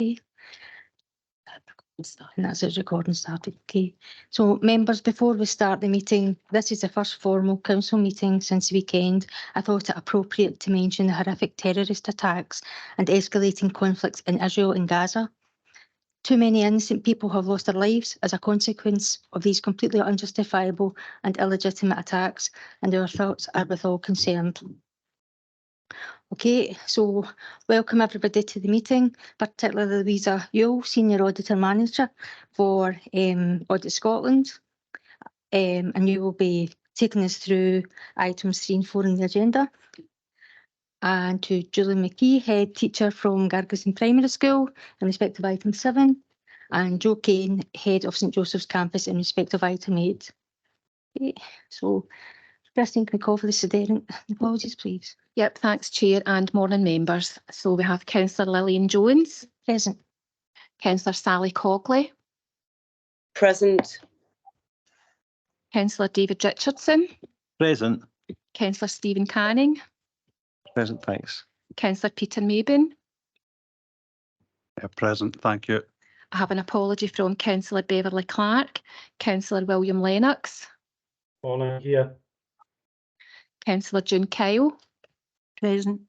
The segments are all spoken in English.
Okay. And that's it, recording started. Okay. So members, before we start the meeting, this is the first formal council meeting since the weekend. I thought it appropriate to mention the horrific terrorist attacks and escalating conflicts in Israel and Gaza. Too many innocent people have lost their lives as a consequence of these completely unjustifiable and illegitimate attacks, and our thoughts are with all concerned. Okay, so welcome everybody to the meeting, particularly Louisa Yule, Senior Auditor Manager for Audit Scotland, and you will be taking us through items 3 and 4 on the agenda. And to Julie McKee, Head Teacher from Gargison Primary School in respect of item 7, and Joe Kane, Head of St Joseph's Campus in respect of item 8. Okay, so Christine, can we call for the sedering? Apologies, please. Yep, thanks, Chair, and morning members. So we have Councillor Lillian Jones. Present. Councillor Sally Cogley. Present. Councillor David Richardson. Present. Councillor Stephen Canning. Present, thanks. Councillor Peter Mabin. Present, thank you. I have an apology from Councillor Beverly Clark. Councillor William Lennox. Morning, here. Councillor June Kyle. Present.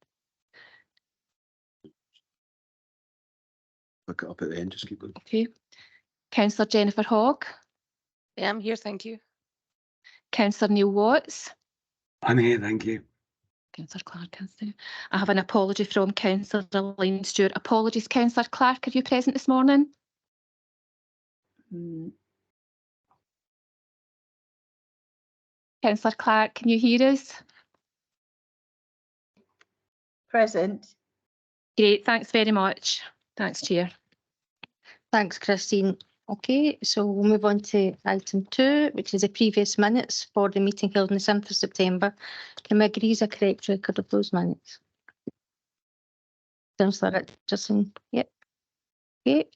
Look it up at the end, just keep going. Okay. Councillor Jennifer Hogg. Yeah, I'm here, thank you. Councillor Neil Watts. I'm here, thank you. Councillor Clark is there. I have an apology from Councillor Elaine Stewart. Apologies, Councillor Clark, are you present this morning? Councillor Clark, can you hear us? Present. Great, thanks very much. Thanks, Chair. Thanks, Christine. Okay, so we'll move on to item 2, which is the previous minutes for the meeting held on the 7th of September. Can we agree as a correct record of those minutes? Councillor Richardson, yep. Okay.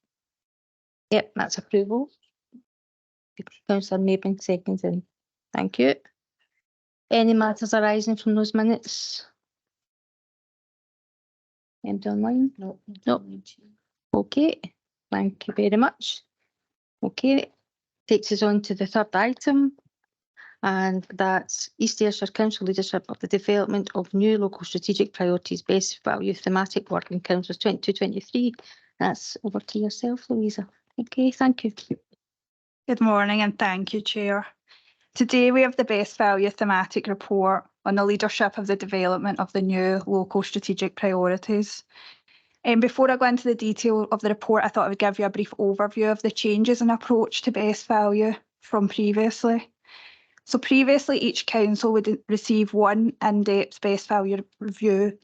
Yep, that's approval. Councillor Mabin seconds in. Thank you. Any matters arising from those minutes? Anybody online? No. No. Okay, thank you very much. Okay, takes us on to the third item, and that's East Ayrshire Council leadership of the development of new local strategic priorities, best value thematic work in councils 22-23. That's over to yourself, Louisa. Okay, thank you. Good morning and thank you, Chair. Today we have the best value thematic report on the leadership of the development of the new local strategic priorities. Before I go into the detail of the report, I thought I would give you a brief overview of the changes in approach to best value from previously. So previously, each council would receive one in-depth best value review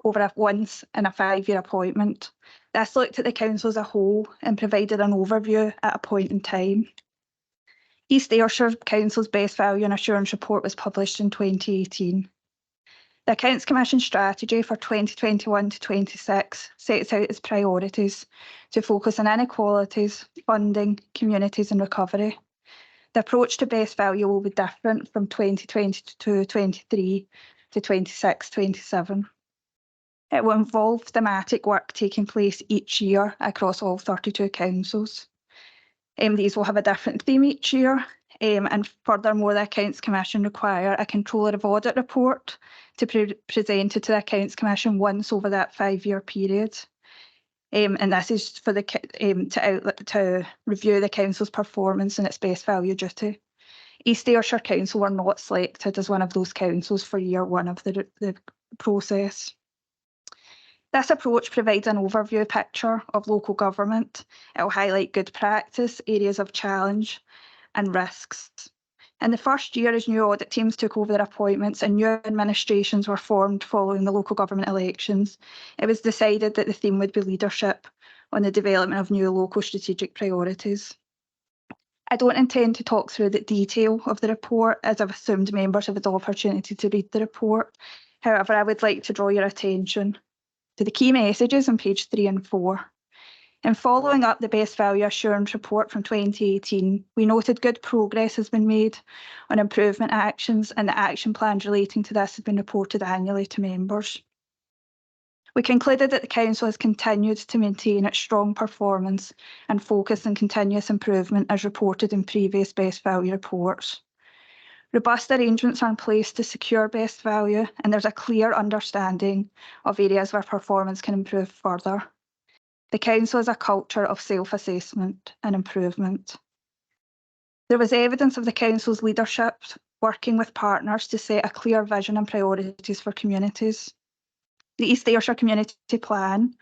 over once in a 5-year appointment. This looked at the council as a whole and provided an overview at a point in time. East Ayrshire Council's Best Value and Assurance Report was published in 2018. The Accounts Commission strategy for 2021 to 26 sets out its priorities to focus on inequalities, funding, communities and recovery. The approach to best value will be different from 2022-23 to 26-27. It will involve thematic work taking place each year across all 32 councils. These will have a different theme each year. And furthermore, the Accounts Commission require a Controller of Audit report to be presented to the Accounts Commission once over that 5-year period. And this is for the to review the council's performance and its best value duty. East Ayrshire Council were not selected as one of those councils for year 1 of the process. This approach provides an overview picture of local government. It will highlight good practice, areas of challenge and risks. In the first year, as new audit teams took over their appointments and new administrations were formed following the local government elections, it was decided that the theme would be leadership on the development of new local strategic priorities. I don't intend to talk through the detail of the report, as I've assumed members have had the opportunity to read the report. However, I would like to draw your attention to the key messages on page 3 and 4. In following up the Best Value Assurance Report from 2018, we noted good progress has been made on improvement actions, and the action plans relating to this have been reported annually to members. We concluded that the Council has continued to maintain its strong performance and focus on continuous improvement as reported in previous best value reports. Robust arrangements are in place to secure best value, and there's a clear understanding of areas where performance can improve further. The Council has a culture of self-assessment and improvement. There was evidence of the Council's leadership working with partners to set a clear vision and priorities for communities. The East Ayrshire Community Plan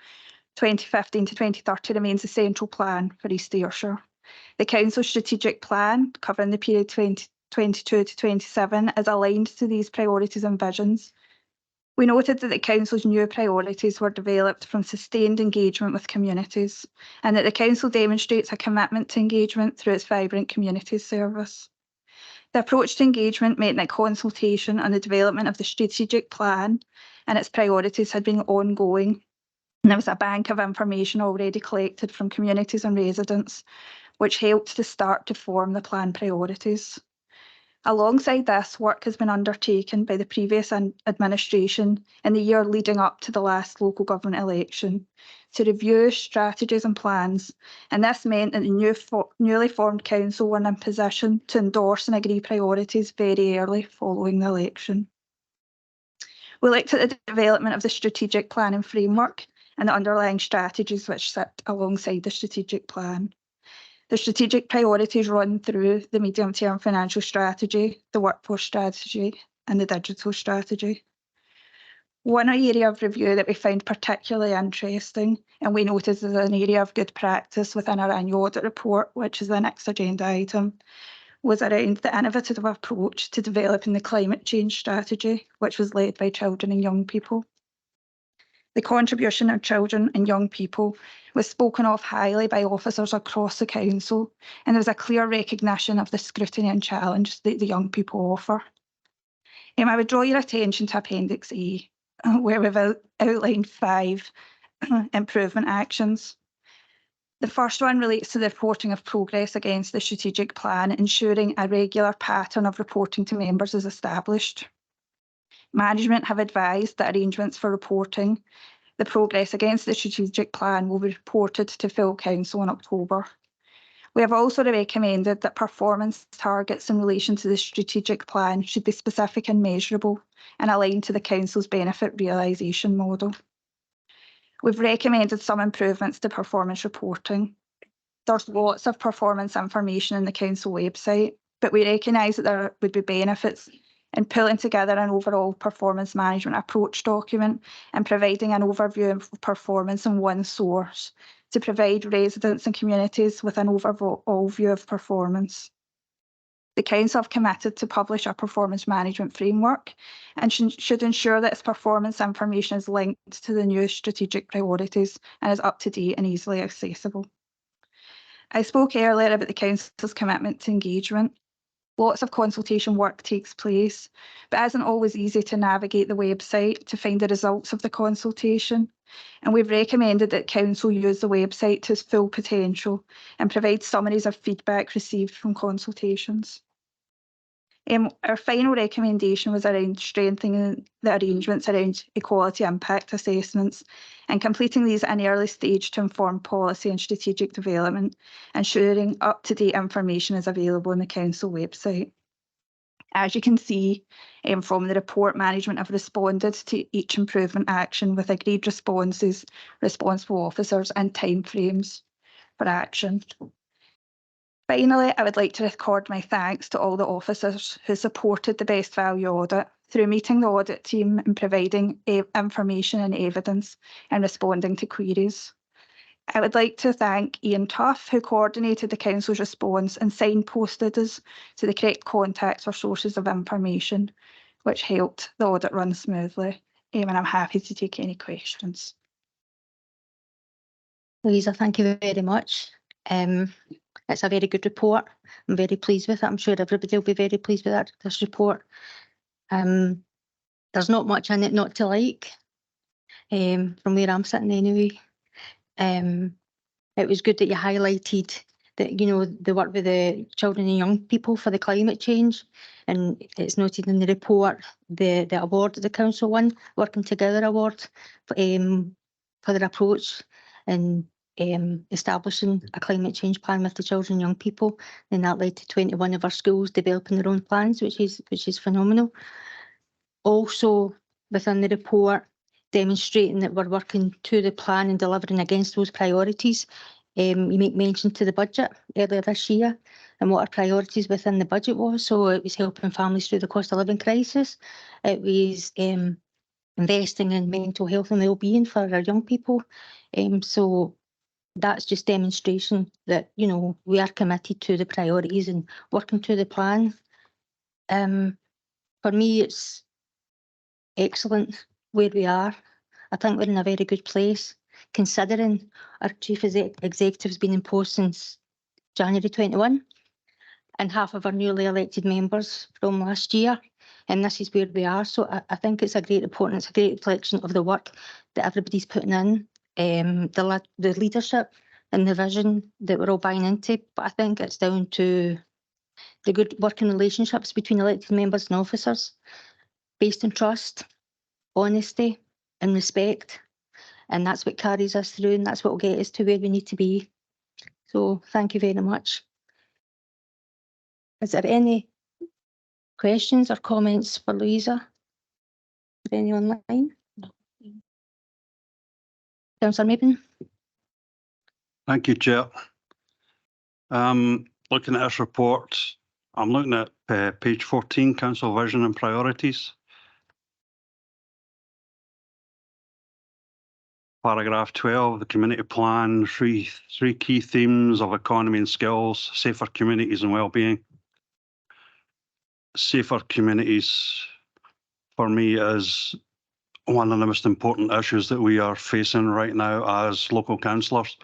2015 to 2030 remains the central plan for East Ayrshire. The Council's strategic plan, covering the period 2022 to 27, is aligned to these priorities and visions. We noted that the Council's new priorities were developed from sustained engagement with communities, and that the Council demonstrates a commitment to engagement through its vibrant communities service. The approach to engagement meant that consultation on the development of the strategic plan and its priorities had been ongoing, and there was a bank of information already collected from communities and residents, which helped to start to form the plan priorities. Alongside this, work has been undertaken by the previous administration in the year leading up to the last local government election to review strategies and plans, and this meant that the newly formed council were in a position to endorse and agree priorities very early following the election. We looked at the development of the strategic planning framework and the underlying strategies which sit alongside the strategic plan. The strategic priorities run through the medium-term financial strategy, the workforce strategy, and the digital strategy. One area of review that we found particularly interesting, and we noticed as an area of good practice within our annual audit report, which is the next agenda item, was around the innovative approach to developing the climate change strategy, which was led by children and young people. The contribution of children and young people was spoken of highly by officers across the council, and there was a clear recognition of the scrutiny and challenge that the young people offer. I would draw your attention to Appendix A, where we've outlined 5 improvement actions. The first one relates to the reporting of progress against the strategic plan, ensuring a regular pattern of reporting to members is established. Management have advised that arrangements for reporting the progress against the strategic plan will be reported to full council in October. We have also recommended that performance targets in relation to the strategic plan should be specific and measurable and aligned to the council's benefit realisation model. We've recommended some improvements to performance reporting. There's lots of performance information in the council website, but we recognise that there would be benefits in pulling together an overall performance management approach document and providing an overview of performance in one source to provide residents and communities with an overall view of performance. The Council have committed to publish a performance management framework and should ensure that its performance information is linked to the new strategic priorities and is up to date and easily accessible. I spoke earlier about the Council's commitment to engagement. Lots of consultation work takes place, but it isn't always easy to navigate the website to find the results of the consultation. And we've recommended that Council use the website to its full potential and provide summaries of feedback received from consultations. Our final recommendation was around strengthening the arrangements around equality impact assessments and completing these at an early stage to inform policy and strategic development, ensuring up-to-date information is available on the Council website. As you can see from the report, management have responded to each improvement action with agreed responses, responsible officers and timeframes for action. Finally, I would like to record my thanks to all the officers who supported the Best Value audit through meeting the audit team and providing information and evidence and responding to queries. I would like to thank Ian Tuff, who coordinated the Council's response and signposted us to the correct contacts or sources of information, which helped the audit run smoothly. And I'm happy to take any questions. Louisa, thank you very much. It's a very good report. I'm very pleased with it. I'm sure everybody will be very pleased with this report. There's not much in it not to like, from where I'm sitting anyway. It was good that you highlighted that, you know, they work with the children and young people for the climate change. And it's noted in the report, the award that the council won, Working Together Award, for their approach and establishing a climate change plan with the children and young people. And that led to 21 of our schools developing their own plans, which is phenomenal. Also within the report, demonstrating that we're working to the plan and delivering against those priorities. You make mention to the budget earlier this year and what our priorities within the budget was. So it was helping families through the cost of living crisis. It was investing in mental health and wellbeing for our young people. So that's just demonstration that, you know, we are committed to the priorities and working to the plan. For me, it's excellent where we are. I think we're in a very good place, considering our chief executive's been in post since January 21, and half of our newly elected members from last year. And this is where we are. So I think it's a great report, and it's a great reflection of the work that everybody's putting in, the leadership and the vision that we're all buying into. But I think it's down to the good working relationships between elected members and officers, based on trust, honesty and respect. And that's what carries us through, and that's what will get us to where we need to be. So thank you very much. Is there any questions or comments for Louisa? Is there any online? No. Councillor Maben? Thank you, Chair. Looking at this report, I'm looking at page 14, Council Vision and Priorities. Paragraph 12, the community plan, three key themes of economy and skills, safer communities and wellbeing. Safer communities, for me, is one of the most important issues that we are facing right now as local councillors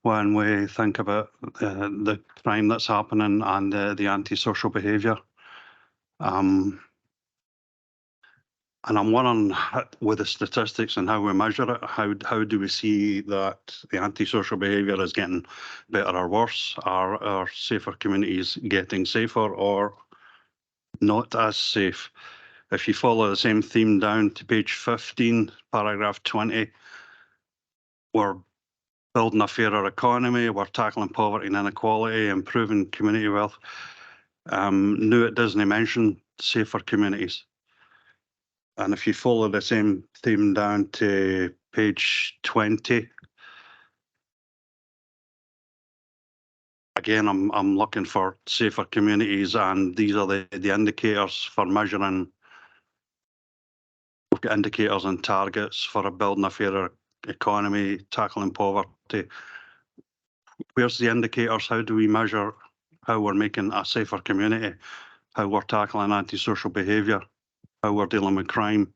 when we think about the crime that's happening and the antisocial behaviour. And I'm wondering, with the statistics and how we measure it, how do we see that the antisocial behaviour is getting better or worse? Are safer communities getting safer or not as safe? If you follow the same theme down to page 15, paragraph 20, we're building a fairer economy, we're tackling poverty and inequality, improving community wealth. No, it doesn't mention safer communities. And if you follow the same theme down to page 20, again, I'm looking for safer communities, and these are the indicators for measuring. We've got indicators and targets for building a fairer economy, tackling poverty. Where's the indicators? How do we measure how we're making a safer community, how we're tackling antisocial behaviour, how we're dealing with crime,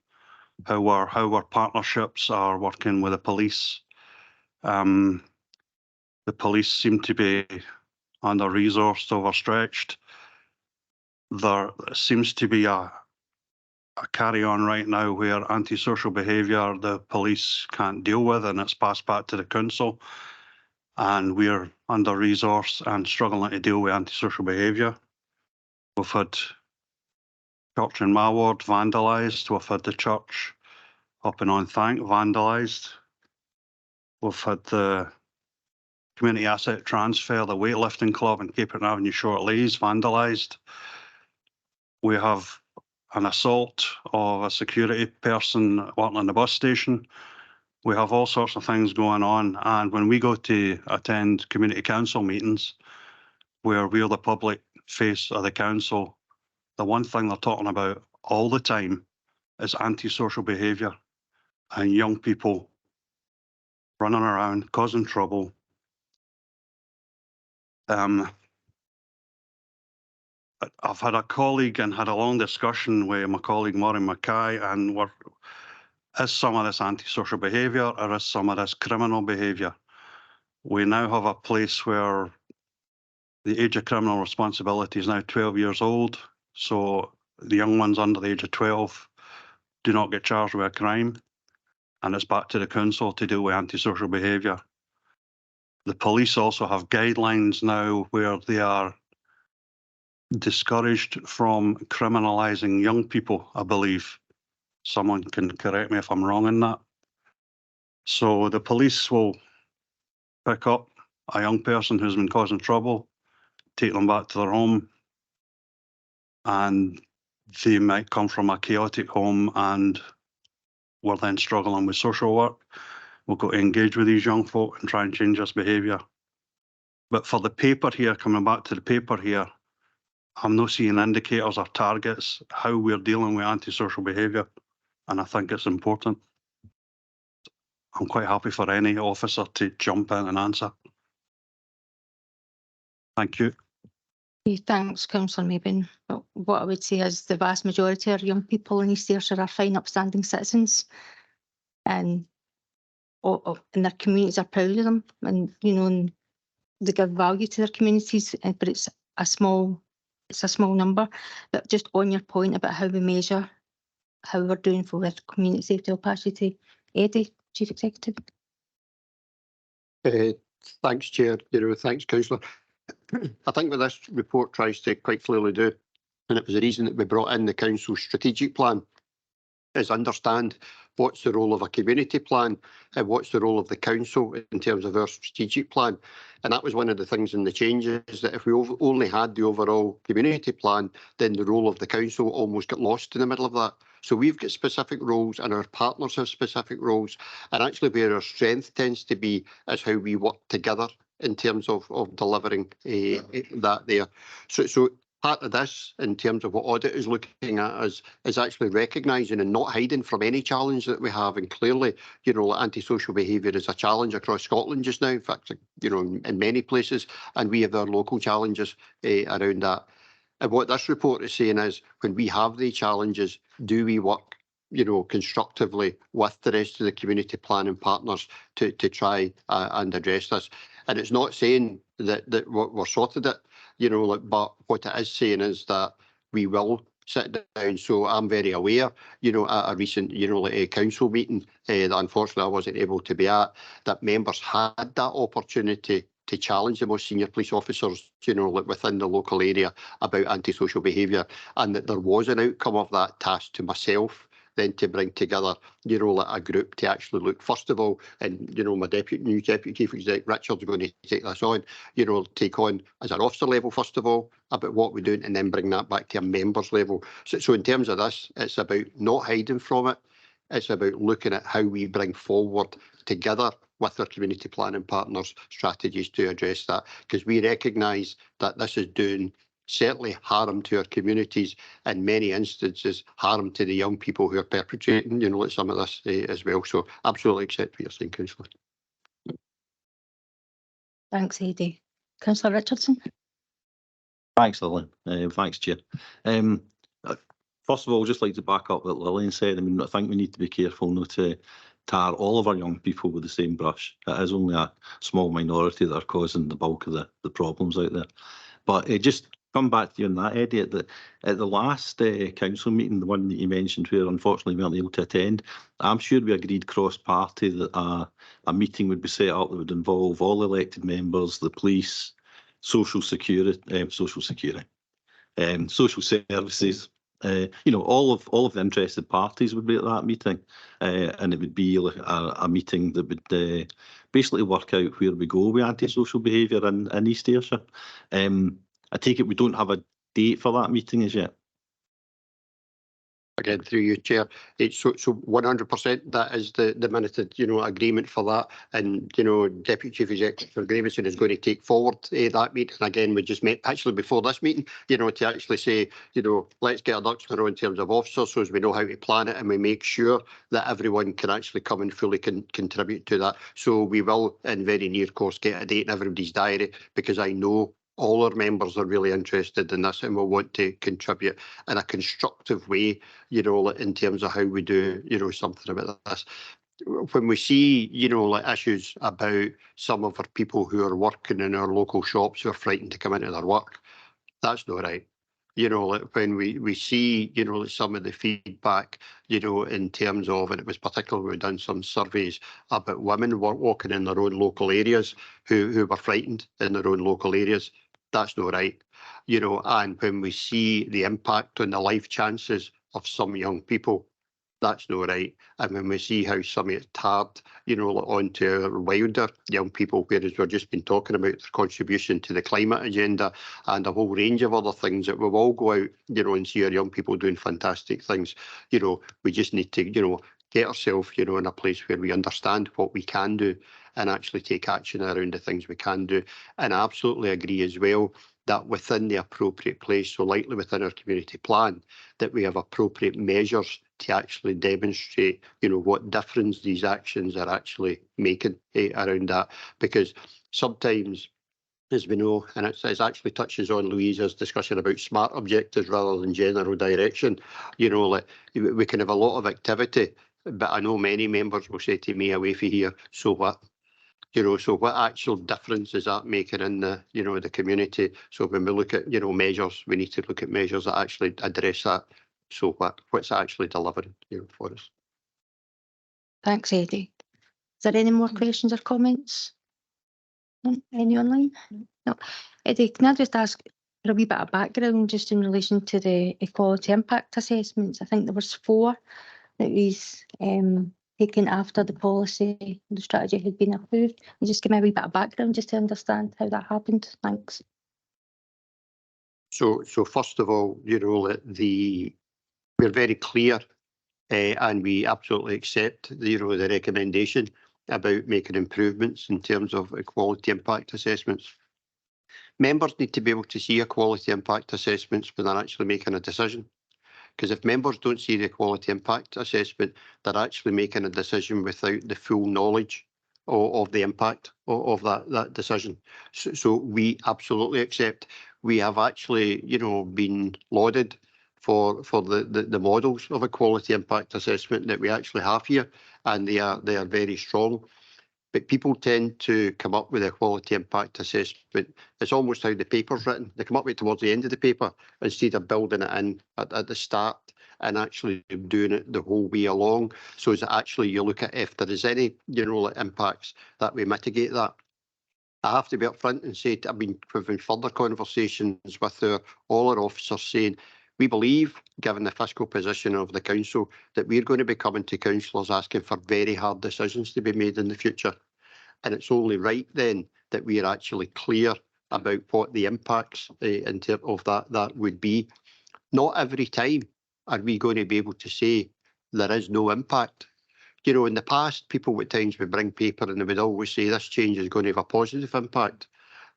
how our partnerships are working with the police? The police seem to be under-resourced, overstretched. There seems to be a carry-on right now where antisocial behaviour the police can't deal with, and it's passed back to the council, and we're under-resourced and struggling to deal with antisocial behaviour. We've had church in my ward vandalised. We've had the church up in Onthank vandalised. We've had the community asset transfer, the weightlifting club in Cape Town Avenue Short Leys vandalised. We have an assault of a security person working on the bus station. We have all sorts of things going on. And when we go to attend community council meetings, where we're the public face of the council, the one thing they're talking about all the time is antisocial behaviour and young people running around causing trouble. I've had a colleague and had a long discussion with my colleague Maureen Mackay, and is some of this antisocial behaviour or is some of this criminal behaviour? We now have a place where the age of criminal responsibility is now 12 years old, so the young ones under the age of 12 do not get charged with a crime, and it's back to the council to deal with antisocial behaviour. The police also have guidelines now where they are discouraged from criminalising young people, I believe. Someone can correct me if I'm wrong in that. So the police will pick up a young person who's been causing trouble, take them back to their home, and they might come from a chaotic home and we're then struggling with social work. We've got to engage with these young folk and try and change this behaviour. But for the paper here, coming back to the paper here, I'm not seeing indicators or targets how we're dealing with antisocial behaviour, and I think it's important. I'm quite happy for any officer to jump in and answer. Thank you. Okay, thanks, Councillor Mayben. But what I would say is the vast majority of young people in East Ayrshire are fine, upstanding citizens, and and their communities are proud of them, and and they give value to their communities. But it's a small number. But just on your point about how we measure how we're doing with community safety, I'll pass you to Eddie, Chief Executive. Thanks, Chair. Thanks, Councillor. I think what this report tries to quite clearly do, and it was the reason that we brought in the Council's strategic plan, is understand what's the role of a community plan and what's the role of the Council in terms of our strategic plan. And that was one of the things in the changes, that if we only had the overall community plan, then the role of the Council almost got lost in the middle of that. So we've got specific roles and our partners have specific roles, and actually where our strength tends to be is how we work together in terms of delivering that there. So part of this, in terms of what audit is looking at, is actually recognising and not hiding from any challenge that we have. And clearly, antisocial behaviour is a challenge across Scotland just now. In fact, in many places, and we have our local challenges around that. And what this report is saying is, when we have the challenges, do we work, constructively with the rest of the community planning partners to try and address this? And it's not saying that we're sorted it, but what it is saying is that we will sit down. So I'm very aware, at a recent, council meeting that unfortunately I wasn't able to be at, that members had that opportunity to challenge the most senior police officers, within the local area about antisocial behaviour, and that there was an outcome of that task to myself then to bring together, a group to actually look, first of all, and, my new Deputy Chief Exec, Richard's going to take this on, take on as an officer level, first of all, about what we're doing, and then bring that back to a members level. So in terms of this, it's about not hiding from it. It's about looking at how we bring forward together with our community planning partners strategies to address that, because we recognise that this is doing certainly harm to our communities, in many instances harm to the young people who are perpetrating, some of this as well. So absolutely accept what you're saying, Councillor. Thanks, Eddie. Councillor Richardson. Thanks, Lillian. Thanks, Chair. First of all, I'd just like to back up what Lillian said. I mean, I think we need to be careful not to tar all of our young people with the same brush. It is only a small minority that are causing the bulk of the problems out there. But just come back to you on that, Eddie, at the last council meeting, the one that you mentioned where unfortunately we weren't able to attend, I'm sure we agreed cross-party that a meeting would be set up that would involve all elected members, the police, social security, social services, all of the interested parties would be at that meeting, and it would be a meeting that would basically work out where we go with antisocial behaviour in East Ayrshire. I take it we don't have a date for that meeting as yet. Again, through you, Chair. So 100% that is the minuted, agreement for that. And, Deputy Chief Executive Gravison is going to take forward that meeting. And again, we just met actually before this meeting, to actually say, let's get our ducks in a row in terms of officers, so as we know how to plan it and we make sure that everyone can actually come and fully contribute to that. So we will, in very near course, get a date in everybody's diary, because I know all our members are really interested in this and will want to contribute in a constructive way, in terms of how we do, something about this. When we see, issues about some of our people who are working in our local shops who are frightened to come into their work, that's not right. You know, like when we see, you know, some of the feedback, you know, in terms of, and it was particularly, we've done some surveys about women walking in their own local areas who were frightened in their own local areas. That's not right. You know, and when we see the impact on the life chances of some young people, that's not right. And when we see how some of it's tarred, you know, onto our wilder young people, whereas we've just been talking about their contribution to the climate agenda and a whole range of other things that we'll all go out, you know, and see our young people doing fantastic things. You know, we just need to, you know, get ourselves, you know, in a place where we understand what we can do and actually take action around the things we can do. And I absolutely agree as well that within the appropriate place, so likely within our community plan, that we have appropriate measures to actually demonstrate, you know, what difference these actions are actually making around that. Because sometimes, as we know, and it actually touches on Louisa's discussion about smart objectives rather than general direction, you know, like we can have a lot of activity, but I know many members will say to me, away from here, so what? You know, so what actual difference is that making in the, you know, the community? So when we look at, you know, measures, we need to look at measures that actually address that. So what's actually delivering, you know, for us? Thanks, Eddie. Is there any more questions or comments? Any online? No. Eddie, can I just ask for a wee bit of background just in relation to the equality impact assessments? I think there was 4 that was taken after the policy, the strategy had been approved. You just give me a wee bit of background just to understand how that happened. Thanks. So first of all, you know, we're very clear and we absolutely accept the, you know, the recommendation about making improvements in terms of equality impact assessments. Members need to be able to see equality impact assessments when they're actually making a decision. Because if members don't see the equality impact assessment, they're actually making a decision without the full knowledge of the impact of that decision. So we absolutely accept. We have actually, you know, been lauded for the models of equality impact assessment that we actually have here, and they are very strong. But people tend to come up with a quality impact assessment. It's almost how the paper's written. They come up with it towards the end of the paper instead of building it in at the start and actually doing it the whole way along. So is it actually you look at if there is any, you know, like impacts that we mitigate that. I have to be upfront and say I've been having further conversations with all our officers saying we believe, given the fiscal position of the council, that we're going to be coming to councillors asking for very hard decisions to be made in the future. And it's only right then that we are actually clear about what the impacts in terms of that would be. Not every time are we going to be able to say there is no impact. You know, in the past, people at times would bring paper and they would always say this change is going to have a positive impact,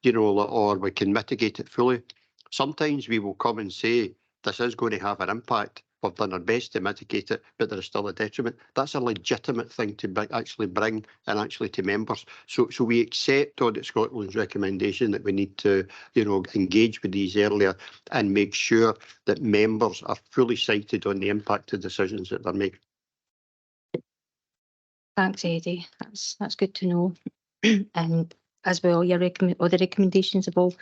you know, or we can mitigate it fully. Sometimes we will come and say this is going to have an impact. We've done our best to mitigate it, but there is still a detriment. That's a legitimate thing to actually bring and actually to members. So we accept Audit Scotland's recommendation that we need to, you know, engage with these earlier and make sure that members are fully sighted on the impact of decisions that they're making. Thanks, Eddie. That's good to know. And as well, all the recommendations have all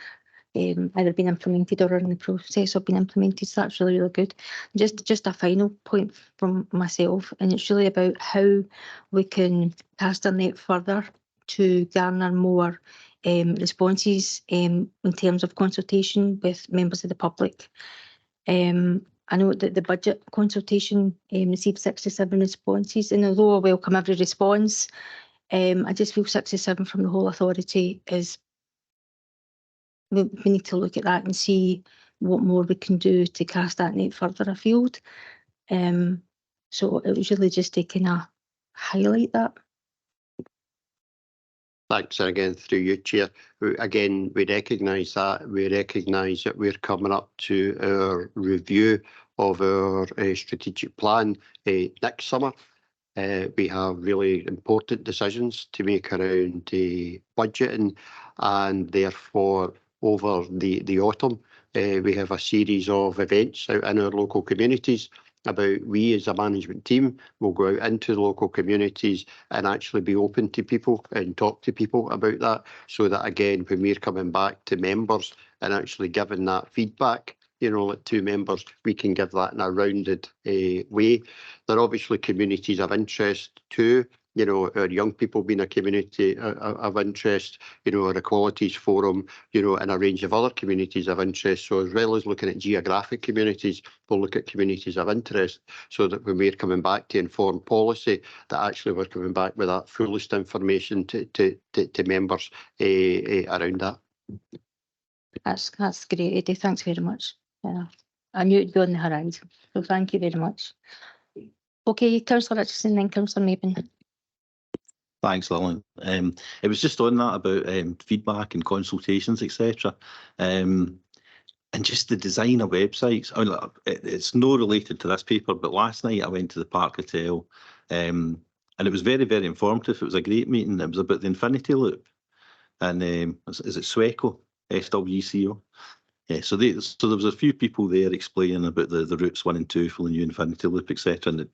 either been implemented or are in the process of being implemented. So that's really, really good. Just a final point from myself, and it's really about how we can cast our net further to garner more responses in terms of consultation with members of the public. I know that the budget consultation received 67 responses, and although I welcome every response, I just feel 67 from the whole authority is, we need to look at that and see what more we can do to cast that net further afield. So it was really just to kind of highlight that. Thanks, and again, through you, Chair. Again, we recognise that. We recognise that we're coming up to our review of our strategic plan next summer. We have really important decisions to make around budgeting, and therefore over the autumn we have a series of events out in our local communities about we as a management team will go out into the local communities and actually be open to people and talk to people about that, so that again when we're coming back to members and actually giving that feedback, like 2 members, we can give that in a rounded way. There are obviously communities of interest too. Our young people being a community of interest, our Equalities Forum, and a range of other communities of interest. So as well as looking at geographic communities, we'll look at communities of interest, so that when we're coming back to inform policy, that actually we're coming back with that fullest information to members around that. That's great, Eddie. Thanks very much. Yeah. I knew it'd be on the horizon, so thank you very much. Okay, Councillor Richardson, then Councillor Maben. Thanks, Lillian. It was just on that about feedback and consultations, etc. And just the design of websites. I mean, it's not related to this paper, but last night I went to the Park Hotel, and it was very, very informative. It was a great meeting. It was about the Infinity Loop, and is it SWECO, SWCO? Yeah, so there was a few people there explaining about the routes 1 and 2 for the new Infinity Loop, etc. And it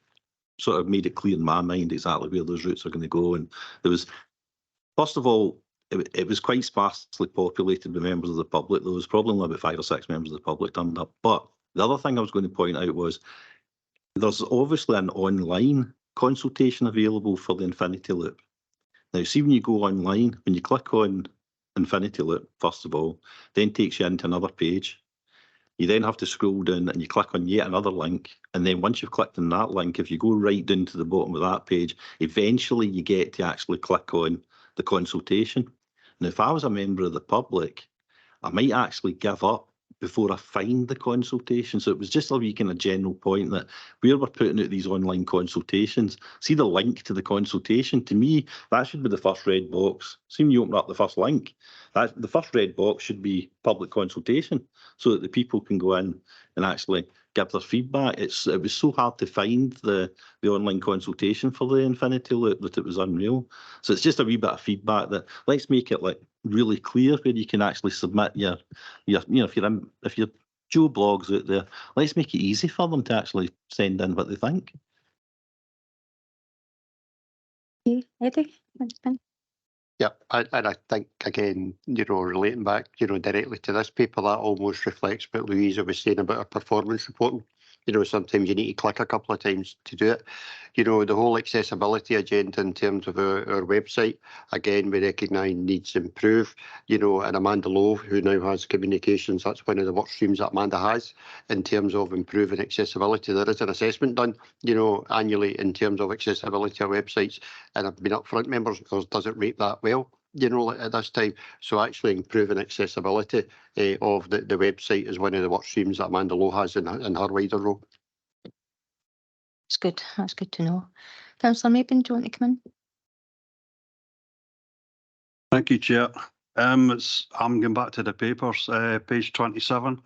sort of made it clear in my mind exactly where those routes are going to go. And there was, first of all, it was quite sparsely populated with members of the public. There was probably only about 5 or 6 members of the public turned up. But the other thing I was going to point out was there's obviously an online consultation available for the Infinity Loop. Now, see, when you go online, when you click on Infinity Loop, first of all, then takes you into another page. You then have to scroll down and you click on yet another link. And then once you've clicked on that link, if you go right down to the bottom of that page, eventually you get to actually click on the consultation. Now, if I was a member of the public, I might actually give up before I find the consultation. So it was just a wee kind of general point that where we're putting out these online consultations, see the link to the consultation, to me, that should be the first red box. See when you open up the first link, the first red box should be public consultation, so that the people can go in and actually give their feedback. It was so hard to find the online consultation for the Infinity Loop that it was unreal. So it's just a wee bit of feedback that let's make it like really clear where you can actually submit your if you're Joe blogs out there, let's make it easy for them to actually send in what they think. Okay, Eddie. Yeah, and I think, again, relating back, directly to this paper, that almost reflects what Louisa was saying about her performance reporting. Sometimes you need to click a couple of times to do it. The whole accessibility agenda in terms of our website, again, we recognise needs to improve. And Amanda Lowe, who now has communications, that's one of the work streams that Amanda has in terms of improving accessibility. There is an assessment done, annually in terms of accessibility of websites, and I've been upfront, members, because doesn't rate that well, at this time. So actually improving accessibility of the website is one of the work streams that Amanda Lowe has in her wider role. It's good. That's good to know. Councillor Maben, do you want to come in? Thank you, Chair. I'm going back to the papers, page 27.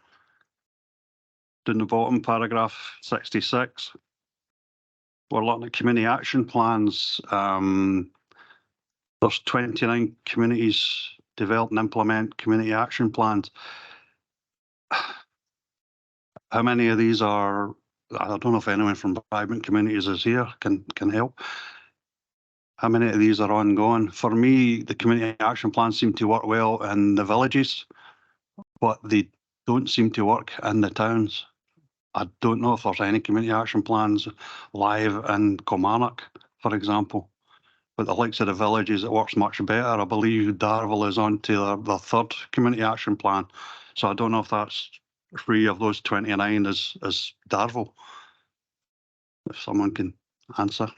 Down the bottom, paragraph 66. We're looking at community action plans. There's 29 communities develop and implement community action plans. How many of these are, I don't know if anyone from vibrant communities is here, can help. How many of these are ongoing? For me, the community action plans seem to work well in the villages, but they don't seem to work in the towns. I don't know if there's any community action plans live in Kilmarnock, for example. But the likes of the villages, it works much better. I believe Darville is on to their third community action plan. So I don't know if that's 3 of those 29 is Darville. If someone can answer.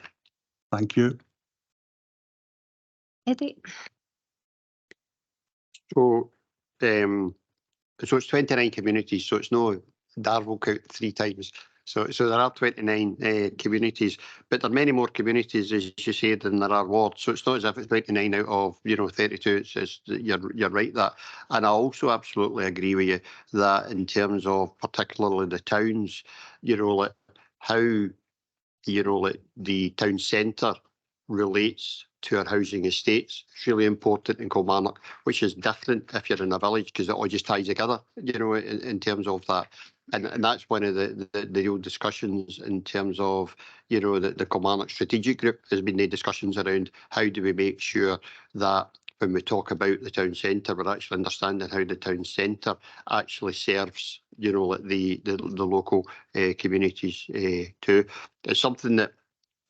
Thank you. Eddie? So it's 29 communities, so it's no Darville count 3 times. So there are 29 communities, but there are many more communities, as you said, than there are wards. So it's not as if it's 29 out of 32. You're right that, and I also absolutely agree with you that in terms of particularly the towns, like how like the town centre relates to our housing estates. It's really important in Kilmarnock, which is different if you're in a village because it all just ties together, in terms of that. And that's one of the real discussions in terms of, the Kilmarnock Strategic Group. There's been the discussions around how do we make sure that when we talk about the town centre, we're actually understanding how the town centre actually serves, you know, like the local communities too. It's something that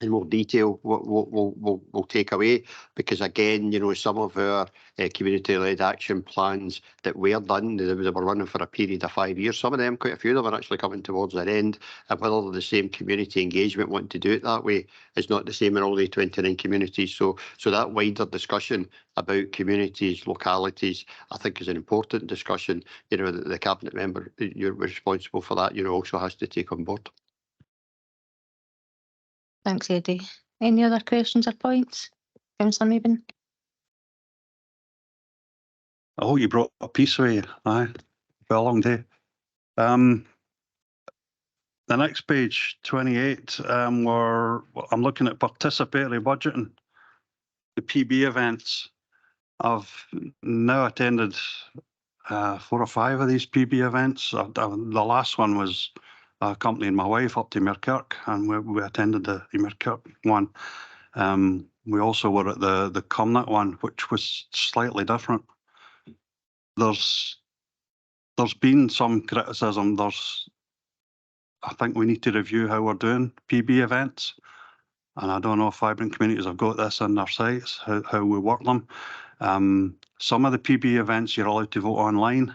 in more detail we'll take away, because again, you know, some of our community-led action plans that were done, they were running for a period of 5 years. Some of them, quite a few of them, are actually coming towards their end, and whether the same community engagement want to do it that way is not the same in all the 29 communities. So that wider discussion about communities, localities, I think is an important discussion, you know, that the cabinet member, you're responsible for that, you know, also has to take on board. Thanks, Eddie. Any other questions or points? Councillor Mabin? Oh, you brought a piece with you. Aye, been a long day. The next page, 28, where I'm looking at participatory budgeting, the PB events. I've now attended 4 or 5 of these PB events. The last one was accompanying my wife up to Muirkirk, and we attended the Muirkirk one. We also were at the Cumnock one, which was slightly different. There's been some criticism. I think we need to review how we're doing PB events, and I don't know if Vibrant Communities have got this in their sites, how we work them. Some of the PB events you're allowed to vote online,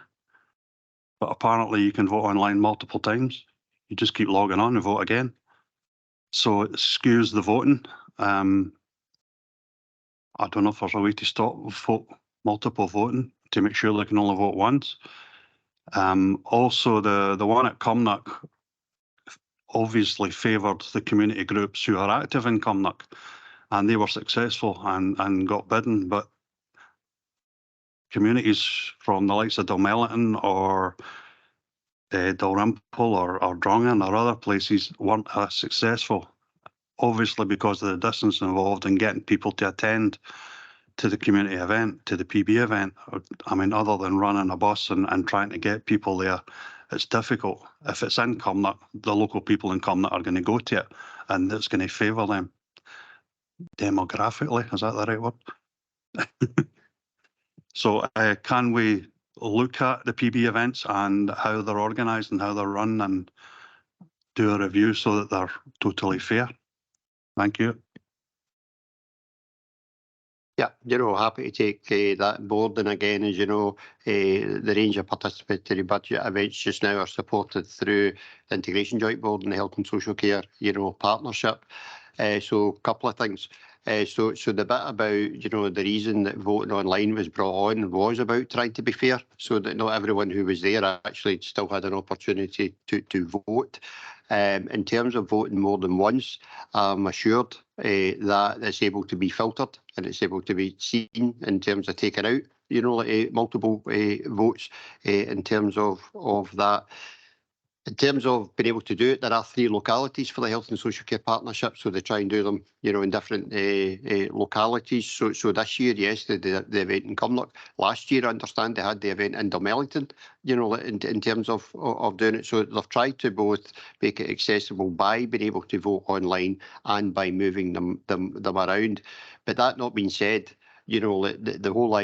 but apparently you can vote online multiple times. You just keep logging on and vote again. So it skews the voting. I don't know if there's a way to stop multiple voting to make sure they can only vote once. Also, the one at Cumnock obviously favoured the community groups who are active in Cumnock, and they were successful and got bidden, but communities from the likes of Dalmellington or Dalrymple or Drongan or other places weren't as successful, obviously because of the distance involved in getting people to attend to the community event, to the PB event. I mean, other than running a bus and trying to get people there, it's difficult. If it's in Cumnock, the local people in Cumnock are going to go to it, and it's going to favour them demographically. Is that the right word? So can we look at the PB events and how they're organised and how they're run, and do a review so that they're totally fair? Thank you. Yeah, you know, happy to take that board. And again, as you know, the range of participatory budget events just now are supported through the Integration Joint Board and the Health and Social Care, you know, partnership. So a couple of things. So the bit about, you know, the reason that voting online was brought on was about trying to be fair, so that not everyone who was there actually still had an opportunity to vote. In terms of voting more than once, I'm assured that it's able to be filtered and it's able to be seen in terms of taking out, you know, like, multiple votes in terms of that. In terms of being able to do it, there are 3 localities for the Health and Social Care Partnership, so they try and do them, you know, in different localities. So this year, yes, the event in Cumnock. Last year, I understand they had the event in Dalmellington, you know, in terms of doing it. So they've tried to both make it accessible by being able to vote online and by moving them around. But that not being said, you know, the whole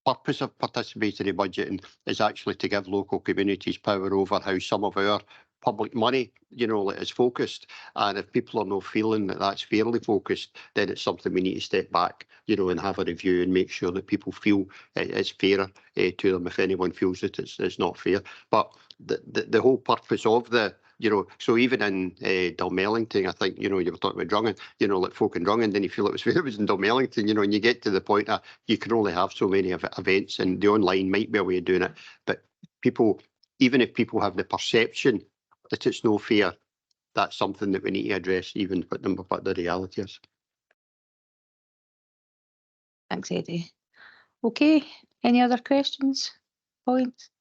purpose of participatory budgeting is actually to give local communities power over how some of our public money, you know, is focused. And if people are not feeling that that's fairly focused, then it's something we need to step back, you know, and have a review and make sure that people feel it's fairer to them if anyone feels that it's not fair. But the whole purpose of you know, so even in Dalmellington, I think, you know, you were talking about Drongan, you know, like folk in Drongan didn't feel it was fair. It was in Dalmellington, you know, and you get to the point of you can only have so many events, and the online might be a way of doing it. But people, even if people have the perception that it's no fair, that's something that we need to address, even what the reality is. Thanks, Eddie. Okay, any other questions, points?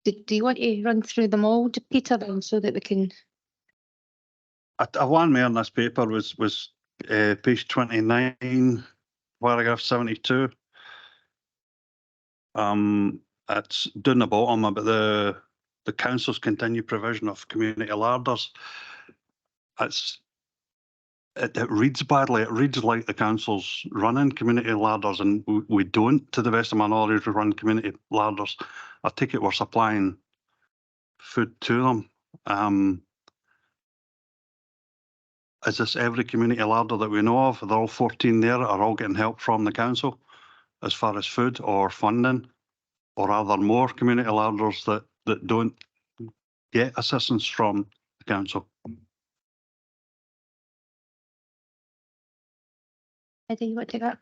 Do you want to run through them all, Peter, then, so that we can? One more in this paper was page 29, paragraph 72. It's down the bottom about the council's continued provision of community larders. it reads badly. It reads like the council's running community larders, and we don't, to the best of my knowledge, run community larders. I take it we're supplying food to them. Is this every community larder that we know of? They're all 14 there, are all getting help from the council as far as food or funding? Or are there more community larders that don't get assistance from the council? Eddie, you want to take that?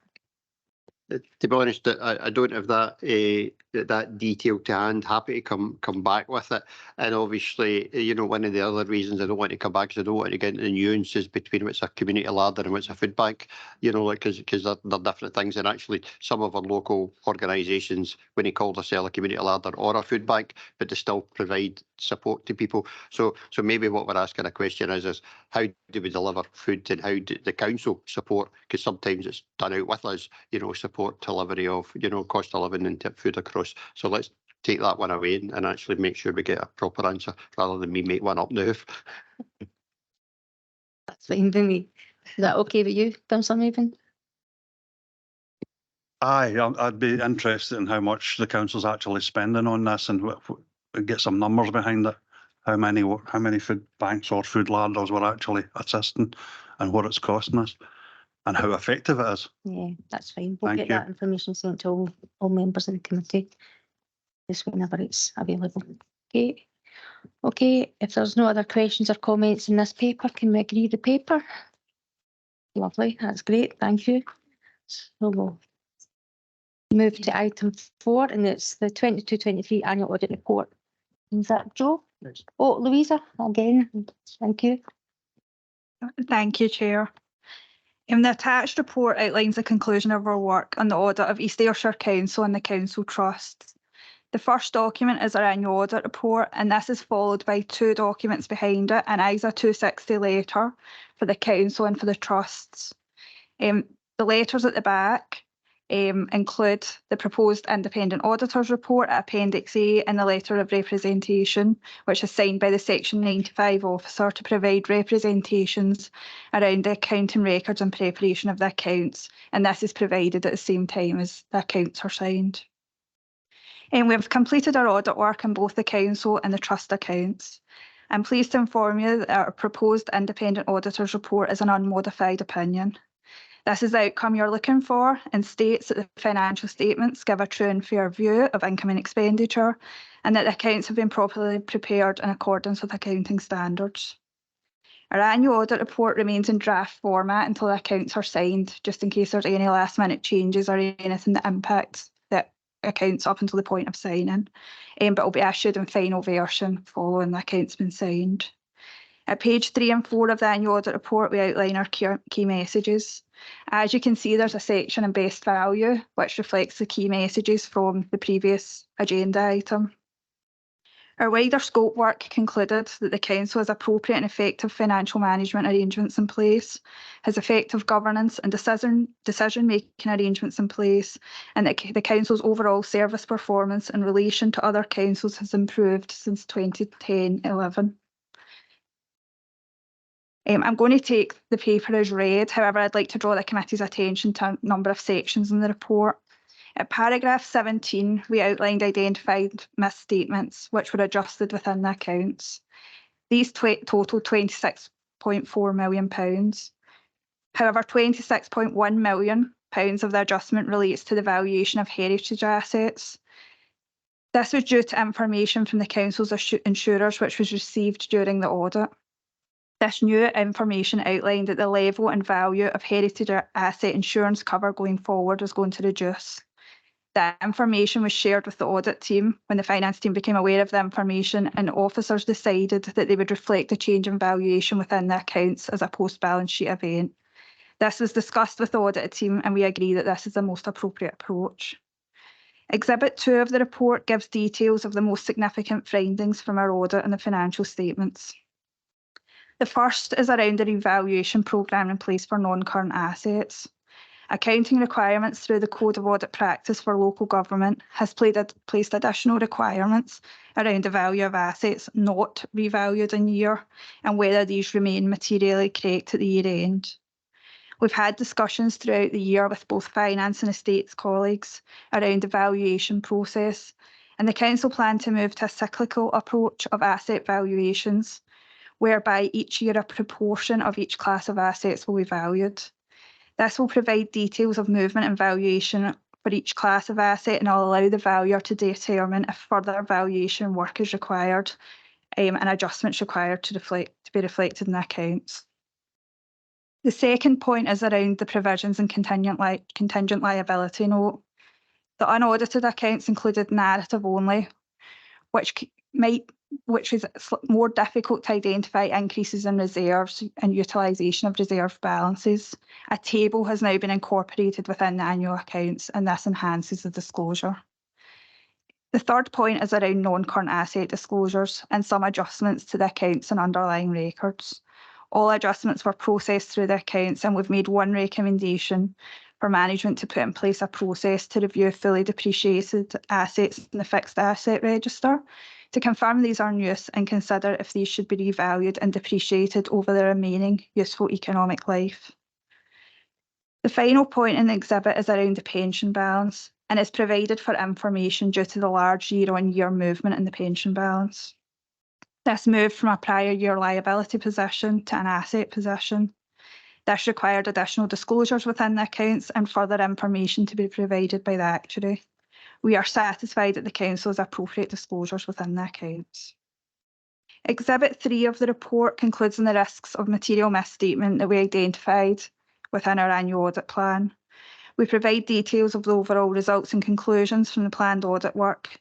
To be honest, I don't have that detail to hand. Happy to come back with it. And obviously, you know, one of the other reasons I don't want to come back is I don't want to get into the nuances between what's a community larder and what's a food bank. You know, like because they're different things. And actually, some of our local organisations, when they call themselves a community larder or a food bank, but they still provide support to people. So maybe what we're asking a question is how do we deliver food and how do the council support? Because sometimes it's done out with us, you know, support delivery of, you know, cost of living and tip food across. So let's take that one away and actually make sure we get a proper answer rather than me make one up now. That's fine with me. Is that okay with you, Councillor Maven? Aye, I'd be interested in how much the council's actually spending on this and get some numbers behind it. How many food banks or food larders we're actually assisting and what it's costing us and how effective it is. Yeah, that's fine. We'll Thank get you. that information sent to all members of the committee just whenever it's available. Okay. Okay, if there's no other questions or comments in this paper, can we agree the paper? Lovely, that's great, thank you. So we'll move to item 4, and it's the 22-23 annual audit report. Is that Joe? Yes. Oh, Louisa, again, thank you. Thank you, Chair. The attached report outlines the conclusion of our work on the audit of East Ayrshire Council and the Council Trusts. The first document is our annual audit report, and this is followed by 2 documents behind it, an ISA 260 letter for the Council and for the Trusts. The letters at the back include the proposed independent auditor's report at Appendix A and the letter of representation, which is signed by the Section 95 officer to provide representations around the accounting records and preparation of the accounts, and this is provided at the same time as the accounts are signed. We have completed our audit work on both the Council and the Trust accounts. I'm pleased to inform you that our proposed independent auditor's report is an unmodified opinion. This is the outcome you're looking for and states that the financial statements give a true and fair view of income and expenditure and that the accounts have been properly prepared in accordance with accounting standards. Our annual audit report remains in draft format until the accounts are signed, just in case there's any last minute changes or anything that impacts the accounts up until the point of signing, but it'll be issued in final version following the accounts been signed. At page 3 and 4 of the annual audit report, we outline our key messages. As you can see, there's a section in best value, which reflects the key messages from the previous agenda item. Our wider scope work concluded that the Council has appropriate and effective financial management arrangements in place, has effective governance and decision-making arrangements in place, and that the Council's overall service performance in relation to other councils has improved since 2010-11. I'm going to take the paper as read. However, I'd like to draw the committee's attention to a number of sections in the report. At paragraph 17, we outlined identified misstatements which were adjusted within the accounts. These totaled £26.4 million. However, £26.1 million of the adjustment relates to the valuation of heritage assets. This was due to information from the Council's insurers which was received during the audit. This new information outlined that the level and value of heritage asset insurance cover going forward is going to reduce. That information was shared with the audit team when the finance team became aware of the information, and officers decided that they would reflect the change in valuation within the accounts as a post-balance sheet event. This was discussed with the audit team, and we agree that this is the most appropriate approach. Exhibit 2 of the report gives details of the most significant findings from our audit and the financial statements. The first is around the revaluation programme in place for non-current assets. Accounting requirements through the Code of Audit Practice for Local Government has placed additional requirements around the value of assets not revalued in year and whether these remain materially correct at the year end. We've had discussions throughout the year with both finance and estates colleagues around the valuation process, and the council plan to move to a cyclical approach of asset valuations, whereby each year a proportion of each class of assets will be valued. This will provide details of movement and valuation for each class of asset and will allow the valuer to determine if further valuation work is required and adjustments required to be reflected in the accounts. The second point is around the provisions and contingent liability note. The unaudited accounts included narrative only, which is more difficult to identify increases in reserves and utilisation of reserve balances. A table has now been incorporated within the annual accounts, and this enhances the disclosure. The third point is around non-current asset disclosures and some adjustments to the accounts and underlying records. All adjustments were processed through the accounts, and we've made one recommendation for management to put in place a process to review fully depreciated assets in the fixed asset register to confirm these are in use and consider if these should be revalued and depreciated over the remaining useful economic life. The final point in the exhibit is around the pension balance and is provided for information due to the large year-on-year movement in the pension balance. This moved from a prior year liability position to an asset position. This required additional disclosures within the accounts and further information to be provided by the actuary. We are satisfied that the council has appropriate disclosures within the accounts. Exhibit 3 of the report concludes on the risks of material misstatement that we identified within our annual audit plan. We provide details of the overall results and conclusions from the planned audit work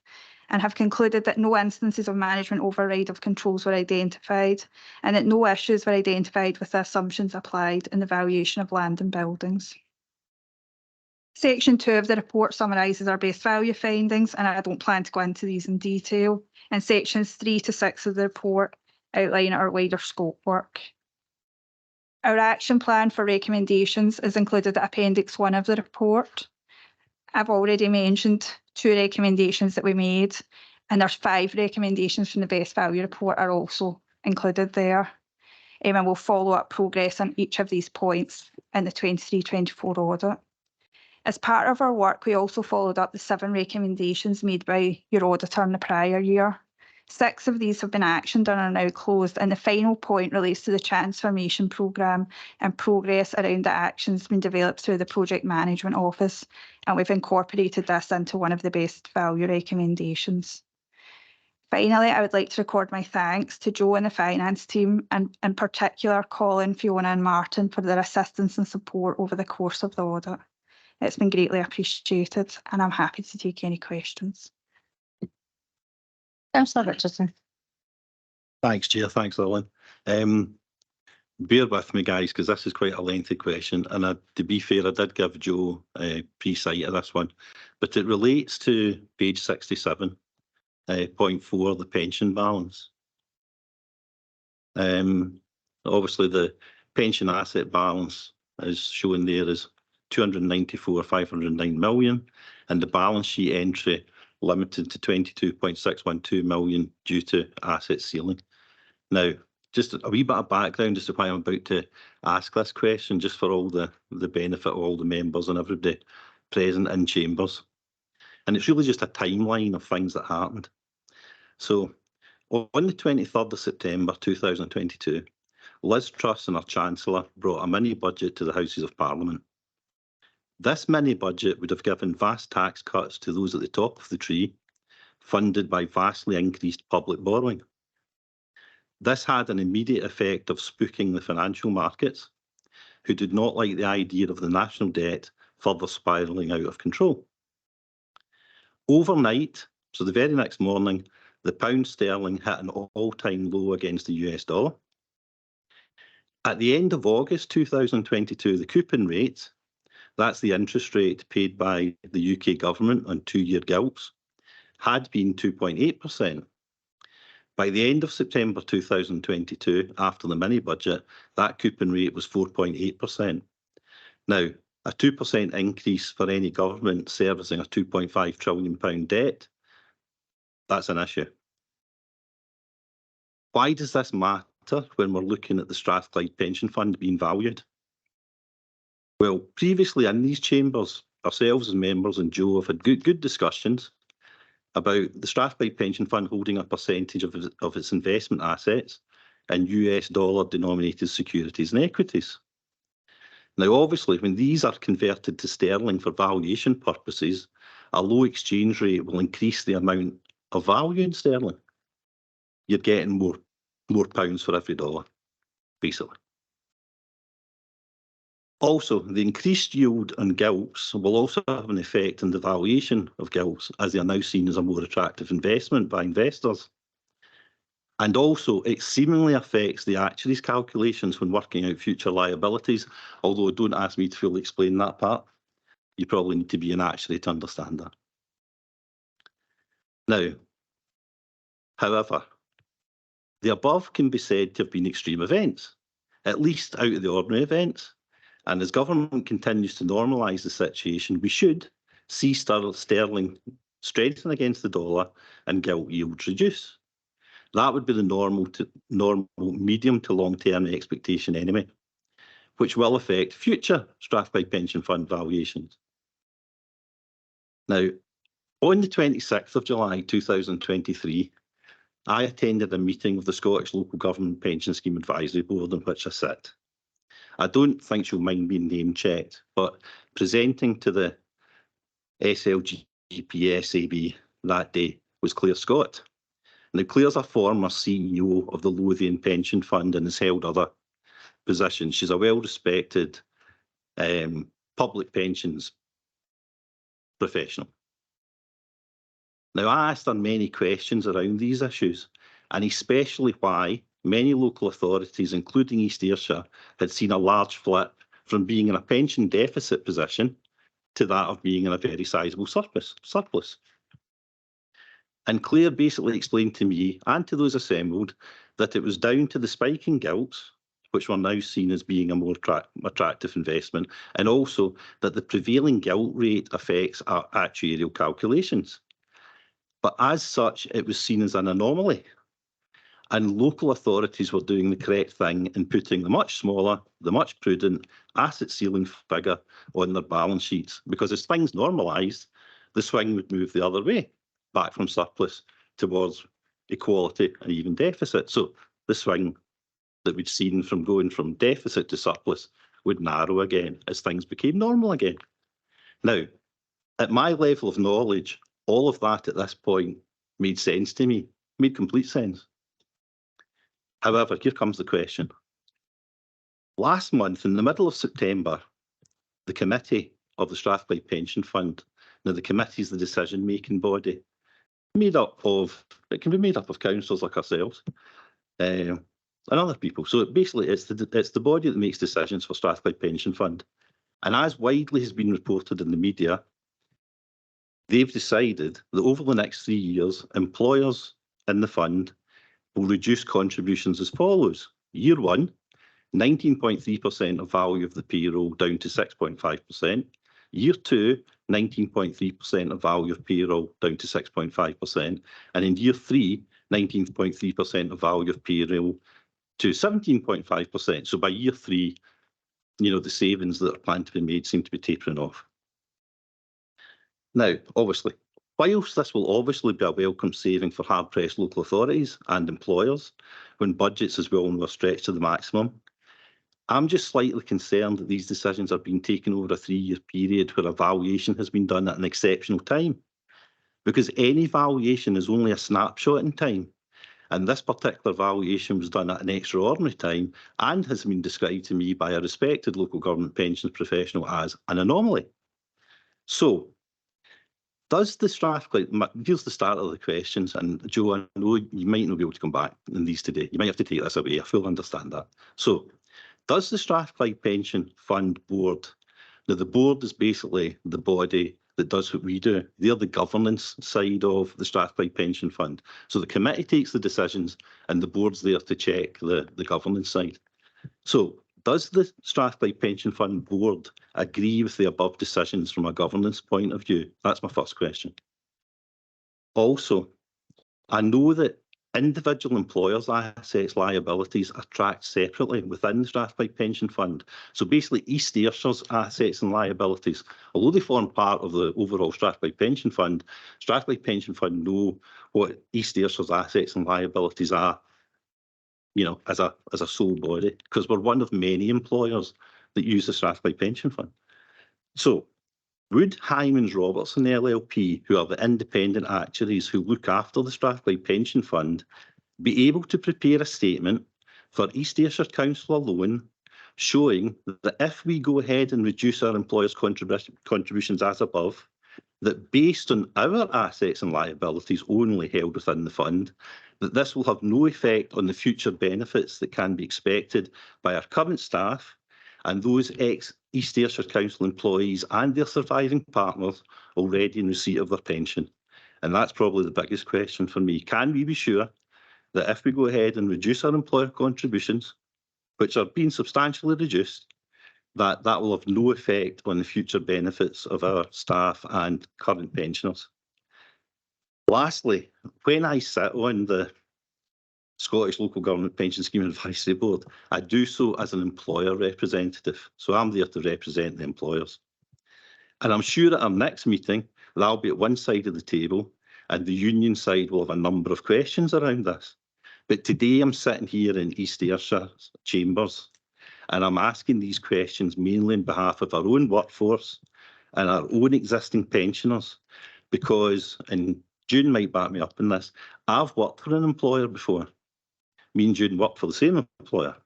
and have concluded that no instances of management override of controls were identified and that no issues were identified with the assumptions applied in the valuation of land and buildings. Section 2 of the report summarises our base value findings, and I don't plan to go into these in detail. And sections 3 to 6 of the report outline our wider scope work. Our action plan for recommendations is included at Appendix 1 of the report. I've already mentioned 2 recommendations that we made, and there's 5 recommendations from the best value report are also included there. And we'll follow up progress on each of these points in the 23-24 audit. As part of our work, we also followed up the 7 recommendations made by your auditor in the prior year. 6 of these have been actioned and are now closed, and the final point relates to the transformation programme and progress around the actions being developed through the Project Management Office, and we've incorporated this into one of the best value recommendations. Finally, I would like to record my thanks to Joe and the finance team, and in particular Colin, Fiona and Martin for their assistance and support over the course of the audit. It's been greatly appreciated, and I'm happy to take any questions. Councillor Richardson. Thanks, Chair. Thanks, Lillian. Bear with me, guys, because this is quite a lengthy question. And to be fair, I did give Joe pre-sight of this one, but it relates to page 67, point 4, the pension balance. Obviously, the pension asset balance is shown there as 294,509 million, and the balance sheet entry limited to 22.612 million due to asset ceiling. Now, just a wee bit of background as to why I'm about to ask this question, just for all the benefit of all the members and everybody present in chambers. And it's really just a timeline of things that happened. So on the 23rd of September 2022, Liz Truss and our Chancellor brought a mini budget to the Houses of Parliament. This mini budget would have given vast tax cuts to those at the top of the tree, funded by vastly increased public borrowing. This had an immediate effect of spooking the financial markets, who did not like the idea of the national debt further spiralling out of control. Overnight, so the very next morning, the pound sterling hit an all-time low against the US dollar. At the end of August 2022, the coupon rate, that's the interest rate paid by the UK government on 2-year gilts, had been 2.8%. By the end of September 2022, after the mini budget, that coupon rate was 4.8%. Now, a 2% increase for any government servicing a £2.5 trillion debt, that's an issue. Why does this matter when we're looking at the Strathclyde Pension Fund being valued? Well, previously in these chambers, ourselves as members and Joe have had good discussions about the Strathclyde Pension Fund holding a percentage of its investment assets in US dollar denominated securities and equities. Now, obviously, when these are converted to sterling for valuation purposes, a low exchange rate will increase the amount of value in sterling. You're getting more pounds for every dollar, basically. Also, the increased yield on gilts will also have an effect on the valuation of gilts, as they are now seen as a more attractive investment by investors. And also, it seemingly affects the actuaries' calculations when working out future liabilities, although don't ask me to fully explain that part. You probably need to be an actuary to understand that. Now, however, the above can be said to have been extreme events, at least out of the ordinary events. And as government continues to normalise the situation, we should see sterling strengthen against the dollar and gilt yields reduce. That would be the normal medium to long-term expectation anyway, which will affect future Strathclyde Pension Fund valuations. Now, on the 26th of July 2023, I attended a meeting of the Scottish Local Government Pension Scheme Advisory Board on which I sit. I don't think she'll mind being name checked, but presenting to the SLGP SAB that day was Claire Scott. Now, Claire's a former CEO of the Lothian Pension Fund and has held other positions. She's a well-respected public pensions professional. Now, I asked her many questions around these issues, and especially why many local authorities, including East Ayrshire, had seen a large flip from being in a pension deficit position to that of being in a very sizable surplus. And Claire basically explained to me and to those assembled that it was down to the spike in gilts, which were now seen as being a more attractive investment, and also that the prevailing gilt rate affects our actuarial calculations. But as such, it was seen as an anomaly. And local authorities were doing the correct thing in putting the much smaller, the much prudent asset ceiling figure on their balance sheets, because as things normalised, the swing would move the other way, back from surplus towards equality and even deficit. So the swing that we'd seen from going from deficit to surplus would narrow again as things became normal again. Now, at my level of knowledge, all of that at this point made sense to me, made complete sense. However, here comes the question. Last month, in the middle of September, the committee of the Strathclyde Pension Fund, now the committee is the decision-making body, it can be made up of councillors like ourselves and other people. So basically, it's the body that makes decisions for Strathclyde Pension Fund. And as widely has been reported in the media, they've decided that over the next 3 years, employers in the fund will reduce contributions as follows. Year one, 19.3% of value of the payroll down to 6.5%. Year two, 19.3% of value of payroll down to 6.5%. And in year three, 19.3% of value of payroll to 17.5%. So by year three, the savings that are planned to be made seem to be tapering off. Now, obviously, whilst this will obviously be a welcome saving for hard-pressed local authorities and employers when budgets as well are stretched to the maximum, I'm just slightly concerned that these decisions are being taken over a 3-year period where a valuation has been done at an exceptional time. Because any valuation is only a snapshot in time, and this particular valuation was done at an extraordinary time and has been described to me by a respected local government pensions professional as an anomaly. So, does the Strathclyde, here's the start of the questions, and Joe, I know you might not be able to come back in these today. You might have to take this away, I fully understand that. So, does the Strathclyde Pension Fund Board, now the board is basically the body that does what we do. They're the governance side of the Strathclyde Pension Fund. So the committee takes the decisions and the board's there to check the governance side. So, Does the Strathclyde Pension Fund Board agree with the above decisions from a governance point of view? That's my first question. Also, I know that individual employers' assets liabilities are tracked separately within the Strathclyde Pension Fund. So basically, East Ayrshire assets and liabilities, although they form part of the overall Strathclyde Pension Fund know what East Ayrshire's assets and liabilities are, you know, as a sole body, because we're one of many employers that use the Strathclyde Pension Fund. So would Hymans Robertson LLP, who are the independent actuaries who look after the Strathclyde Pension Fund, be able to prepare a statement for East Ayrshire Council alone, showing that if we go ahead and reduce our employers' contributions as above, that based on our assets and liabilities only held within the fund, that this will have no effect on the future benefits that can be expected by our current staff and those ex-East Ayrshire Council employees and their surviving partners already in receipt of their pension. And that's probably the biggest question for me. Can we be sure that if we go ahead and reduce our employer contributions, which are being substantially reduced, that will have no effect on the future benefits of our staff and current pensioners? Lastly, when I sit on the Scottish Local Government Pension Scheme Advisory Board, I do so as an employer representative. So I'm there to represent the employers. And I'm sure at our next meeting, that I'll be at one side of the table and the union side will have a number of questions around this. But today I'm sitting here in East Ayrshire chambers and I'm asking these questions mainly on behalf of our own workforce and our own existing pensioners, because, and June might back me up in this, I've worked for an employer before. Me and June worked for the same employer.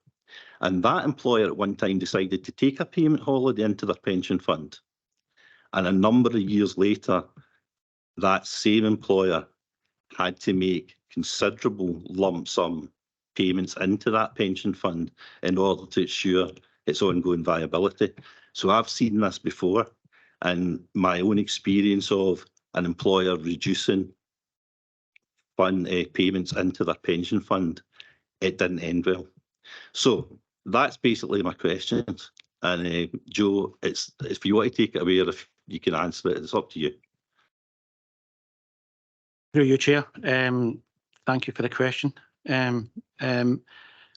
And that employer at one time decided to take a payment holiday into their pension fund. And a number of years later, that same employer had to make considerable lump sum payments into that pension fund in order to ensure its ongoing viability. So I've seen this before, and my own experience of an employer reducing fund payments into their pension fund, it didn't end well. So that's basically my questions. And Joe, it's if you want to take it away or if you can answer it, it's up to you. Through you, Chair. Thank you for the question.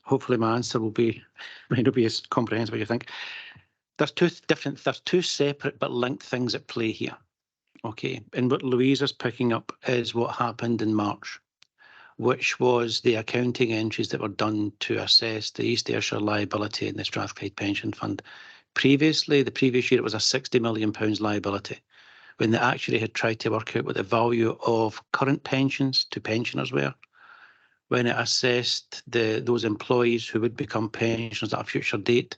Hopefully my answer may not be as comprehensive as you think. There's two separate but linked things at play here. Okay, and what Louise is picking up is what happened in March, which was the accounting entries that were done to assess the East Ayrshire liability in the Strathclyde Pension Fund. Previously, the previous year, it was a £60 million liability, when they actually had tried to work out what the value of current pensions to pensioners were. When it assessed those employees who would become pensioners at a future date,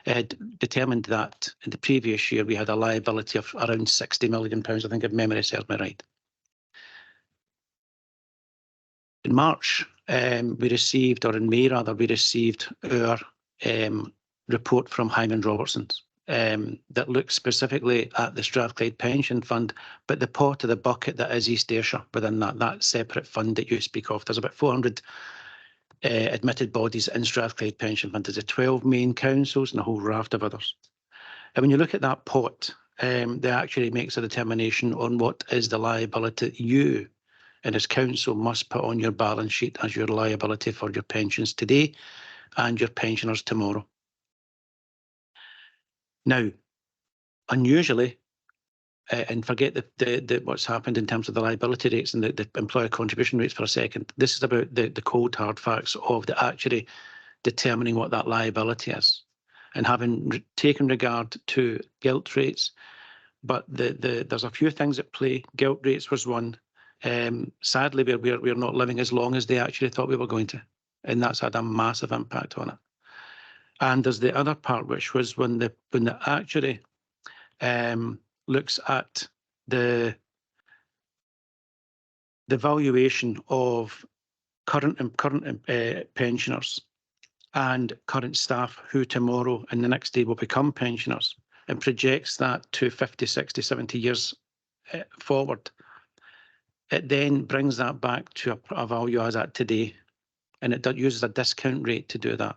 it had determined that in the previous year we had a liability of around £60 million, I think, if memory serves me right. In March, we received, or in May rather, we received our report from Hymans Robertson that looks specifically at the Strathclyde Pension Fund, but the pot of the bucket that is East Ayrshire within that separate fund that you speak of. There's about 400 admitted bodies in Strathclyde Pension Fund. There's 12 main councils and a whole raft of others. And when you look at that pot, they actually makes a determination on what is the liability that you and as council must put on your balance sheet as your liability for your pensions today and your pensioners tomorrow. Now, unusually, and forget what's happened in terms of the liability rates and the employer contribution rates for a second. This is about the cold hard facts of the actually determining what that liability is, and having taken regard to gilt rates. But there's a few things at play. Gilt rates was one. Sadly, we're not living as long as they actually thought we were going to, and that's had a massive impact on it. And there's the other part, which was when the actuary looks at the valuation of current pensioners and current staff who tomorrow and the next day will become pensioners, and projects that to 50, 60, 70 years forward. It then brings that back to a value as at today, and it uses a discount rate to do that.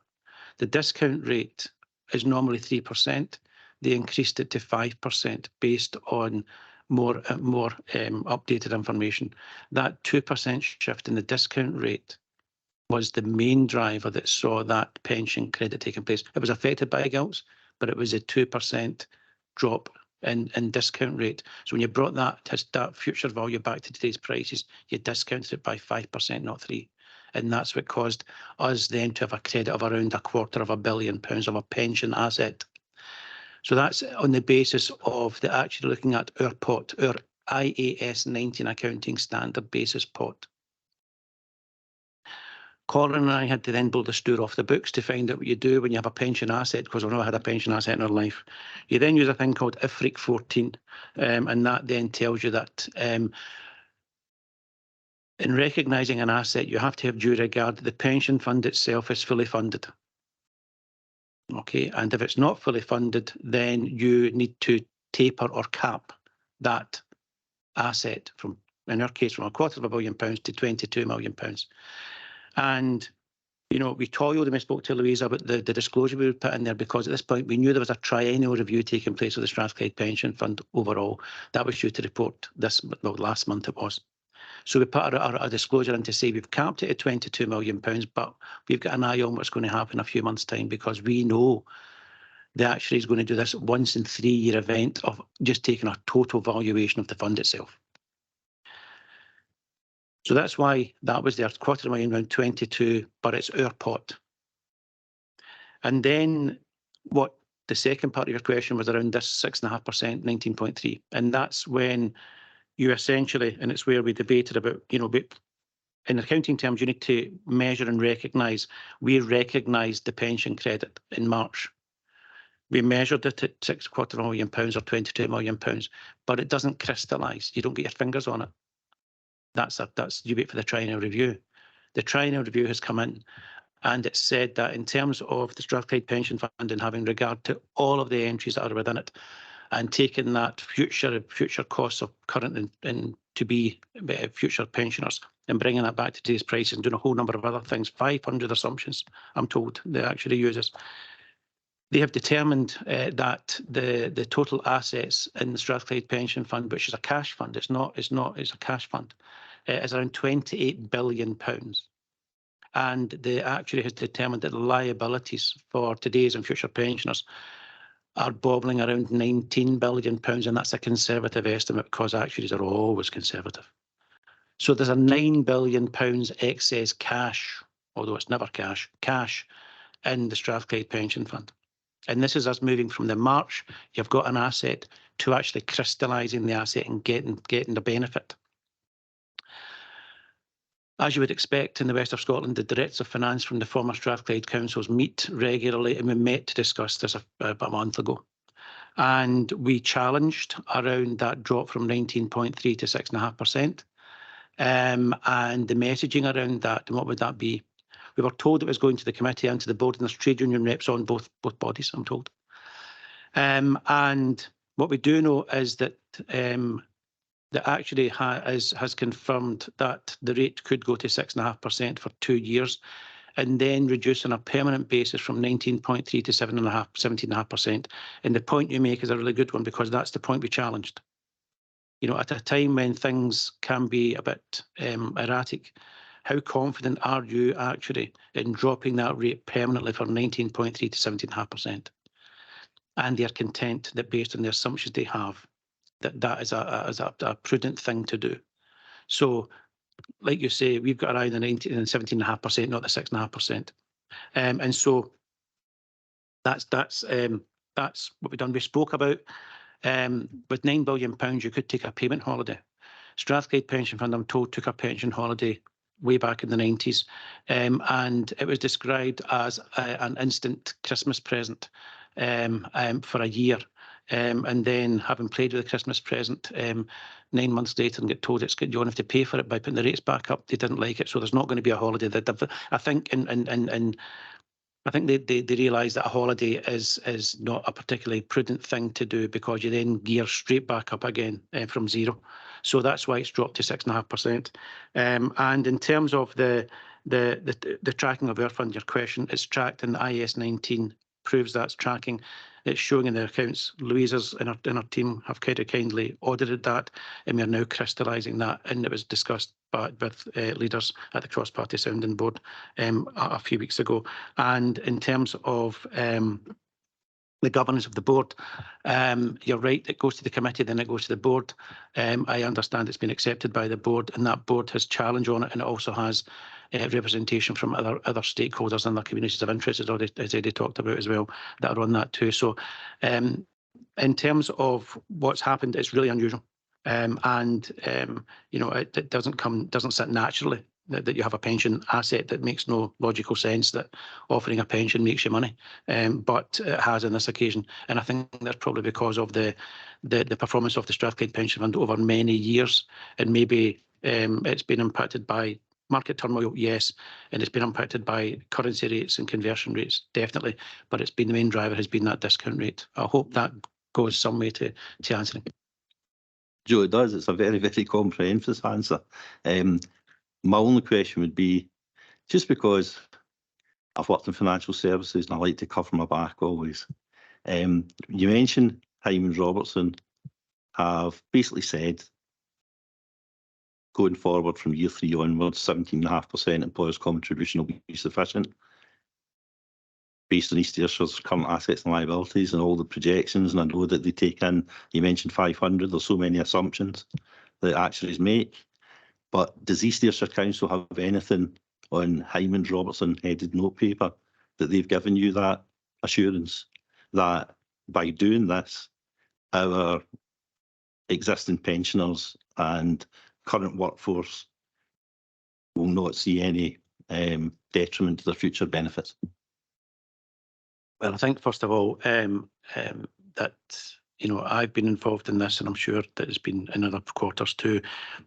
The discount rate is normally 3%. They increased it to 5% based on more updated information. That 2% shift in the discount rate was the main driver that saw that pension credit taking place. It was affected by gilts, but it was a 2% drop in discount rate. So when you brought that future value back to today's prices, you discounted it by 5%, not 3%. And that's what caused us then to have a credit of around £250 million of a pension asset. So that's on the basis of the actually looking at our pot, our IAS 19 accounting standard basis pot. Colin and I had to then blow the stool off the books to find out what you do when you have a pension asset, because we've never had a pension asset in our life. You then use a thing called IFRIC 14, and that then tells you that in recognising an asset, you have to have due regard that the pension fund itself is fully funded. Okay, and if it's not fully funded, then you need to taper or cap that asset from, in our case, from £250 million to £22 million. And, you know, we toiled and we spoke to Louisa about the disclosure we would put in there, because at this point we knew there was a triennial review taking place of the Strathclyde Pension Fund overall. That was due to report last month it was. So we put a disclosure in to say we've capped it at £22 million, but we've got an eye on what's going to happen in a few months' time, because we know the actuary is going to do this once in 3-year event of just taking a total valuation of the fund itself. So that's why that was there, £250,000 around 22, but it's our pot. And then what the second part of your question was around this 6.5%, 19.3. And that's when you essentially, and it's where we debated about, you know, in accounting terms, you need to measure and recognise. We recognised the pension credit in March. We measured it at £250 million or £22 million, but it doesn't crystallise. You don't get your fingers on it. That's you wait for the triennial review. The triennial review has come in, and it said that in terms of the Strathclyde Pension Fund and having regard to all of the entries that are within it, and taking that future costs of current and to be future pensioners and bringing that back to today's prices and doing a whole number of other things, 500 assumptions, I'm told, they actually uses. They have determined that the total assets in the Strathclyde Pension Fund, which is a cash fund, it's a cash fund, is around £28 billion. And the actuary has determined that the liabilities for today's and future pensioners are bobbling around £19 billion, and that's a conservative estimate because actuaries are always conservative. So there's a £9 billion excess cash, although it's never cash in the Strathclyde Pension Fund. And this is us moving from the March, you've got an asset, to actually crystallising the asset and getting the benefit. As you would expect in the West of Scotland, the Directors of Finance from the former Strathclyde Councils meet regularly, and we met to discuss this about a month ago. And we challenged around that drop from 19.3 to 6.5%. And the messaging around that, and what would that be? We were told it was going to the committee and to the board, and there's trade union reps on both bodies, I'm told. And what we do know is that that actually has confirmed that the rate could go to 6.5% for 2 years, and then reduce on a permanent basis from 19.3 to 17.5%. And the point you make is a really good one, because that's the point we challenged. You know, at a time when things can be a bit erratic, how confident are you actually in dropping that rate permanently from 19.3 to 17.5%? And they're content that based on the assumptions they have, that is a prudent thing to do. So, like you say, we've got around the 19 and 17.5%, not the 6.5%. And so that's what we've done. We spoke about with £9 billion, you could take a payment holiday. Strathclyde Pension Fund, I'm told, took a pension holiday way back in the 90s, and it was described as an instant Christmas present for a year. And then, having played with the Christmas present 9 months later and get told you don't have to pay for it by putting the rates back up, they didn't like it. So there's not going to be a holiday. I think I think they realise that a holiday is not a particularly prudent thing to do, because you then gear straight back up again from zero. So that's why it's dropped to 6.5%. And in terms of the tracking of our fund, your question, it's tracked in the IAS 19 proves that's tracking. It's showing in the accounts. Louisa's and our team have kindly audited that, and we are now crystallising that. And it was discussed with leaders at the Cross-Party Sounding Board a few weeks ago. And in terms of the governance of the board, you're right, it goes to the committee, then it goes to the board. I understand it's been accepted by the board, and that board has challenge on it, and it also has representation from other stakeholders and their communities of interest, as Eddie talked about as well, that are on that too. So in terms of what's happened, it's really unusual. You know, it doesn't sit naturally that you have a pension asset. That makes no logical sense that offering a pension makes you money, but it has on this occasion. And I think that's probably because of the performance of the Strathclyde Pension Fund over many years, and maybe it's been impacted by market turmoil, yes, and it's been impacted by currency rates and conversion rates, definitely, but it's been the main driver has been that discount rate. I hope that goes some way to answering. Joe, it does. It's a very, very comprehensive answer. My only question would be, just because I've worked in financial services and I like to cover my back always. You mentioned Hyman Robertson have basically said, going forward from year 3 onwards, 17.5% employers' contribution will be sufficient. Based on East Ayrshire's current assets and liabilities and all the projections, and I know that they take in, you mentioned 500, there's so many assumptions that actuaries make. But does East Ayrshire Council have anything on Hyman Robertson headed note paper that they've given you that assurance that by doing this, our existing pensioners and current workforce will not see any detriment to their future benefits? Well, I think first of all that, you know, I've been involved in this, and I'm sure that it's been in other quarters too.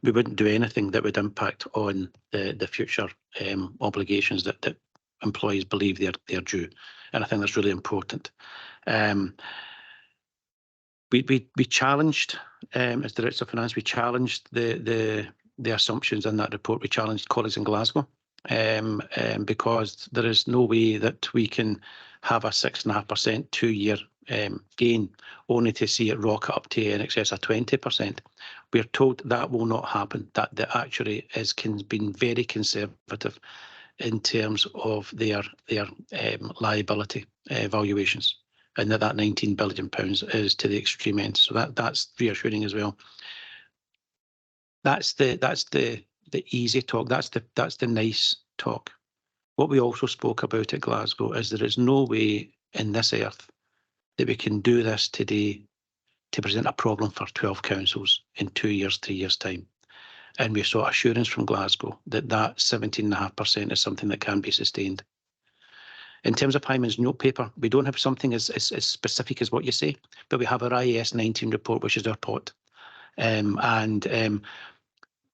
We wouldn't do anything that would impact on the future obligations that employees believe they're due, and I think that's really important. We challenged, as Director of Finance, we challenged the assumptions in that report. We challenged colleagues in Glasgow, because there is no way that we can have a 6.5% 2-year gain only to see it rock up to in excess of 20%. We're told that will not happen, that the actuary has been very conservative in terms of their liability valuations, and that £19 billion is to the extreme end. So that's reassuring as well. That's the easy talk. That's the nice talk. What we also spoke about at Glasgow is there is no way in this earth that we can do this today to present a problem for 12 councils in 2 years, 3 years' time. And we saw assurance from Glasgow that 17.5% is something that can be sustained. In terms of Hyman's note paper, we don't have something as specific as what you say, but we have our IAS 19 report, which is our pot.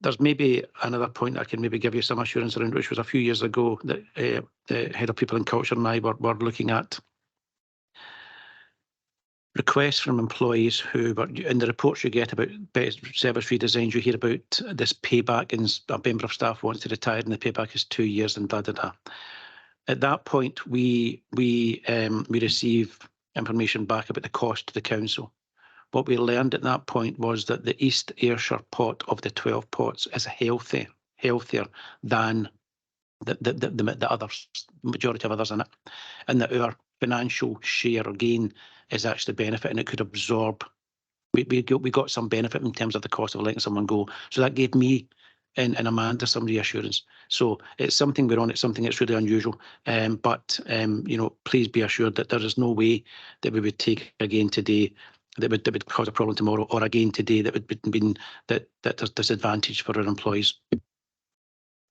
There's maybe another point I can maybe give you some assurance around, which was a few years ago that the head of people and culture and I were looking at requests from employees who were in the reports you get about service redesigns. You hear about this payback, and a member of staff wants to retire, and the payback is 2 years, and da da da. At that point, we receive information back about the cost to the council. What we learned at that point was that the East Ayrshire pot of the 12 pots is healthier than the others, majority of others in it, and that our financial share or gain is actually benefit, and it could absorb. We got some benefit in terms of the cost of letting someone go. So that gave me and Amanda some reassurance. So it's something we're on. It's something that's really unusual. But you know, please be assured that there is no way that we would take again today that would cause a problem tomorrow, or again today that would mean that there's disadvantage for our employees.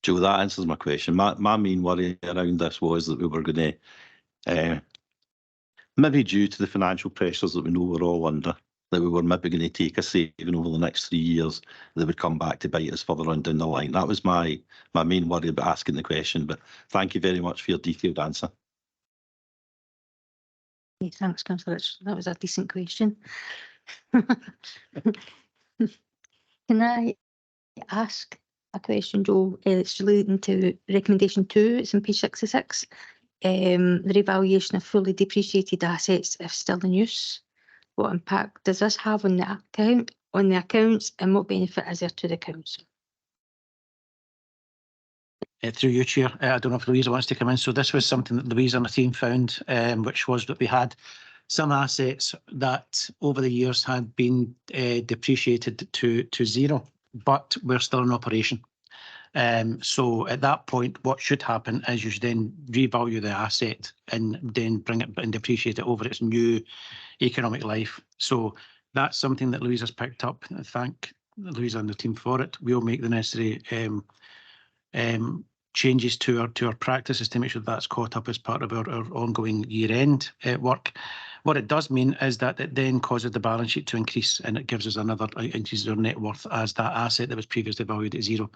Joe, that answers my question. My main worry around this was that we were going to, maybe due to the financial pressures that we know we're all under, that we were maybe going to take a saving over the next 3 years that would come back to bite us further on down the line. That was my main worry about asking the question, but thank you very much for your detailed answer. Okay, thanks, Councillor Rich. That was a decent question. Can I ask a question, Joe? It's relating to recommendation 2. It's on page 66. the revaluation of fully depreciated assets if still in use? What impact does this have on the accounts, and what benefit is there to the council? Through you, Chair. I don't know if Louisa wants to come in. So this was something that Louisa and the team found, which was that we had some assets that over the years had been depreciated to zero, but we're still in operation. So at that point, what should happen is you should then revalue the asset and then bring it and depreciate it over its new economic life. So that's something that Louisa's picked up. I thank Louisa and the team for it. We'll make the necessary changes to our practices to make sure that's caught up as part of our ongoing year-end work. What it does mean is that it then causes the balance sheet to increase, and it gives us another increases our net worth as that asset that was previously valued at zero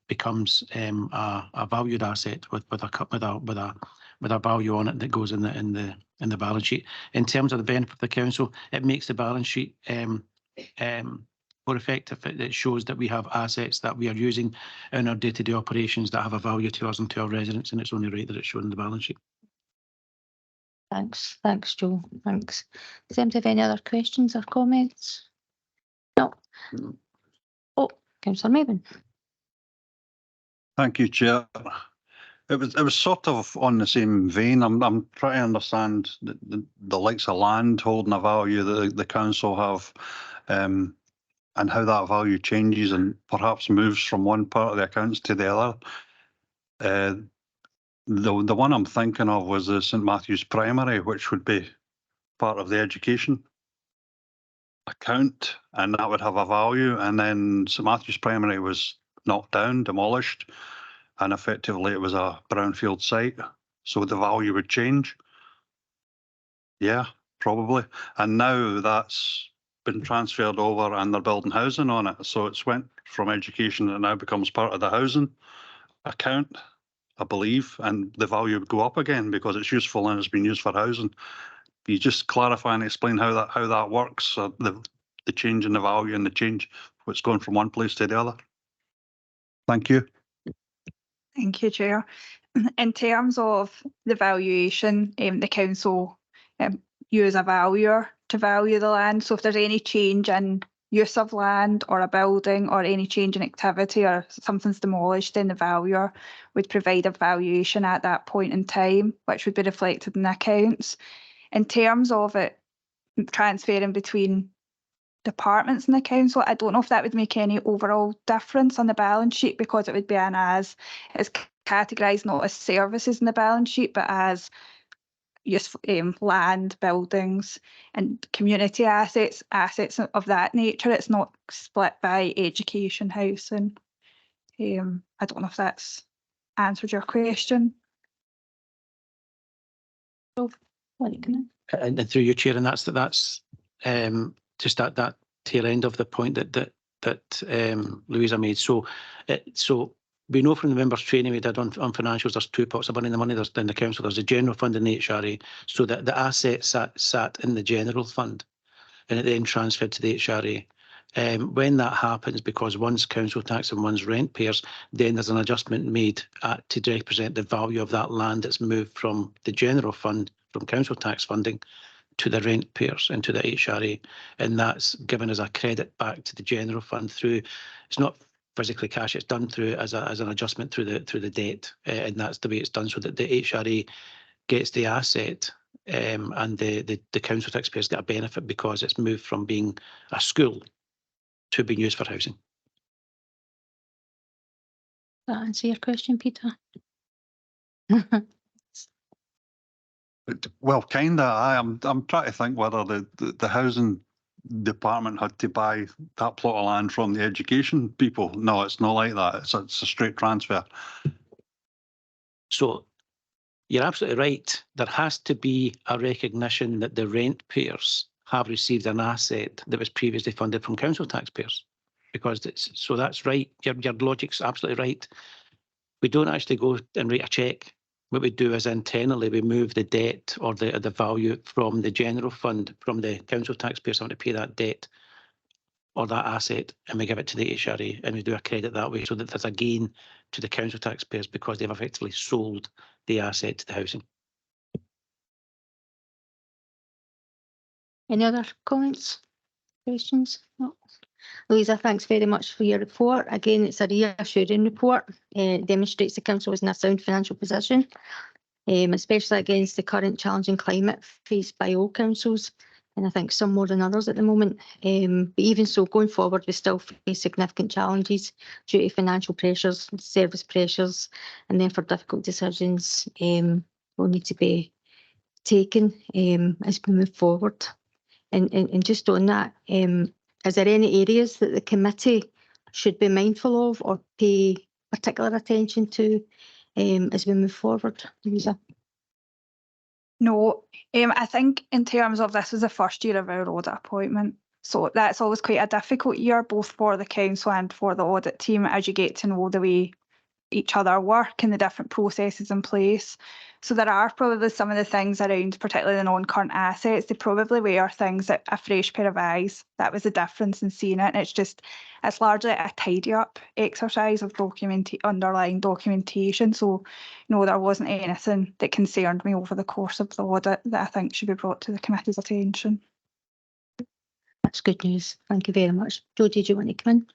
becomes a valued asset with a value on it that goes in the balance sheet. In terms of the benefit of the council, it makes the balance sheet more effective. It shows that we have assets that we are using in our day-to-day operations that have a value to us and to our residents, and it's only right that it's shown in the balance sheet. Thanks, Joe. Thanks. Does anybody have any other questions or comments? No. Oh, Councillor Mabon. Thank you, Chair. It was sort of on the same vein. I'm trying to understand the likes of land holding a value that the council have, and how that value changes and perhaps moves from one part of the accounts to the other. The one I'm thinking of was the St Matthew's Primary, which would be part of the education account, and that would have a value. And then St Matthew's Primary was knocked down, demolished, and effectively it was a brownfield site, so the value would change. Yeah, probably. And now that's been transferred over and they're building housing on it. So it's went from education and now becomes part of the housing account, I believe, and the value would go up again because it's useful and it's been used for housing. Can you just clarify and explain how that works, the change in the value and the change what's going from one place to the other? Thank you. Thank you, Chair. In terms of the valuation, the council use a valuer to value the land. So if there's any change in use of land or a building or any change in activity or something's demolished, then the valuer would provide a valuation at that point in time, which would be reflected in the accounts. In terms of it transferring between departments in the council, I don't know if that would make any overall difference on the balance sheet, because it would be it's categorised not as services in the balance sheet, but as useful land, buildings and community assets of that nature. It's not split by education, housing. I don't know if that's answered your question. And through you, Chair, and that's just that tail end of the point that Louisa made. So we know from the members' training we did on financials, there's two pots of money. The money there's in the council, there's the general fund and the HRA. So that the assets sat in the general fund, and it then transferred to the HRA. When that happens, because one's council tax and one's rent payers, then there's an adjustment made to represent the value of that land that's moved from the general fund, from council tax funding, to the rent payers and to the HRA, and that's given as a credit back to the general fund through. It's not physically cash; it's done through as an adjustment through the debt, and that's the way it's done, so that the HRA gets the asset, and the council taxpayers get a benefit because it's moved from being a school to being used for housing. Does that answer your question, Peter? Well, kinda. I'm trying to think whether the housing department had to buy that plot of land from the education people. No, it's not like that. It's a straight transfer. So you're absolutely right. There has to be a recognition that the rent payers have received an asset that was previously funded from council taxpayers, because so that's right. Your logic's absolutely right. We don't actually go and write a cheque. What we do is internally we move the debt or the value from the general fund, from the council taxpayers having to pay that debt or that asset, and we give it to the HRA, and we do a credit that way, so that there's a gain to the council taxpayers because they've effectively sold the asset to the housing. Any other comments, questions? No. Louisa, thanks very much for your report. Again, it's a reassuring report. It demonstrates the council is in a sound financial position, especially against the current challenging climate faced by all councils, and I think some more than others at the moment. But even so, going forward, we still face significant challenges due to financial pressures, service pressures, and therefore difficult decisions will need to be taken as we move forward. And just on that, is there any areas that the committee should be mindful of or pay particular attention to as we move forward, Louisa? No, I think in terms of this was the first year of our audit appointment. So that's always quite a difficult year, both for the council and for the audit team, as you get to know the way each other work and the different processes in place. So there are probably some of the things around, particularly the non-current assets, they probably were things that a fresh pair of eyes. That was the difference in seeing it. And it's largely a tidy up exercise of underlying documentation. So no, there wasn't anything that concerned me over the course of the audit that I think should be brought to the committee's attention. That's good news. Thank you very much. Jodie, do you want to come in?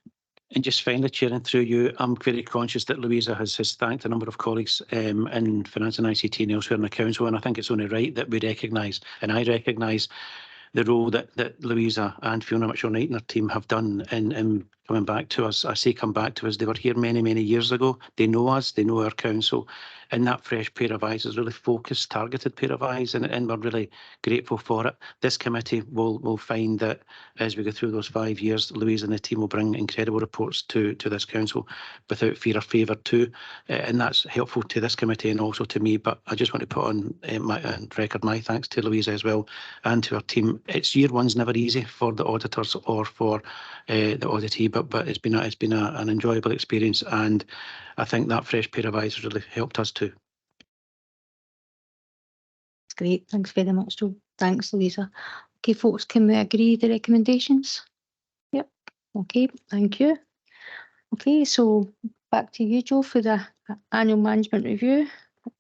And just finally, Chair, and through you, I'm very conscious that Louisa has thanked a number of colleagues in Finance and ICT and elsewhere in the council, and I think it's only right that we recognise, and I recognise, the role that Louisa and Fiona Mitchell-Knight and her team have done in coming back to us. I say come back to us, they were here many, many years ago. They know us, they know our council, and that fresh pair of eyes is really focused, targeted pair of eyes, and we're really grateful for it. This committee will find that as we go through those 5 years, Louisa and the team will bring incredible reports to this council without fear or favour too, and that's helpful to this committee and also to me. But I just want to put on record my thanks to Louisa as well and to our team. It's year one's never easy for the auditors or for the auditee, but it's been an enjoyable experience, and I think that fresh pair of eyes has really helped us too. Great, thanks very much, Joe. Thanks, Louisa. Okay, folks, can we agree the recommendations? Yep. Okay, thank you. Okay, so back to you, Joe, for the annual management review,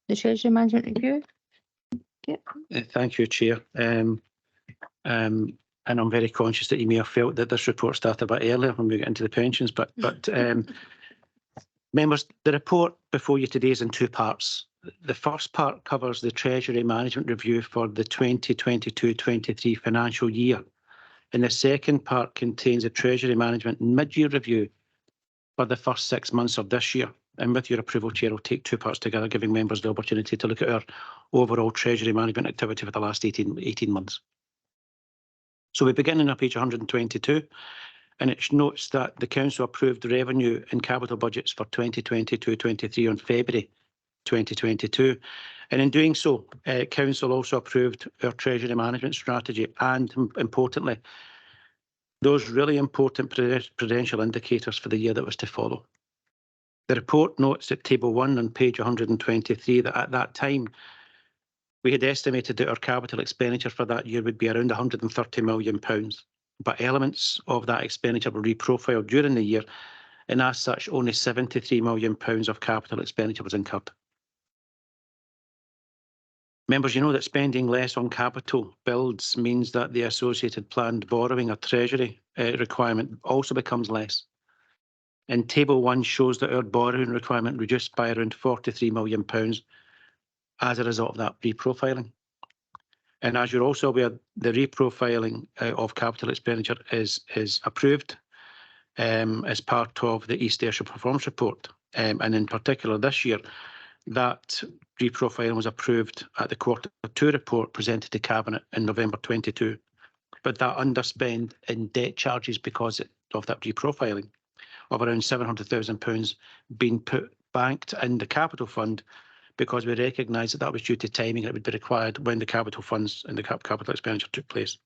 the Treasury management review. Yep. Thank you, Chair. And I'm very conscious that you may have felt that this report started a bit earlier when we get into the pensions, but members, the report before you today is in two parts. The first part covers the Treasury Management Review for the 2022-23 financial year, and the second part contains a Treasury Management Mid-Year Review for the first 6 months of this year. And with your approval, Chair, I'll take two parts together, giving members the opportunity to look at our overall Treasury Management activity for the last 18 months. So we begin on page 122, and it notes that the Council approved the revenue and capital budgets for 2022-23 on February 2022. And in doing so, Council also approved our Treasury Management Strategy and, importantly, those really important prudential indicators for the year that was to follow. The report notes at Table 1 on page 123 that at that time, we had estimated that our capital expenditure for that year would be around £130 million, but elements of that expenditure were reprofiled during the year, and as such, only £73 million of capital expenditure was incurred. Members, you know that spending less on capital builds means that the associated planned borrowing or treasury requirement also becomes less. And Table 1 shows that our borrowing requirement reduced by around £43 million as a result of that reprofiling. And as you're also aware, the reprofiling of capital expenditure is approved as part of the East Ayrshire Performance Report. And in particular this year, that reprofiling was approved at the Q2 report presented to Cabinet in November 22. But that underspend in debt charges because of that reprofiling of around £700,000 being banked in the capital fund, because we recognised that was due to timing that would be required when the capital funds and the capital expenditure took place.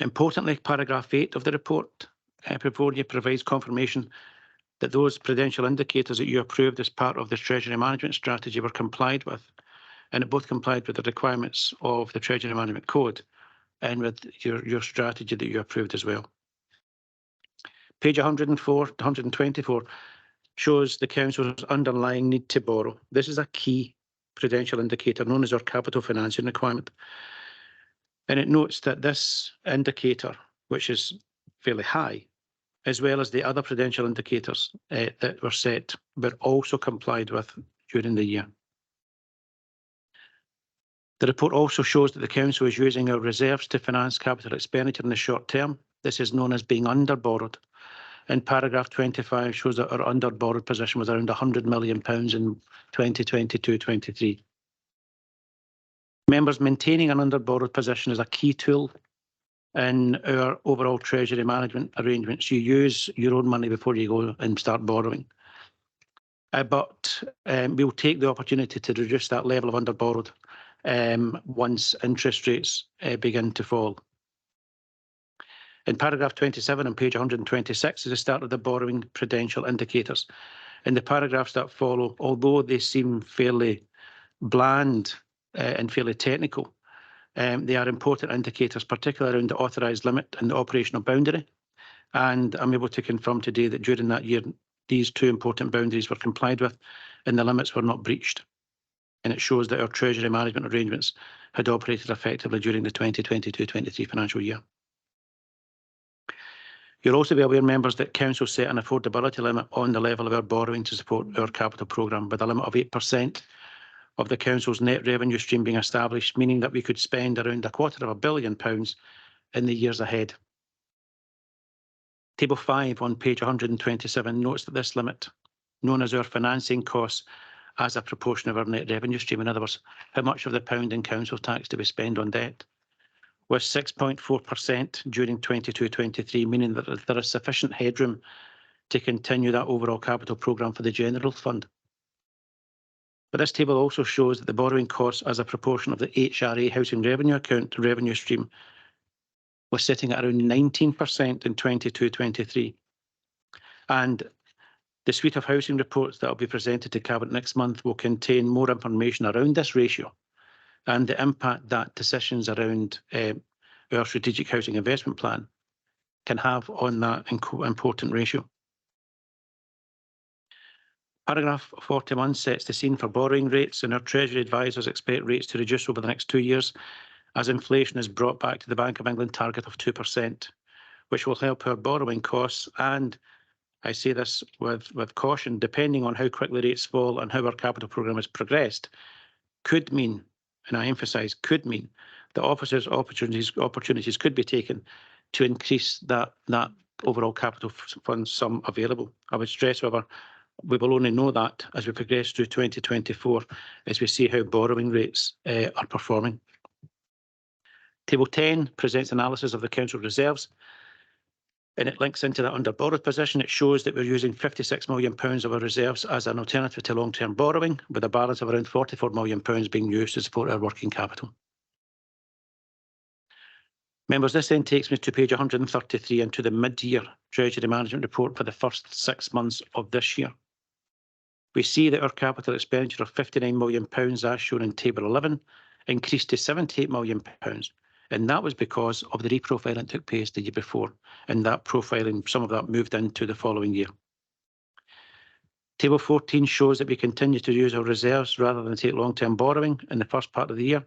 Importantly, paragraph 8 of the report before you provides confirmation that those prudential indicators that you approved as part of the Treasury Management Strategy were complied with, and it both complied with the requirements of the Treasury Management Code and with your strategy that you approved as well. Page 124 shows the council's underlying need to borrow. This is a key prudential indicator known as our capital financing requirement. And it notes that this indicator, which is fairly high, as well as the other prudential indicators that were set, were also complied with during the year. The report also shows that the council is using our reserves to finance capital expenditure in the short term. This is known as being under borrowed. And paragraph 25 shows that our under borrowed position was around £100 million in 2022-23. Members, maintaining an under borrowed position is a key tool in our overall treasury management arrangements. You use your own money before you go and start borrowing. But we'll take the opportunity to reduce that level of under borrowed once interest rates begin to fall. In paragraph 27 on page 126 is the start of the borrowing prudential indicators. In the paragraphs that follow, although they seem fairly bland and fairly technical, they are important indicators, particularly around the authorised limit and the operational boundary. And I'm able to confirm today that during that year, these two important boundaries were complied with and the limits were not breached. And it shows that our treasury management arrangements had operated effectively during the 2022-23 financial year. You'll also be aware, members, that Council set an affordability limit on the level of our borrowing to support our capital programme, with a limit of 8% of the Council's net revenue stream being established, meaning that we could spend around £250 million in the years ahead. Table 5 on page 127 notes that this limit, known as our financing costs as a proportion of our net revenue stream, in other words, how much of the pound in council tax do we spend on debt, was 6.4% during 22-23, meaning that there is sufficient headroom to continue that overall capital programme for the general fund. But this table also shows that the borrowing costs as a proportion of the HRA housing revenue account revenue stream was sitting at around 19% in 22-23. And the suite of housing reports that will be presented to Cabinet next month will contain more information around this ratio and the impact that decisions around our strategic housing investment plan can have on that important ratio. Paragraph 41 sets the scene for borrowing rates, and our Treasury advisors expect rates to reduce over the next 2 years as inflation is brought back to the Bank of England target of 2%, which will help our borrowing costs. And I say this with caution, depending on how quickly rates fall and how our capital programme has progressed, could mean, and I emphasise could mean, that opportunities could be taken to increase that overall capital fund sum available. I would stress, however, we will only know that as we progress through 2024, as we see how borrowing rates are performing. Table 10 presents analysis of the council reserves, and it links into that under borrowed position. It shows that we're using £56 million of our reserves as an alternative to long-term borrowing, with a balance of around £44 million being used to support our working capital. Members, this then takes me to page 133 and to the mid-year Treasury Management Report for the first 6 months of this year. We see that our capital expenditure of £59 million, as shown in Table 11, increased to £78 million. And that was because of the reprofiling that took place the year before. And that profiling, some of that moved into the following year. Table 14 shows that we continue to use our reserves rather than take long-term borrowing in the first part of the year.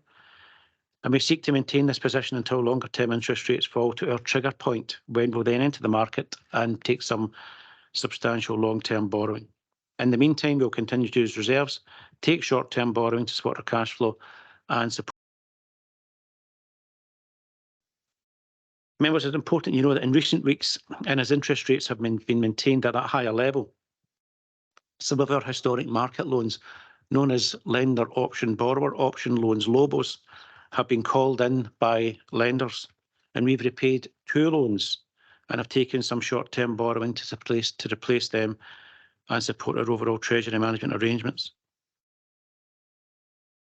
And we seek to maintain this position until longer-term interest rates fall to our trigger point, when we'll then enter the market and take some substantial long-term borrowing. In the meantime, we'll continue to use reserves, take short-term borrowing to support our cash flow and support. Members, it's important you know that in recent weeks, and as interest rates have been maintained at that higher level, some of our historic market loans, known as lender option borrower option loans, LOBOs, have been called in by lenders, and we've repaid 2 loans and have taken some short-term borrowing to replace them and support our overall treasury management arrangements.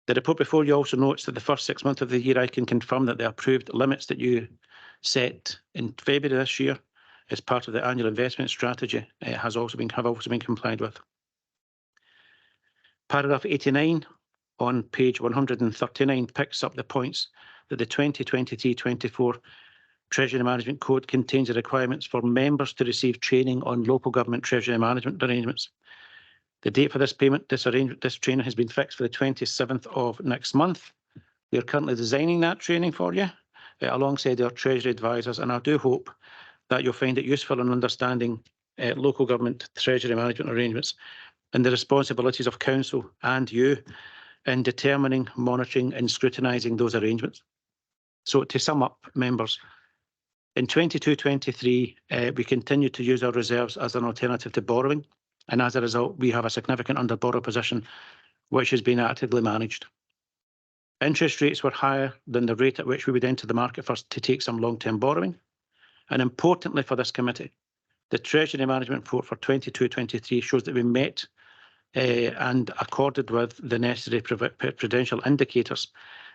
The report before you also notes that the first 6 months of the year, I can confirm that the approved limits that you set in February this year as part of the annual investment strategy have also been complied with. Paragraph 89 on page 139 picks up the points that the 2023-24 Treasury Management Code contains the requirements for members to receive training on local government treasury management arrangements. The date for this payment, this training has been fixed for the 27th of next month. We are currently designing that training for you alongside our Treasury advisors, and I do hope that you'll find it useful in understanding local government treasury management arrangements and the responsibilities of Council and you in determining, monitoring and scrutinising those arrangements. So to sum up, members, in 22-23, we continue to use our reserves as an alternative to borrowing, and as a result, we have a significant under-borrow position which has been actively managed. Interest rates were higher than the rate at which we would enter the market first to take some long-term borrowing. And importantly for this committee, the Treasury Management Report for 22-23 shows that we met and accorded with the necessary prudential indicators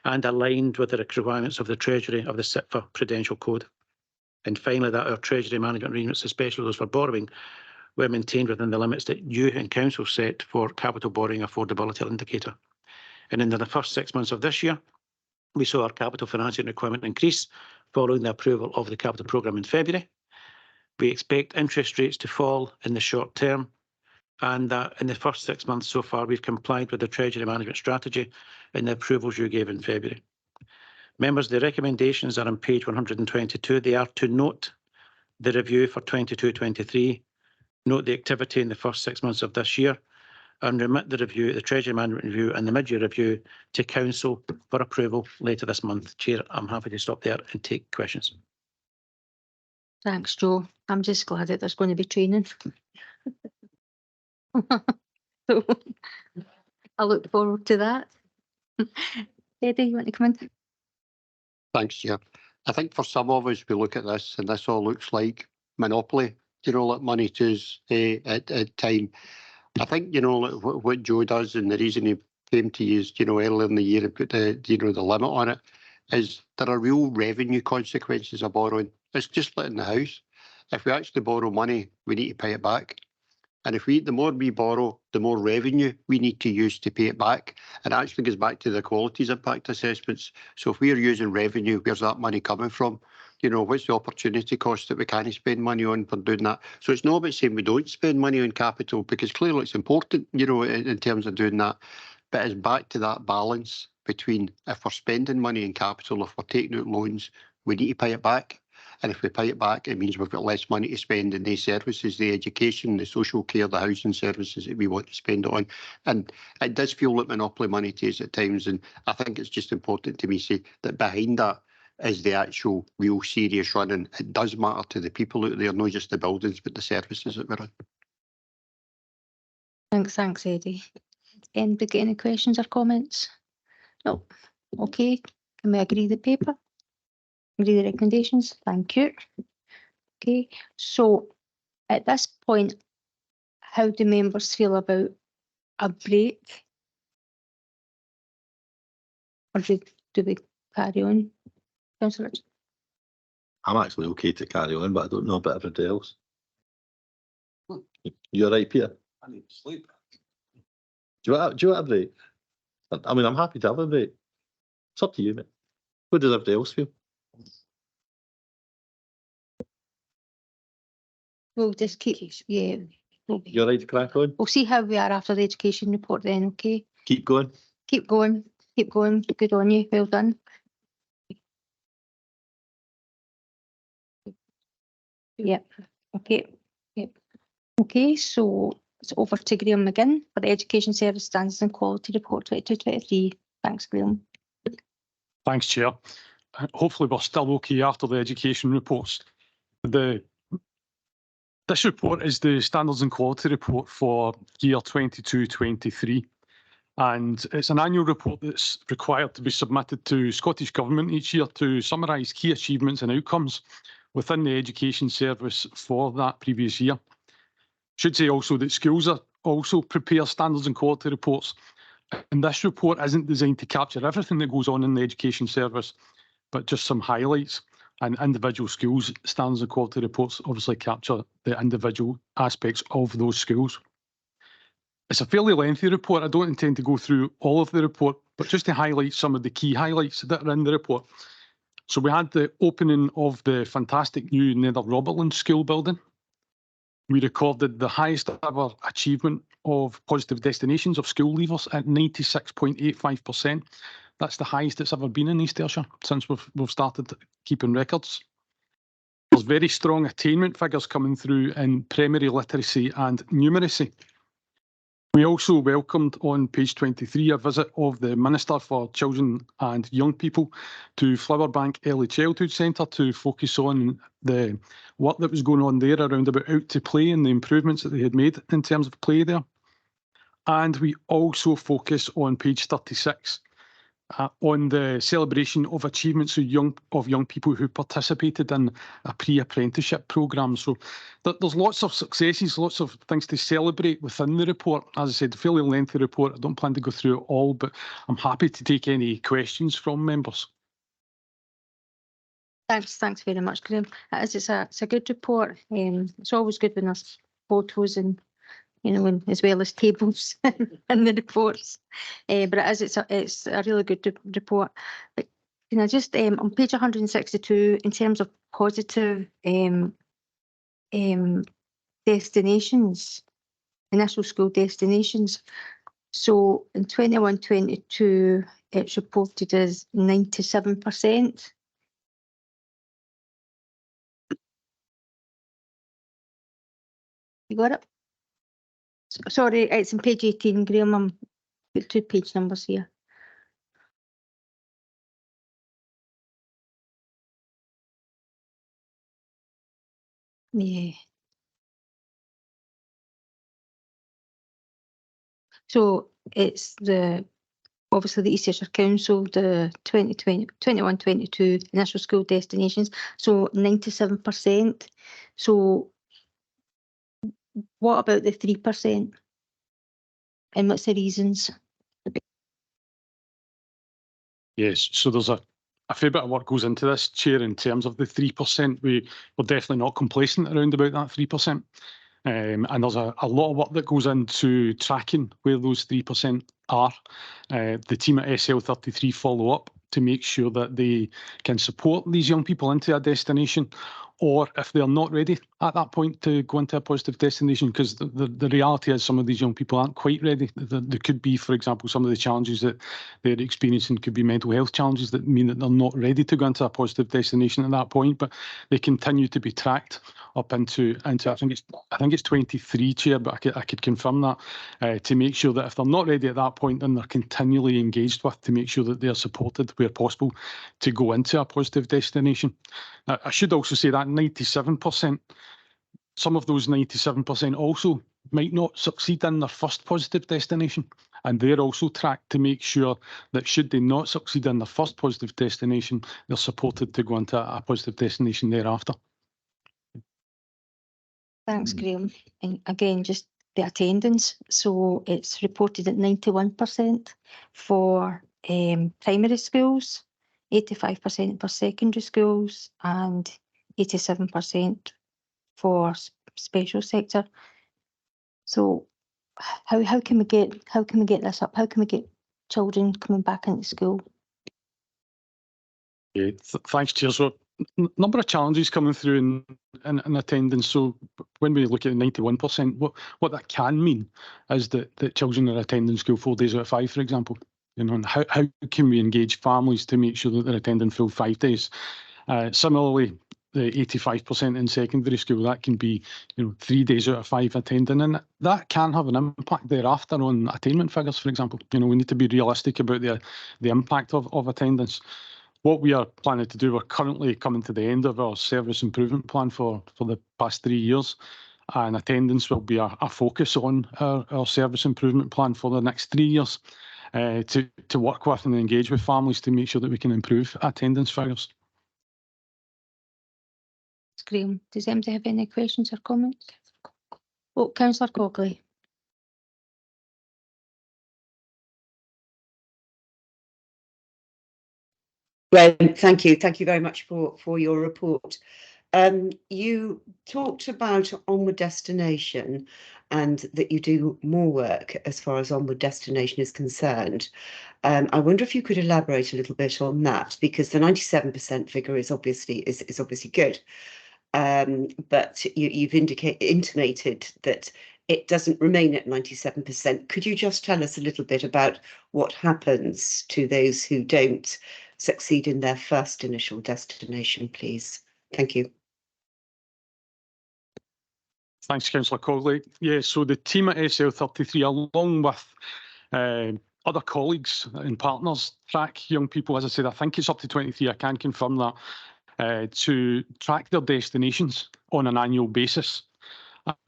and aligned with the requirements of the Treasury of the SIPFA Prudential Code. And finally, that our Treasury Management arrangements, especially those for borrowing, were maintained within the limits that you and Council set for capital borrowing affordability indicator. And in the first 6 months of this year, we saw our capital financing requirement increase following the approval of the capital programme in February. We expect interest rates to fall in the short term, and that in the first 6 months so far, we've complied with the Treasury Management Strategy and the approvals you gave in February. Members, the recommendations are on page 122. They are to note the review for 22-23, note the activity in the first 6 months of this year, and remit the review, the Treasury Management Review and the mid-year review to Council for approval later this month. Chair, I'm happy to stop there and take questions. Thanks, Joe. I'm just glad that there's going to be training. So I look forward to that. Eddie, you want to come in? Thanks, Chair. I think for some of us, we look at this and this all looks like monopoly, like money to us at time. I think, like what Joe does, and the reason he came to use, earlier in the year and put the limit on it, is there are real revenue consequences of borrowing. It's just like in the house. If we actually borrow money, we need to pay it back. And the more we borrow, the more revenue we need to use to pay it back. And it actually goes back to the qualities impact assessments. So if we're using revenue, where's that money coming from? What's the opportunity cost that we can't spend money on for doing that? So it's not about saying we don't spend money on capital, because clearly it's important, in terms of doing that. But it's back to that balance between if we're spending money in capital, if we're taking out loans, we need to pay it back. And if we pay it back, it means we've got less money to spend in these services, the education, the social care, the housing services that we want to spend it on. And it does feel like monopoly money to us at times. And I think it's just important to me to say that behind that is the actual real serious running. It does matter to the people out there, not just the buildings, but the services that we're in. Thanks, Eddie. Anybody get any questions or comments? No. Okay. Can we agree the paper? Agree the recommendations? Thank you. Okay. So at this point, how do members feel about a break? Or do we carry on? Councillors? I'm actually okay to carry on, but I don't know about everybody else. You're right, Peter. I need to sleep. Do you want a break? I mean, I'm happy to have a break. It's up to you, mate. What does everybody else feel? We'll just keep, yeah. You're right to crack on? We'll see how we are after the education report then, okay? Keep going. Keep going. Keep going. Good on you. Well done. Yep. Okay. Yep. Okay, so it's over to Graham McGinn for the Education Service Standards and Quality Report 22-23. Thanks, Graham. Thanks, Chair. Hopefully we're still okay after the education reports. This report is the Standards and Quality Report for year 22-23. And it's an annual report that's required to be submitted to Scottish Government each year to summarise key achievements and outcomes within the education service for that previous year. Should say also that schools are also prepare standards and quality reports. And this report isn't designed to capture everything that goes on in the education service, but just some highlights. And individual schools' standards and quality reports obviously capture the individual aspects of those schools. It's a fairly lengthy report. I don't intend to go through all of the report, but just to highlight some of the key highlights that are in the report. So we had the opening of the fantastic new Nether Robertland school building. We recorded the highest ever achievement of positive destinations of school leavers at 96.85%. That's the highest it's ever been in East Ayrshire since we've started keeping records. There's very strong attainment figures coming through in primary literacy and numeracy. We also welcomed on page 23 a visit of the Minister for Children and Young People to Flowerbank Early Childhood Centre to focus on the work that was going on there around about out to play and the improvements that they had made in terms of play there. And we also focus on page 36 on the celebration of achievements of young people who participated in a pre-apprenticeship programme. So there's lots of successes, lots of things to celebrate within the report. As I said, a fairly lengthy report. I don't plan to go through it all, but I'm happy to take any questions from members. Thanks very much, Graham. It's a good report. It's always good when there's photos and as well as tables in the reports. But it's a really good report. But can I just on page 162 in terms of positive destinations, initial school destinations. So in 21-22, it's reported as 97%. You got it? Sorry, it's on page 18, Graham. I'm got 2 page numbers here. Yeah. So it's obviously the East Ayrshire Council, the 21-22 initial school destinations, so 97%. So what about the 3%? And what's the reasons? Yes, so there's a fair bit of work goes into this, Chair, in terms of the 3%. We're definitely not complacent around about that 3%. And there's a lot of work that goes into tracking where those 3% are. The team at SL33 follow up to make sure that they can support these young people into a destination, or if they're not ready at that point to go into a positive destination, because the reality is some of these young people aren't quite ready. There could be, for example, some of the challenges that they're experiencing could be mental health challenges that mean that they're not ready to go into a positive destination at that point, but they continue to be tracked up into I think it's 23, Chair, but I could confirm that to make sure that if they're not ready at that point, then they're continually engaged with to make sure that they're supported where possible to go into a positive destination. I should also say that 97%, some of those 97% also might not succeed in their first positive destination, and they're also tracked to make sure that should they not succeed in their first positive destination, they're supported to go into a positive destination thereafter. Thanks, Graham. And again, just the attendance. So it's reported at 91% for primary schools, 85% for secondary schools, and 87% for special sector. So how can we get this up? How can we get children coming back into school? Yeah, thanks, Chair. So number of challenges coming through in attendance. So when we look at 91%, what that can mean is that children are attending school 4 days out of 5, for example. And how can we engage families to make sure that they're attending full 5 days? Similarly, the 85% in secondary school, that can be 3 days out of 5 attending, and that can have an impact thereafter on attainment figures, for example. We need to be realistic about the impact of attendance. What we are planning to do, we're currently coming to the end of our service improvement plan for the past 3 years, and attendance will be a focus on our service improvement plan for the next 3 years to work with and engage with families to make sure that we can improve attendance figures. Graham, does anybody have any questions or comments? Oh, Councillor Cogley. Well, thank you very much for your report. You talked about Onward Destination and that you do more work as far as Onward Destination is concerned. I wonder if you could elaborate a little bit on that, because the 97% figure is obviously good. But you've intimated that it doesn't remain at 97%. Could you just tell us a little bit about what happens to those who don't succeed in their first initial destination, please? Thank you. Thanks, Councillor Cogley. Yeah, so the team at SL33, along with other colleagues and partners, track young people. As I said, I think it's up to 23, I can confirm that, to track their destinations on an annual basis.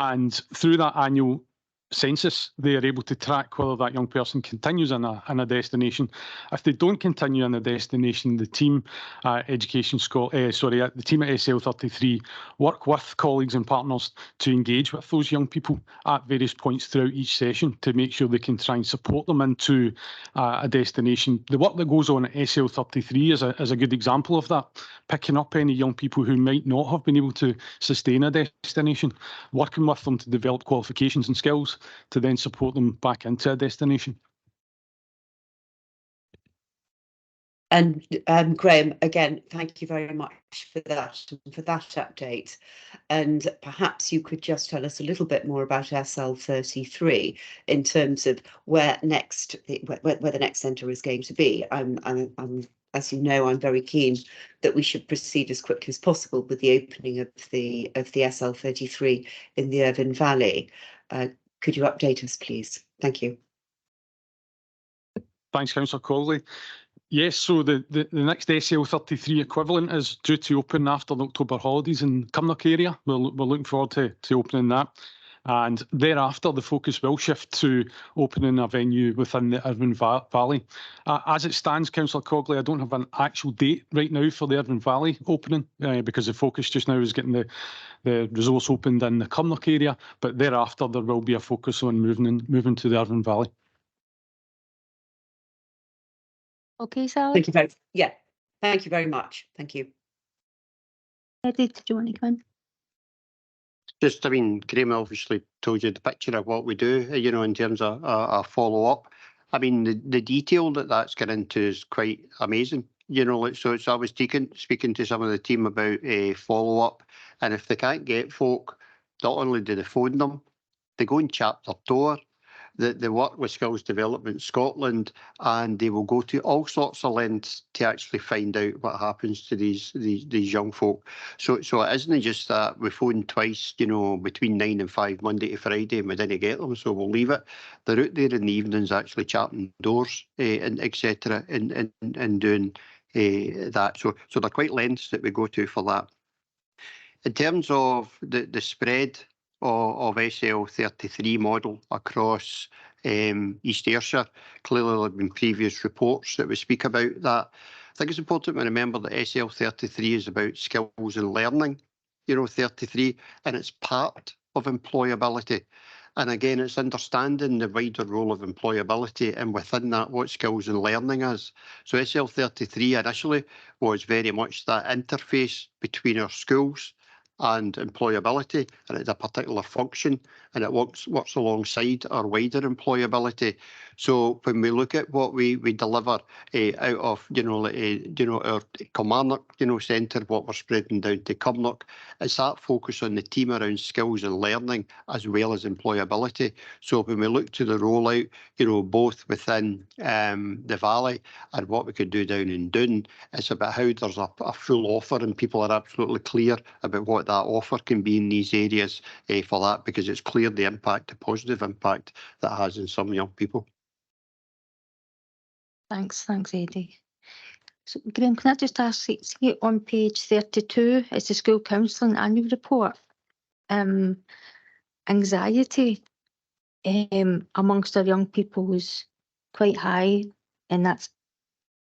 And through that annual census, they are able to track whether that young person continues in a destination. If they don't continue in a destination, the team the team at SL33 work with colleagues and partners to engage with those young people at various points throughout each session to make sure they can try and support them into a destination. The work that goes on at SL33 is a good example of that, picking up any young people who might not have been able to sustain a destination, working with them to develop qualifications and skills to then support them back into a destination. And Graham, again, thank you very much for that update. And perhaps you could just tell us a little bit more about SL33 in terms of where the next centre is going to be. As you know, I'm very keen that we should proceed as quickly as possible with the opening of the SL33 in the Irvine Valley. Could you update us, please? Thank you. Thanks, Councillor Cogley. Yes, so the next SL33 equivalent is due to open after the October holidays in Cumnock area. We're looking forward to opening that. And thereafter, the focus will shift to opening a venue within the Irvine Valley. As it stands, Councillor Cogley, I don't have an actual date right now for the Irvine Valley opening because the focus just now is getting the resource opened in the Cumnock area. But thereafter, there will be a focus on moving to the Irvine Valley. Okay, Sally. Thank you very, yeah, thank you very much. Thank you. Eddie, did you want to come in? Just, I mean, Graham obviously told you the picture of what we do, you know, in terms of a follow-up. I mean, the detail that's got into is quite amazing. You know, like, so I was speaking to some of the team about a follow-up, and if they can't get folk, not only do they phone them, they go and chat their door. They work with Skills Development Scotland, and they will go to all sorts of lengths to actually find out what happens to these young folk. So it isn't just that we phone twice, you know, between 9 and 5, Monday to Friday, and we didn't get them, so we'll leave it. They're out there in the evenings actually charting doors and etc. and doing that. So they're quite lengths that we go to for that. In terms of the spread of SL33 model across East Ayrshire, clearly there have been previous reports that we speak about that. I think it's important to remember that SL33 is about skills and learning, you know, 33, and it's part of employability. And again, it's understanding the wider role of employability and within that what skills and learning is. So SL33 initially was very much that interface between our schools and employability, and it's a particular function, and it works alongside our wider employability. So when we look at what we deliver out of our Kilmarnock centre, what we're spreading down to Cumnock, it's that focus on the team around skills and learning as well as employability. So when we look to the rollout, both within the valley and what we could do down in Doon, it's about how there's a full offer and people are absolutely clear about what that offer can be in these areas for that, because it's clear the impact, the positive impact that has in some young people. Thanks, Eddie. So, Graham, can I just ask, see on page 32, it's the school counselling annual report. Anxiety amongst our young people is quite high, and that's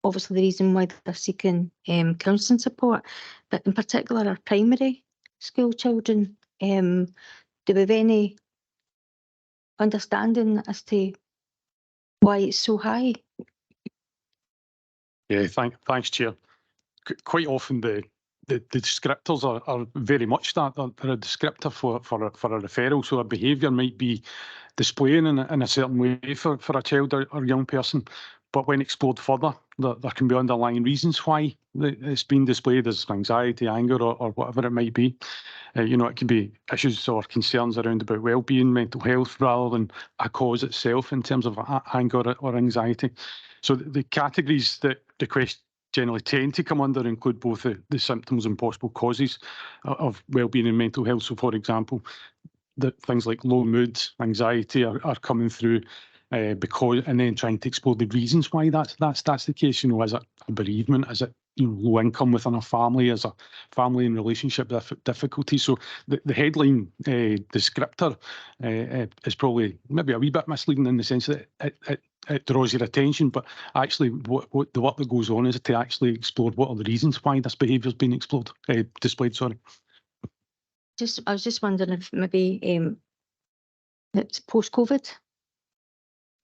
obviously the reason why they're seeking counselling support. But in particular, our primary school children, do we have any understanding as to why it's so high? Yeah, thanks, Chair. Quite often the the descriptors are very much that. They're a descriptor for a referral. So a behaviour might be displaying in a certain way for a child or young person, but when explored further, there can be underlying reasons why it's been displayed as anxiety, anger, or whatever it might be. It can be issues or concerns around about well-being, mental health, rather than a cause itself in terms of anger or anxiety. So the categories that requests generally tend to come under include both the symptoms and possible causes of well-being and mental health. So, for example, things like low mood, anxiety are coming through and then trying to explore the reasons why that's the case. Is it a bereavement? Is it low income within a family? Is a family and relationship difficulty? So the headline descriptor is probably maybe a wee bit misleading in the sense that it draws your attention, but actually what the work that goes on is to actually explore what are the reasons why this behaviour has been displayed. Sorry. I was just wondering if maybe it's post-COVID.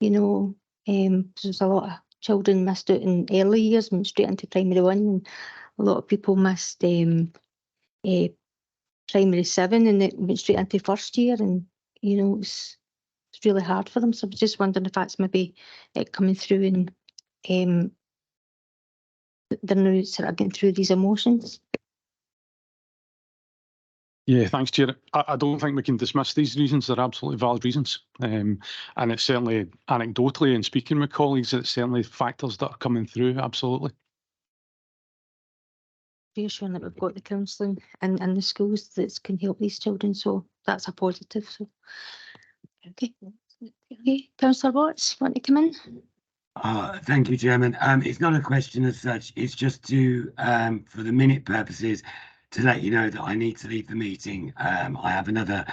There's a lot of children missed out in early years, went straight into primary 1, and a lot of people missed primary 7 and it went straight into first year, and it's really hard for them. So I was just wondering if that's maybe it coming through and they're now sort of getting through these emotions. Yeah, thanks, Chair. I don't think we can dismiss these reasons. They're absolutely valid reasons. And it's certainly anecdotally and speaking with colleagues, it's certainly factors that are coming through, absolutely. Reassuring that we've got the counselling and the schools that can help these children, so that's a positive. So, okay. Councillor Watts, want to come in? Thank you, Chairman. It's not a question as such. It's just to, for the minute purposes, to let you know that I need to leave the meeting. I have another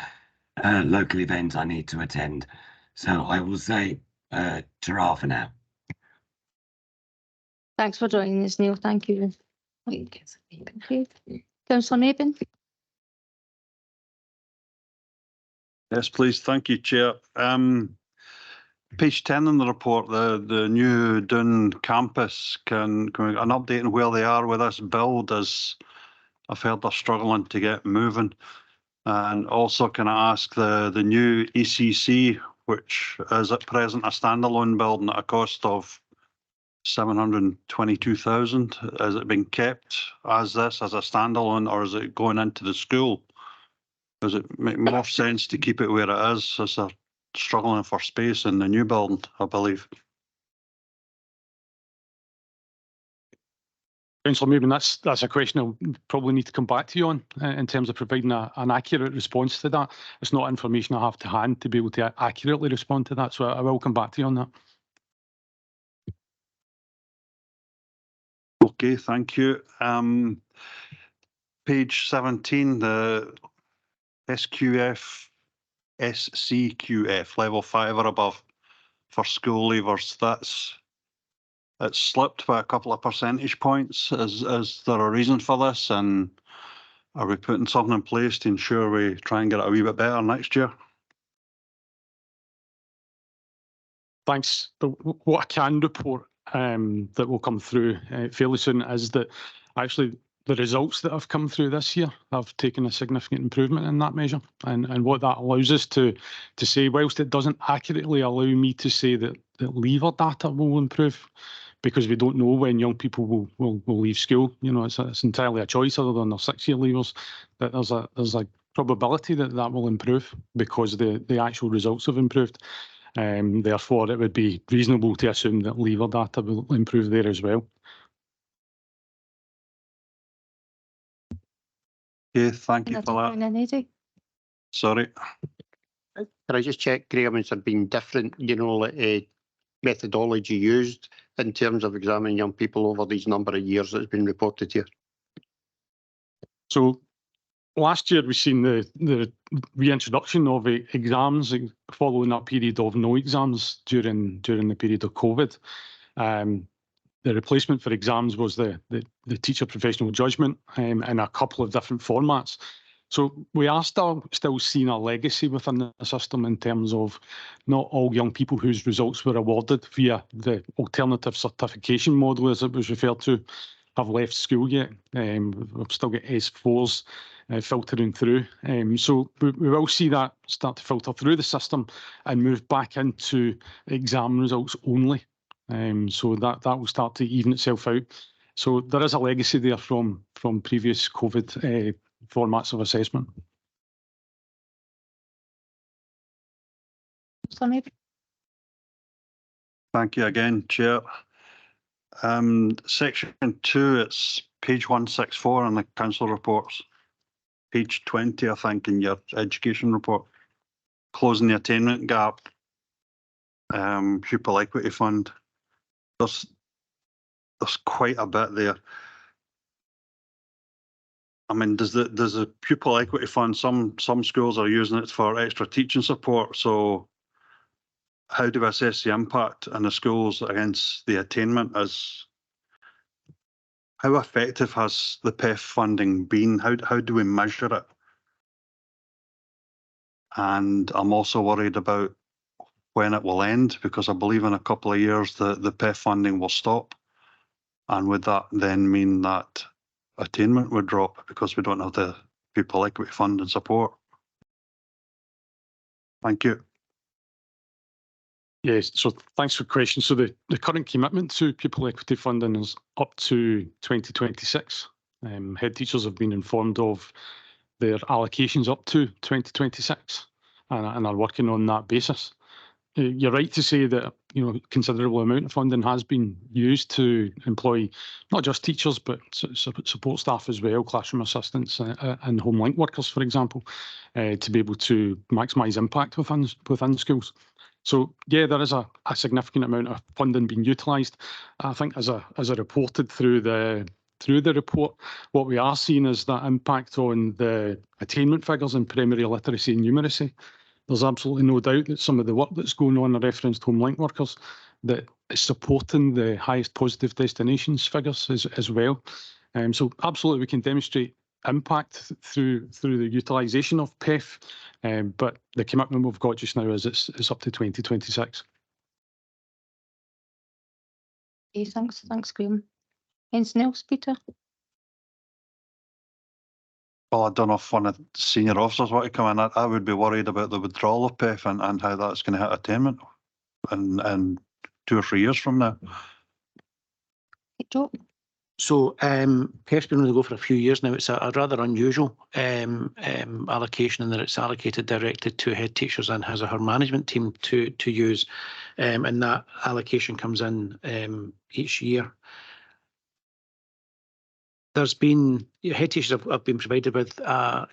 local event I need to attend. So I will say ta-ra for now. Thanks for joining us, Neil. Thank you. Okay. Councillor Mabin. Yes, please. Thank you, Chair. Page 10 in the report, the new Doon campus, can we get an update on where they are with this build, as I've heard they're struggling to get moving. And also, can I ask the new ECC, which is at present a standalone building at a cost of 722,000, is it being kept as this, as a standalone, or is it going into the school? Does it make more sense to keep it where it is, as they're struggling for space in the new building, I believe? Councillor Mabin, that's a question I'll probably need to come back to you on in terms of providing an accurate response to that. It's not information I have to hand to be able to accurately respond to that, so I will come back to you on that. Okay, thank you. Page 17, the SQF, SCQF, level 5 or above for school leavers, it's slipped by a couple of percentage points. Is there a reason for this? And are we putting something in place to ensure we try and get it a wee bit better next year? Thanks. What I can report that will come through fairly soon is that actually the results that have come through this year have taken a significant improvement in that measure. And what that allows us to say, whilst it doesn't accurately allow me to say that leaver data will improve, because we don't know when young people will leave school. It's entirely a choice other than their 6-year leavers, that there's a probability that will improve because the actual results have improved. Therefore, it would be reasonable to assume that leaver data will improve there as well. Okay, thank you for that. Sorry. Can I just check, Graham, has there been different, methodology used in terms of examining young people over these number of years that's been reported here? So last year we've seen the reintroduction of exams following that period of no exams during the period of COVID. The replacement for exams was the teacher professional judgment in a couple of different formats. So we are still seeing a legacy within the system in terms of not all young people whose results were awarded via the alternative certification model, as it was referred to, have left school yet. We've still got S4s filtering through. So we will see that start to filter through the system and move back into exam results only. So that will start to even itself out. So there is a legacy there from previous COVID formats of assessment. Thank you again, Chair. Section 2, it's page 164 in the council reports. Page 20, I think, in your education report. Closing the attainment gap. Pupil equity fund. There's quite a bit there. I mean, does the pupil equity fund, some schools are using it for extra teaching support, so how do we assess the impact in the schools against the attainment? How effective has the PEF funding been? How do we measure it? And I'm also worried about when it will end, because I believe in a couple of years the PEF funding will stop. And would that then mean that attainment would drop because we don't have the pupil equity fund and support? Thank you. Yes, so thanks for the question. So the current commitment to pupil equity funding is up to 2026. Head teachers have been informed of their allocations up to 2026 and are working on that basis. You're right to say that considerable amount of funding has been used to employ not just teachers but support staff as well, classroom assistants and home link workers, for example, to be able to maximise impact within schools. So yeah, there is a significant amount of funding being utilised. I think as I reported through the report, what we are seeing is that impact on the attainment figures in primary literacy and numeracy. There's absolutely no doubt that some of the work that's going on, referenced home link workers, that is supporting the highest positive destinations figures as well. So absolutely we can demonstrate impact through the utilisation of PEF, but the commitment we've got just now is it's up to 2026. Okay, thanks, Graham. Anything else, Peter? Well, I don't know if one of the senior officers want to come in. I would be worried about the withdrawal of PEF and how that's going to hit attainment in 2 or 3 years from now. Joe? So PEF's been on the go for a few years now. It's a rather unusual allocation in that it's allocated directed to head teachers and has a her management team to use, and that allocation comes in each year. There's been head teachers have been provided with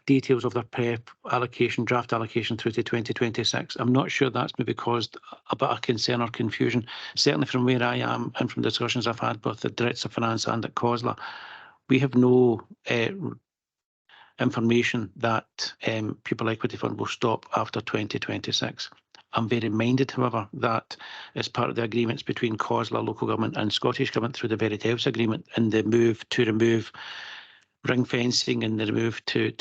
details of their PEF allocation, draft allocation through to 2026. I'm not sure that's maybe caused a bit of concern or confusion. Certainly from where I am and from discussions I've had with the Director of Finance and at COSLA, we have no information that pupil equity fund will stop after 2026. I'm very minded, however, that as part of the agreements between COSLA, local government and Scottish Government through the Very House Agreement and the move to remove ring fencing and the move to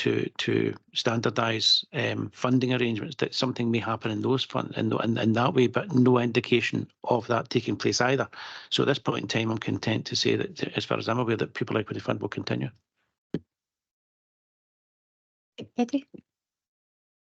standardise funding arrangements, that something may happen in those funds in that way, but no indication of that taking place either. So at this point in time, I'm content to say that, as far as I'm aware, that pupil equity fund will continue. Eddie?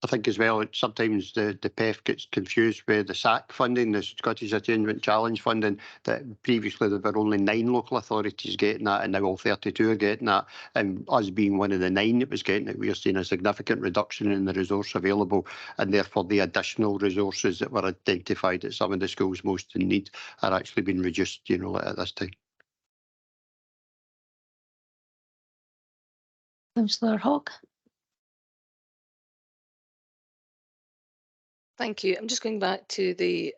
I think as well, sometimes the PEF gets confused with the SAC funding, the Scottish Attainment Challenge funding, that previously there were only 9 local authorities getting that and now all 32 are getting that. And us being one of the 9 that was getting it, we are seeing a significant reduction in the resource available, and therefore the additional resources that were identified at some of the schools most in need are actually being reduced, at this time. Councillor Hogg? Thank you. I'm just going back to the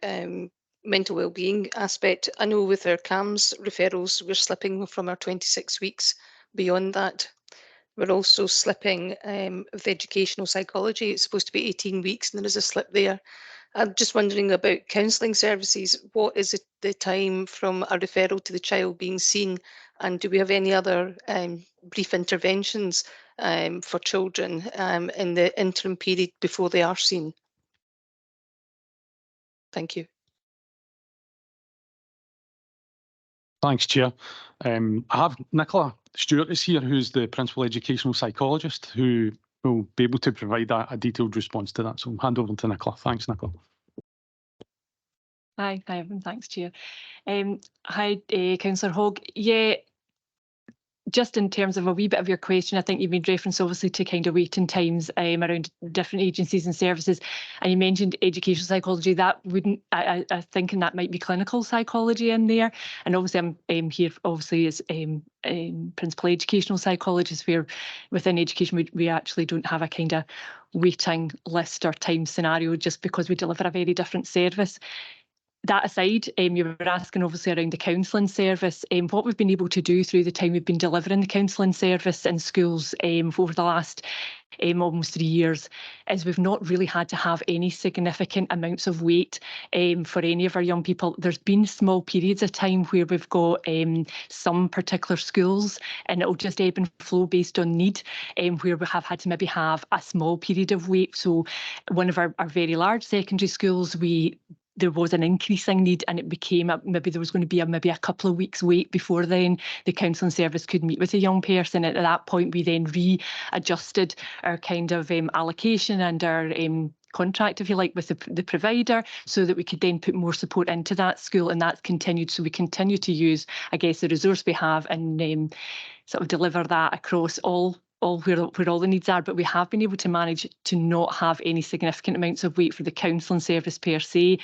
mental wellbeing aspect. I know with our CAMS referrals, we're slipping from our 26 weeks beyond that. We're also slipping with educational psychology. It's supposed to be 18 weeks and there is a slip there. I'm just wondering about counselling services. What is the time from a referral to the child being seen? And do we have any other brief interventions for children in the interim period before they are seen? Thank you. Thanks, Chair. I have Nicola Stewart is here, who's the Principal Educational Psychologist, who will be able to provide a detailed response to that. So I'll hand over to Nicola. Thanks, Nicola. Hi, everyone. Thanks, Chair. Hi, Councillor Hogg. Yeah, just in terms of a wee bit of your question, I think you've made reference obviously to kind of waiting times around different agencies and services, and you mentioned educational psychology. That wouldn't, I thinking that might be clinical psychology in there. And obviously I'm here obviously as principal educational psychologist, where within education we actually don't have a kind of waiting list or time scenario, just because we deliver a very different service. That aside, you were asking obviously around the counselling service. What we've been able to do through the time we've been delivering the counselling service in schools over the last almost 3 years is we've not really had to have any significant amounts of wait for any of our young people. There's been small periods of time where we've got some particular schools, and it'll just ebb and flow based on need, where we have had to maybe have a small period of wait. So one of our very large secondary schools, there was an increasing need, and it became maybe there was going to be maybe a couple of weeks wait before then the counselling service could meet with a young person. And at that point, we then readjusted our kind of allocation and our contract, if you like, with the provider, so that we could then put more support into that school, and that's continued. So we continue to use, I guess, the resource we have and sort of deliver that across all where all the needs are, but we have been able to manage to not have any significant amounts of wait for the counselling service per se.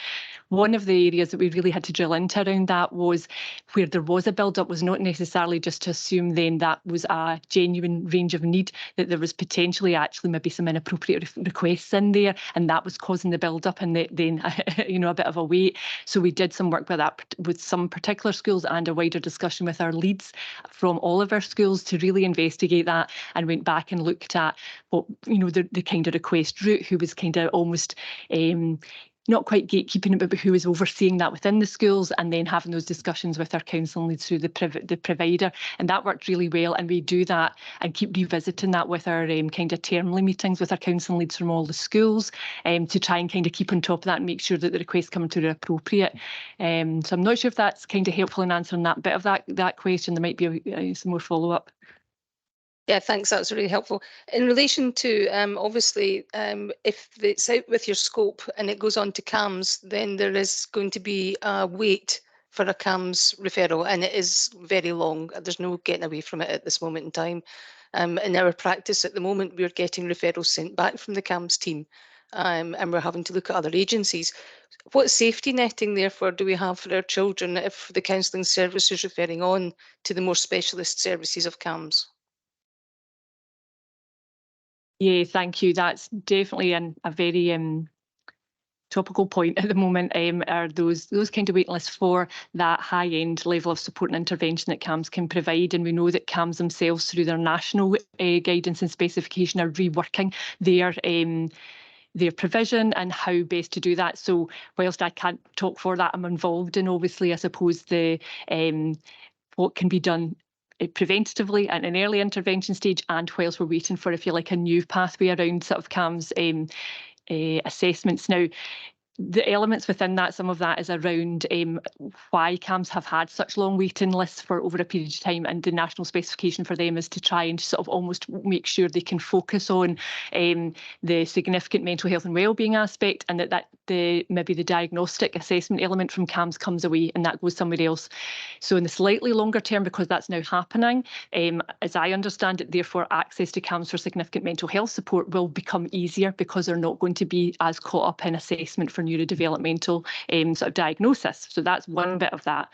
One of the areas that we really had to drill into around that was where there was a build-up, was not necessarily just to assume then that was a genuine range of need, that there was potentially actually maybe some inappropriate requests in there, and that was causing the build-up and then a bit of a wait. So we did some work with that, with some particular schools, and a wider discussion with our leads from all of our schools to really investigate that, and went back and looked at what, the kind of request route, who was kind of almost not quite gatekeeping it, but who was overseeing that within the schools, and then having those discussions with our counselling leads through the provider. And that worked really well, and we do that and keep revisiting that with our kind of termly meetings with our counselling leads from all the schools, to try and kind of keep on top of that and make sure that the requests coming through are appropriate. So I'm not sure if that's kind of helpful in answering that bit of that question. There might be some more follow-up. Yeah, thanks. That's really helpful. In relation to obviously, if it's out with your scope and it goes on to CAMHS, then there is going to be a wait for a CAMHS referral, and it is very long. There's no getting away from it at this moment in time. In our practice at the moment, we're getting referrals sent back from the CAMHS team, and we're having to look at other agencies. What safety netting, therefore, do we have for our children if the counselling service is referring on to the more specialist services of CAMHS? Yeah, thank you. That's definitely a very topical point at the moment, are those kind of waiting lists for that high-end level of support and intervention that CAMHS can provide. And we know that CAMHS themselves, through their national guidance and specification, are reworking their provision and how best to do that. So whilst I can't talk for that, I'm involved in, obviously, I suppose, the what can be done preventatively at an early intervention stage, and whilst we're waiting for, if you like, a new pathway around sort of CAMHS assessments. Now, the elements within that, some of that is around why CAMHS have had such long waiting lists for over a period of time, and the national specification for them is to try and sort of almost make sure they can focus on the significant mental health and wellbeing aspect, and that maybe the diagnostic assessment element from CAMHS comes away and that goes somewhere else. So in the slightly longer term, because that's now happening, as I understand it, therefore access to CAMHS for significant mental health support will become easier, because they're not going to be as caught up in assessment for neurodevelopmental sort of diagnosis. So that's one bit of that.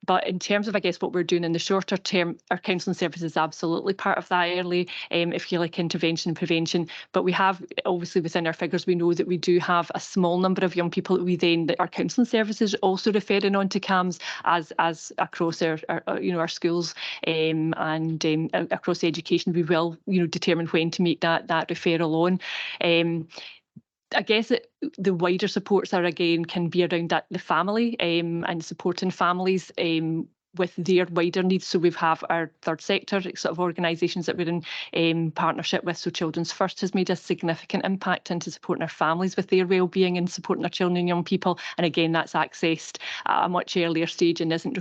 But in terms of, I guess, what we're doing in the shorter term, our counselling service is absolutely part of that early, if you like, intervention and prevention. But we have, obviously, within our figures, we know that we do have a small number of young people that our counselling services also referring on to CAMHS as across our schools and across education. We will, determine when to make that referral on. I guess the wider supports can be around that, the family and supporting families with their wider needs. So we have our third sector sort of organisations that we're in partnership with. So Children's First has made a significant impact into supporting our families with their wellbeing and supporting our children and young people. And again, that's accessed at a much earlier stage and isn't,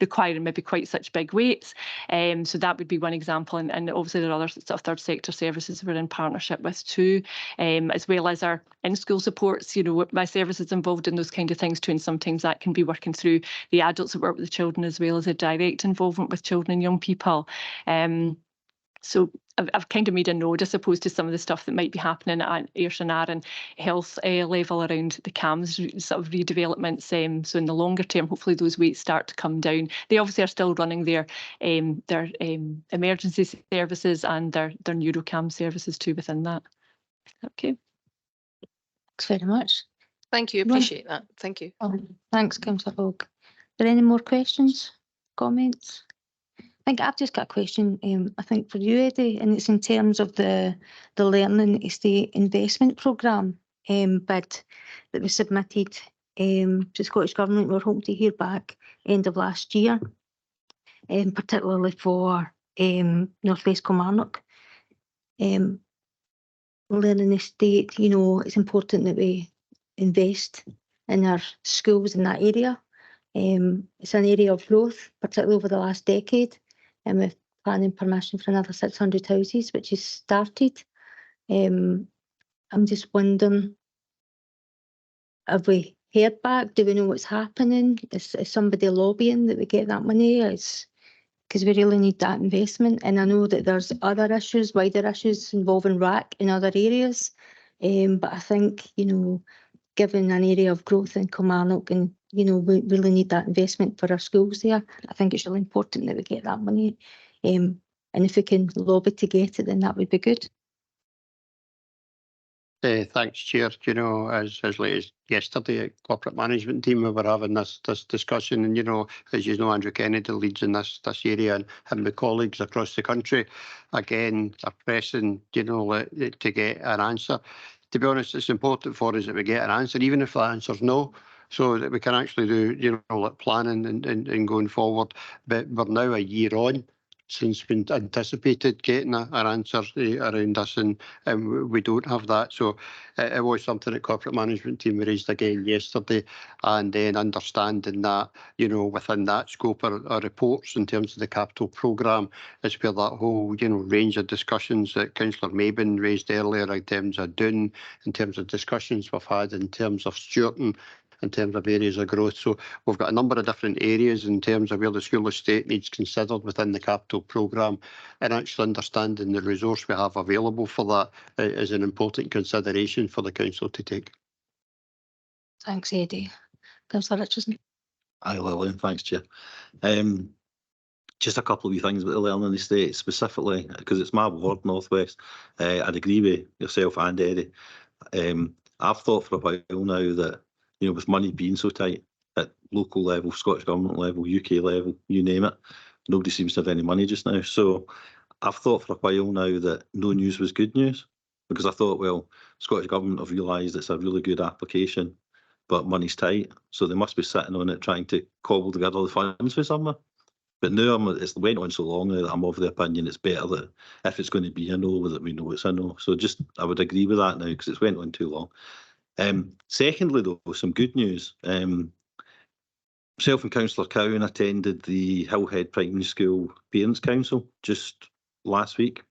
requiring maybe quite such big weights. So that would be one example. And obviously there are other sort of third sector services we're in partnership with too, as well as our in-school supports. My service is involved in those kind of things too, and sometimes that can be working through the adults that work with the children as well as a direct involvement with children and young people. So I've kind of made a note, I suppose, to some of the stuff that might be happening at Ayrshire and health level around the CAMS sort of redevelopments. So in the longer term, hopefully those weights start to come down. They obviously are still running their emergency services and their NeuroCam services too within that. Okay. Thanks very much. Thank you. Appreciate that. Thank you. Thanks, Councillor Hogg. Are there any more questions, comments? I think I've just got a question, I think for you, Eddie, and it's in terms of the Learning Estate Investment Programme bid that was submitted to the Scottish Government. We were hoping to hear back end of last year, particularly for North West Kilmarnock. Learning estate, it's important that we invest in our schools in that area. It's an area of growth, particularly over the last decade, and with planning permission for another 600 houses, which is started. I'm just wondering, have we heard back? Do we know what's happening? Is somebody lobbying that we get that money? Because we really need that investment. And I know that there's other issues, wider issues involving RAC in other areas. But I think, given an area of growth in Kilmarnock, and we really need that investment for our schools there, I think it's really important that we get that money. And if we can lobby to get it, then that would be good. Thanks, Chair. As late as yesterday at corporate management team, we were having this discussion, and as you know, Andrew Kennedy leads in this area, and him with colleagues across the country, again, are pressing, to get an answer. To be honest, it's important for us that we get an answer, even if the answer's no, so that we can actually do, planning and going forward. But we're now a year on since we anticipated getting an answer around this, and we don't have that. So it was something that corporate management team raised again yesterday, and then understanding that, within that scope our reports in terms of the capital programme is where that whole, range of discussions that Councillor Mabin raised earlier in terms of Doon, in terms of discussions we've had in terms of Stewarton, in terms of areas of growth. So we've got a number of different areas in terms of where the school estate needs considered within the capital programme, and actually understanding the resource we have available for that is an important consideration for the council to take. Thanks, Eddie. Councillor Richardson. Aye, Lillian, thanks, Chair. Just a couple of wee things about the learning estate, specifically because it's my ward, North West. I'd agree with yourself and Eddie. I've thought for a while now that, with money being so tight at local level, Scottish Government level, UK level, you name it, nobody seems to have any money just now. So I've thought for a while now that no news was good news, because I thought, well, Scottish Government have realised it's a really good application, but money's tight, so they must be sitting on it trying to cobble together the funds for somewhere. But now it's went on so long now that I'm of the opinion it's better that if it's going to be a no, that we know it's a no. So I would agree with that now, because it's went on too long. Secondly, though, some good news. Myself and Councillor Cowan attended the Hillhead Primary School Parents' Council just last week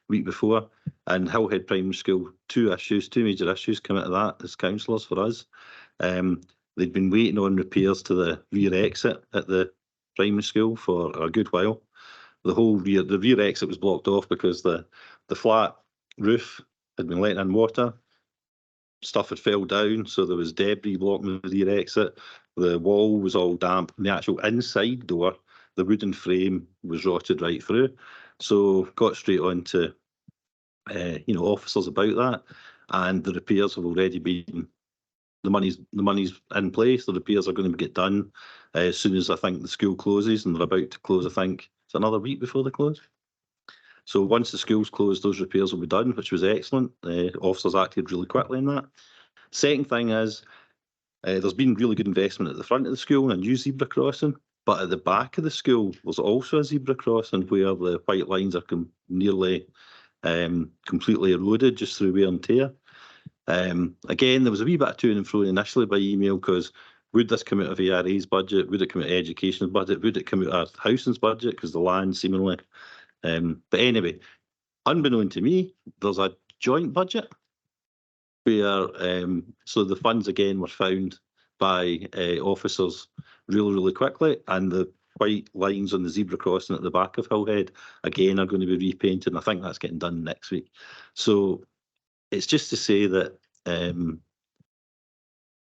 before, and Hillhead Primary School, two major issues come out of that as councillors for us. They'd been waiting on repairs to the rear exit at the primary school for a good while. The rear exit was blocked off because the flat roof had been letting in water. Stuff had fell down, so there was debris blocking the rear exit. The wall was all damp. And the actual inside door, the wooden frame was rotted right through. So got straight on to officers about that, and the repairs have already been. The money's in place. The repairs are going to get done as soon as I think the school closes, and they're about to close. I think it's another week before they close. So once the school's closed, those repairs will be done, which was excellent. Officers acted really quickly in that. Second thing is, there's been really good investment at the front of the school in a new zebra crossing. But at the back of the school, there's also a zebra crossing where the white lines are nearly completely eroded just through wear and tear. Again, there was a wee bit of to and fro initially by email, because would this come out of ARA's budget? Would it come out of education's budget? Would it come out of housing's budget? Because the land seemingly. But anyway, unbeknown to me, there's a joint budget where so the funds again were found by officers really quickly, and the white lines on the zebra crossing at the back of Hillhead again are going to be repainted, and I think that's getting done next week. So it's just to say that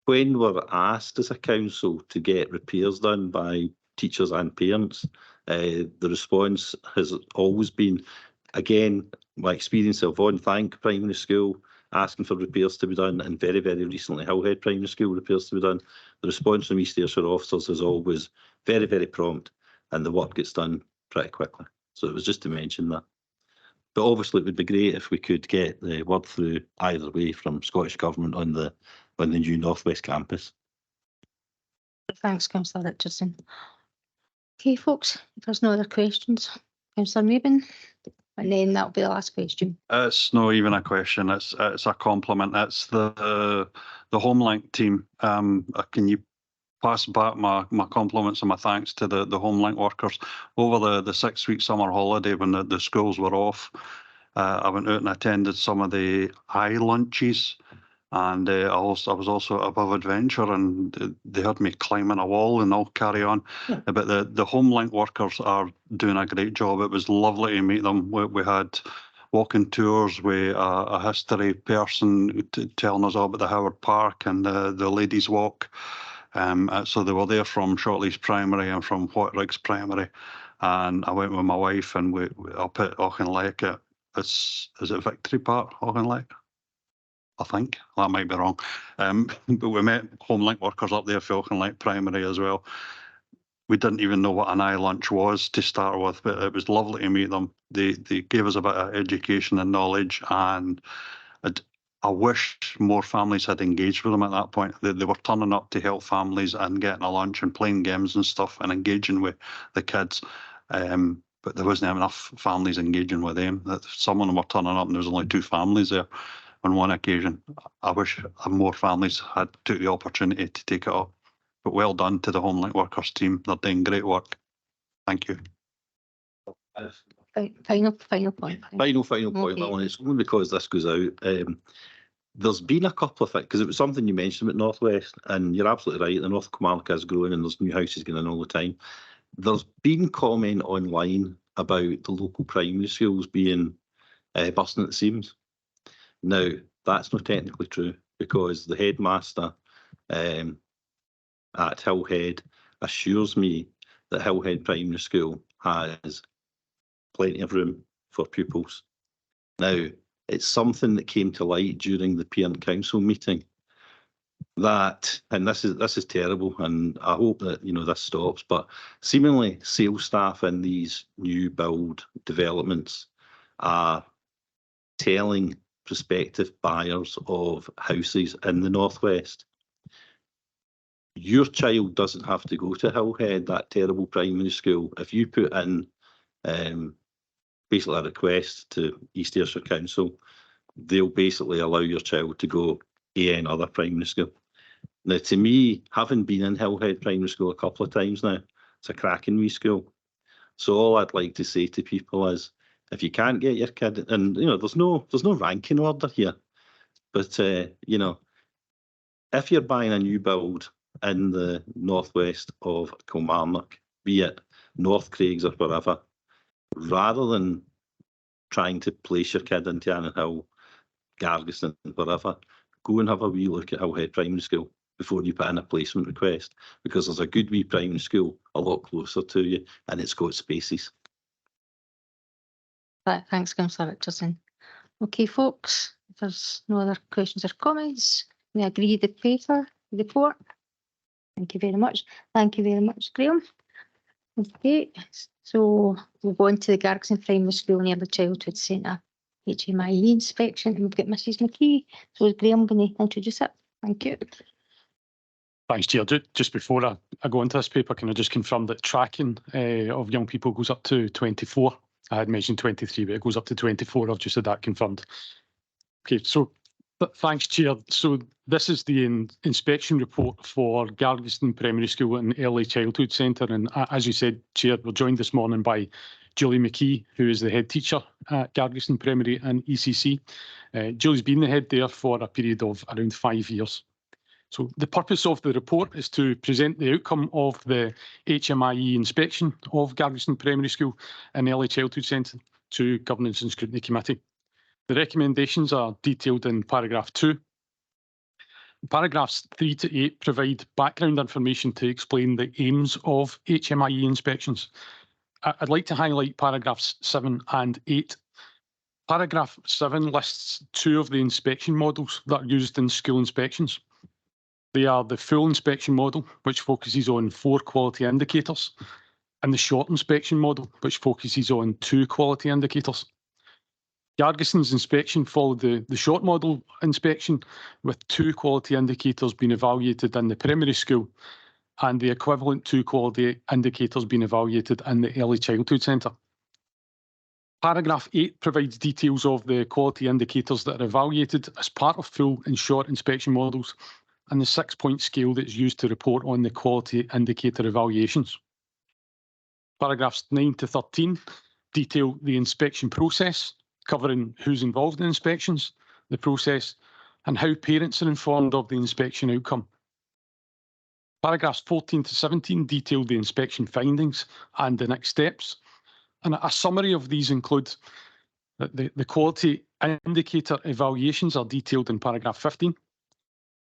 when we're asked as a council to get repairs done by teachers and parents, the response has always been, again, my experience of Vaughan Thank Primary School asking for repairs to be done, and very recently Hillhead Primary School repairs to be done. The response from East Ayrshire officers is always very prompt, and the work gets done pretty quickly. So it was just to mention that. But obviously it would be great if we could get the word through either way from Scottish Government on the new Northwest campus. Thanks, Councillor Richardson. Okay, folks, if there's no other questions, Councillor Mabin, and then that'll be the last question. It's not even a question. It's a compliment. It's the HomeLink team. Can you pass back my compliments and my thanks to the HomeLink workers over the 6-week summer holiday when the schools were off. I went out and attended some of the eye lunches, and I was also at Above Adventure, and they had me climbing a wall and all carry on. Yeah. But the HomeLink workers are doing a great job. It was lovely to meet them. We had walking tours with a history person telling us all about the Howard Park and the Ladies' Walk. So they were there from Shortleys Primary and from Whiteriggs Primary, and I went with my wife, and we up at Auchinleck. Is it Victory Park, Auchinleck? I think that might be wrong. But we met HomeLink workers up there for Auchinleck Primary as well. We didn't even know what an eye lunch was to start with, but it was lovely to meet them. They gave us a bit of education and knowledge, and I wish more families had engaged with them at that point. They were turning up to help families and getting a lunch and playing games and stuff and engaging with the kids. But there wasn't enough families engaging with them. Some of them were turning up and there was only 2 families there on one occasion. I wish more families had took the opportunity to take it up. But well done to the HomeLink workers team. They're doing great work. Thank you. Final point. Final point, Okay. Alan. It's only because this goes out. There's been a couple of things, because it was something you mentioned about Northwest, and you're absolutely right. The North Kilmarnock is growing and there's new houses going in all the time. There's been comment online about the local primary schools being bursting at the seams. Now, that's not technically true, because the headmaster at Hillhead assures me that Hillhead Primary School has plenty of room for pupils. Now, it's something that came to light during the parent council meeting that, and this is terrible, and I hope that this stops, but seemingly sales staff in these new build developments are telling prospective buyers of houses in the Northwest, your child doesn't have to go to Hillhead, that terrible primary school. If you put in basically a request to East Ayrshire Council, they'll basically allow your child to go to any other primary school. Now, to me, having been in Hillhead Primary School a couple of times now, it's a cracking wee school. So all I'd like to say to people is, if you can't get your kid, and there's no ranking order here, but if you're buying a new build in the northwest of Kilmarnock, be it North Craigs or wherever, rather than trying to place your kid into Annan Hill, Gargison, wherever, go and have a wee look at Hillhead Primary School before you put in a placement request, because there's a good wee primary school a lot closer to you, and it's got spaces. Thanks, Councillor Richardson. Okay, folks, if there's no other questions or comments, we agree the paper report. Thank you very much. Thank you very much, Graham. Okay, so we'll go on to the Gargison Primary School and Early Childhood Centre HMIE inspection. We've got Mrs. McKee. So is Graham going to introduce it? Thank you. Thanks, Chair. Just before I go into this paper, can I just confirm that tracking of young people goes up to 24? I had mentioned 23, but it goes up to 24. I've just had that confirmed. Okay, so thanks, Chair. So this is the inspection report for Gargeston Primary School and Early Childhood Centre. And as you said, Chair, we're joined this morning by Julie McKee, who is the head teacher at Gargeston Primary and ECC. Julie's been the head there for a period of around 5 years. So the purpose of the report is to present the outcome of the HMIE inspection of Gargeston Primary School and Early Childhood Centre to Governance and Scrutiny Committee. The recommendations are detailed in paragraph 2. Paragraphs 3 to 8 provide background information to explain the aims of HMIE inspections. I'd like to highlight paragraphs 7 and 8. Paragraph 7 lists 2 of the inspection models that are used in school inspections. They are the full inspection model, which focuses on 4 quality indicators, and the short inspection model, which focuses on 2 quality indicators. Gargeston's inspection followed the short model inspection, with 2 quality indicators being evaluated in the primary school and the equivalent 2 quality indicators being evaluated in the early childhood centre. Paragraph 8 provides details of the quality indicators that are evaluated as part of full and short inspection models and the 6-point scale that is used to report on the quality indicator evaluations. Paragraphs 9 to 13 detail the inspection process, covering who's involved in inspections, the process, and how parents are informed of the inspection outcome. Paragraphs 14 to 17 detail the inspection findings and the next steps, and a summary of these includes that the quality indicator evaluations are detailed in paragraph 15.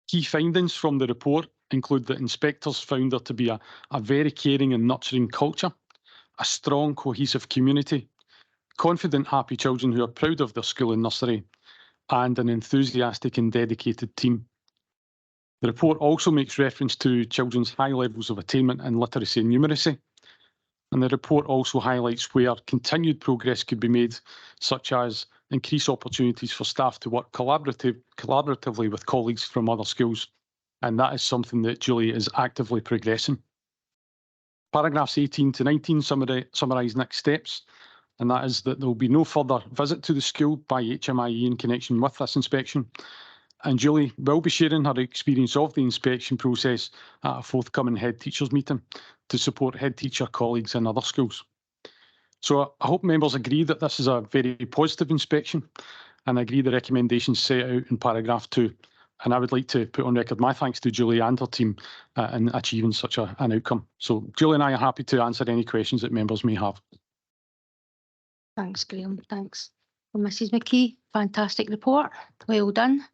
Key findings from the report include that inspectors found there to be a very caring and nurturing culture, a strong cohesive community, confident, happy children who are proud of their school and nursery, and an enthusiastic and dedicated team. The report also makes reference to children's high levels of attainment in literacy and numeracy, and the report also highlights where continued progress could be made, such as increased opportunities for staff to work collaboratively with colleagues from other schools, and that is something that Julie is actively progressing. Paragraphs 18 to 19 summarise next steps, and that is that there will be no further visit to the school by HMIE in connection with this inspection. And Julie will be sharing her experience of the inspection process at a forthcoming head teachers meeting to support head teacher colleagues in other schools. So I hope members agree that this is a very positive inspection, and I agree the recommendations set out in paragraph 2. And I would like to put on record my thanks to Julie and her team in achieving such an outcome. So Julie and I are happy to answer any questions that members may have. Thanks, Graham. Thanks. Well, Mrs. McKee, fantastic report. Well done.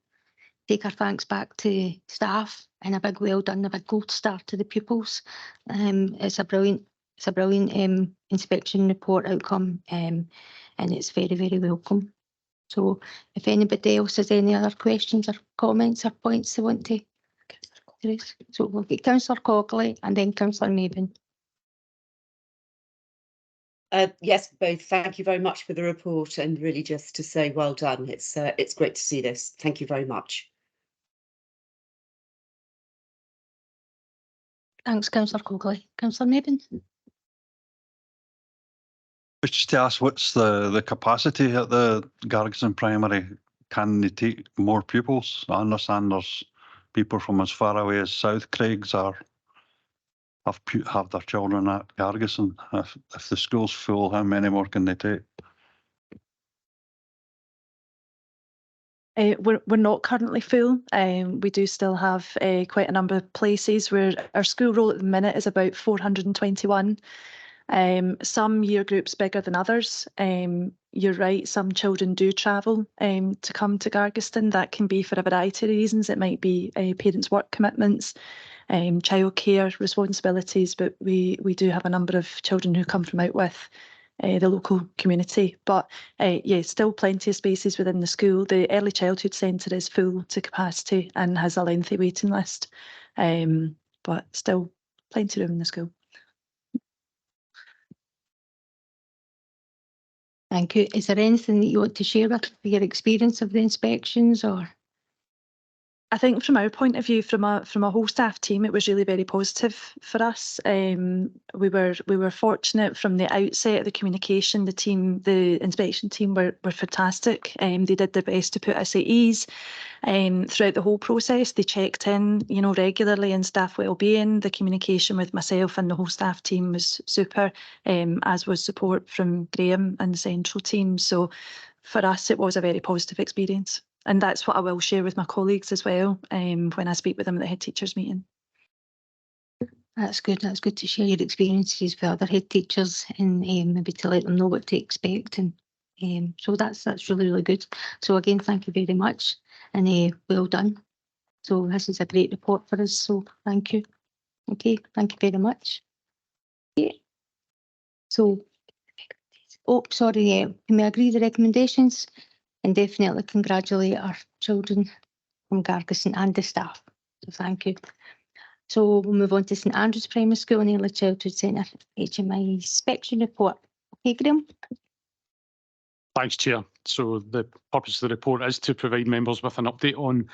Take our thanks back to staff and a big well done, a big gold star to the pupils. It's a brilliant inspection report outcome, and it's very, very welcome. So if anybody else has any other questions or comments or points they want to raise, so we'll get Councillor Cogley and then Councillor Mabin. Yes, both. Thank you very much for the report, and really just to say well done. It's great to see this. Thank you very much. Thanks, Councillor Cogley. Councillor Mabin. Just to ask, what's the capacity at the Gargeston Primary? Can they take more pupils? I understand there's people from as far away as South Craigs have their children at Gargeston. If the school's full, how many more can they take? We're not currently full. We do still have quite a number of places where our school roll at the minute is about 421. Some year groups bigger than others. You're right, some children do travel to come to Gargeston. That can be for a variety of reasons. It might be parents' work commitments, childcare responsibilities, but we do have a number of children who come from out with the local community. But yeah, still plenty of spaces within the school. The early childhood centre is full to capacity and has a lengthy waiting list, but still plenty of room in the school. Thank you. Is there anything that you want to share with your experience of the inspections or? I think from our point of view, from a whole staff team, it was really very positive for us. We were fortunate from the outset. The communication, the inspection team were fantastic. They did their best to put us at ease throughout the whole process. They checked in, regularly in staff wellbeing. The communication with myself and the whole staff team was super, as was support from Graham and the central team. So for us, it was a very positive experience. And that's what I will share with my colleagues as well when I speak with them at the head teachers meeting. That's good. That's good to share your experiences with other head teachers and maybe to let them know what to expect. And so that's really, really good. So again, thank you very much and well done. So this is a great report for us. So thank you. Okay, thank you very much. Yeah. So, oh, sorry, can we agree the recommendations? And definitely congratulate our children from Gargison and the staff. So thank you. So we'll move on to St Andrews Primary School and Early Childhood Centre HMI inspection report. Okay, Graham. Thanks, Chair. So the purpose of the report is to provide members with an update on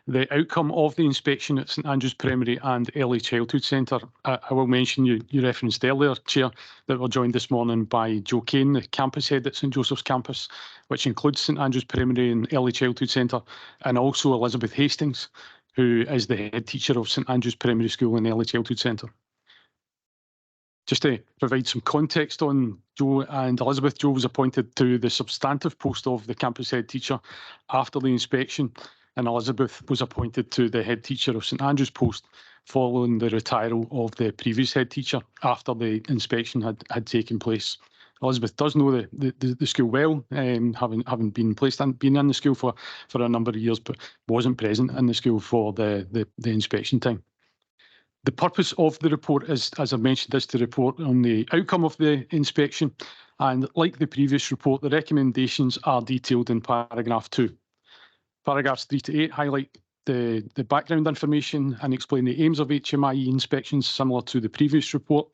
the outcome of the inspection at St Andrews Primary and Early Childhood Centre. I will mention you referenced earlier, Chair, that we're joined this morning by Joe Kane, the campus head at St Joseph's Campus, which includes St Andrews Primary and Early Childhood Centre, and also Elizabeth Hastings, who is the head teacher of St Andrews Primary School and Early Childhood Centre. Just to provide some context on Joe and Elizabeth, Joe was appointed to the substantive post of the campus head teacher after the inspection, and Elizabeth was appointed to the head teacher of St Andrews post following the retirement of the previous head teacher after the inspection had taken place. Elizabeth does know the school well, having been in the school for a number of years, but wasn't present in the school for the inspection time. The purpose of the report is, as I mentioned, is to report on the outcome of the inspection. And like the previous report, the recommendations are detailed in paragraph 2. Paragraphs 3 to 8 highlight the background information and explain the aims of HMIE inspections, similar to the previous report.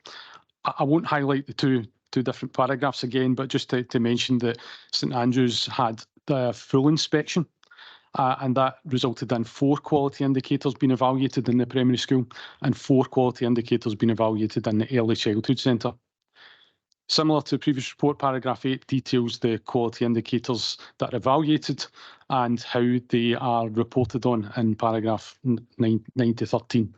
I won't highlight the two different paragraphs again, but just to mention that St Andrews had the full inspection. And that resulted in 4 quality indicators being evaluated in the primary school and 4 quality indicators being evaluated in the early childhood centre. Similar to the previous report, paragraph 8 details the quality indicators that are evaluated and how they are reported on in paragraph 9 to 13.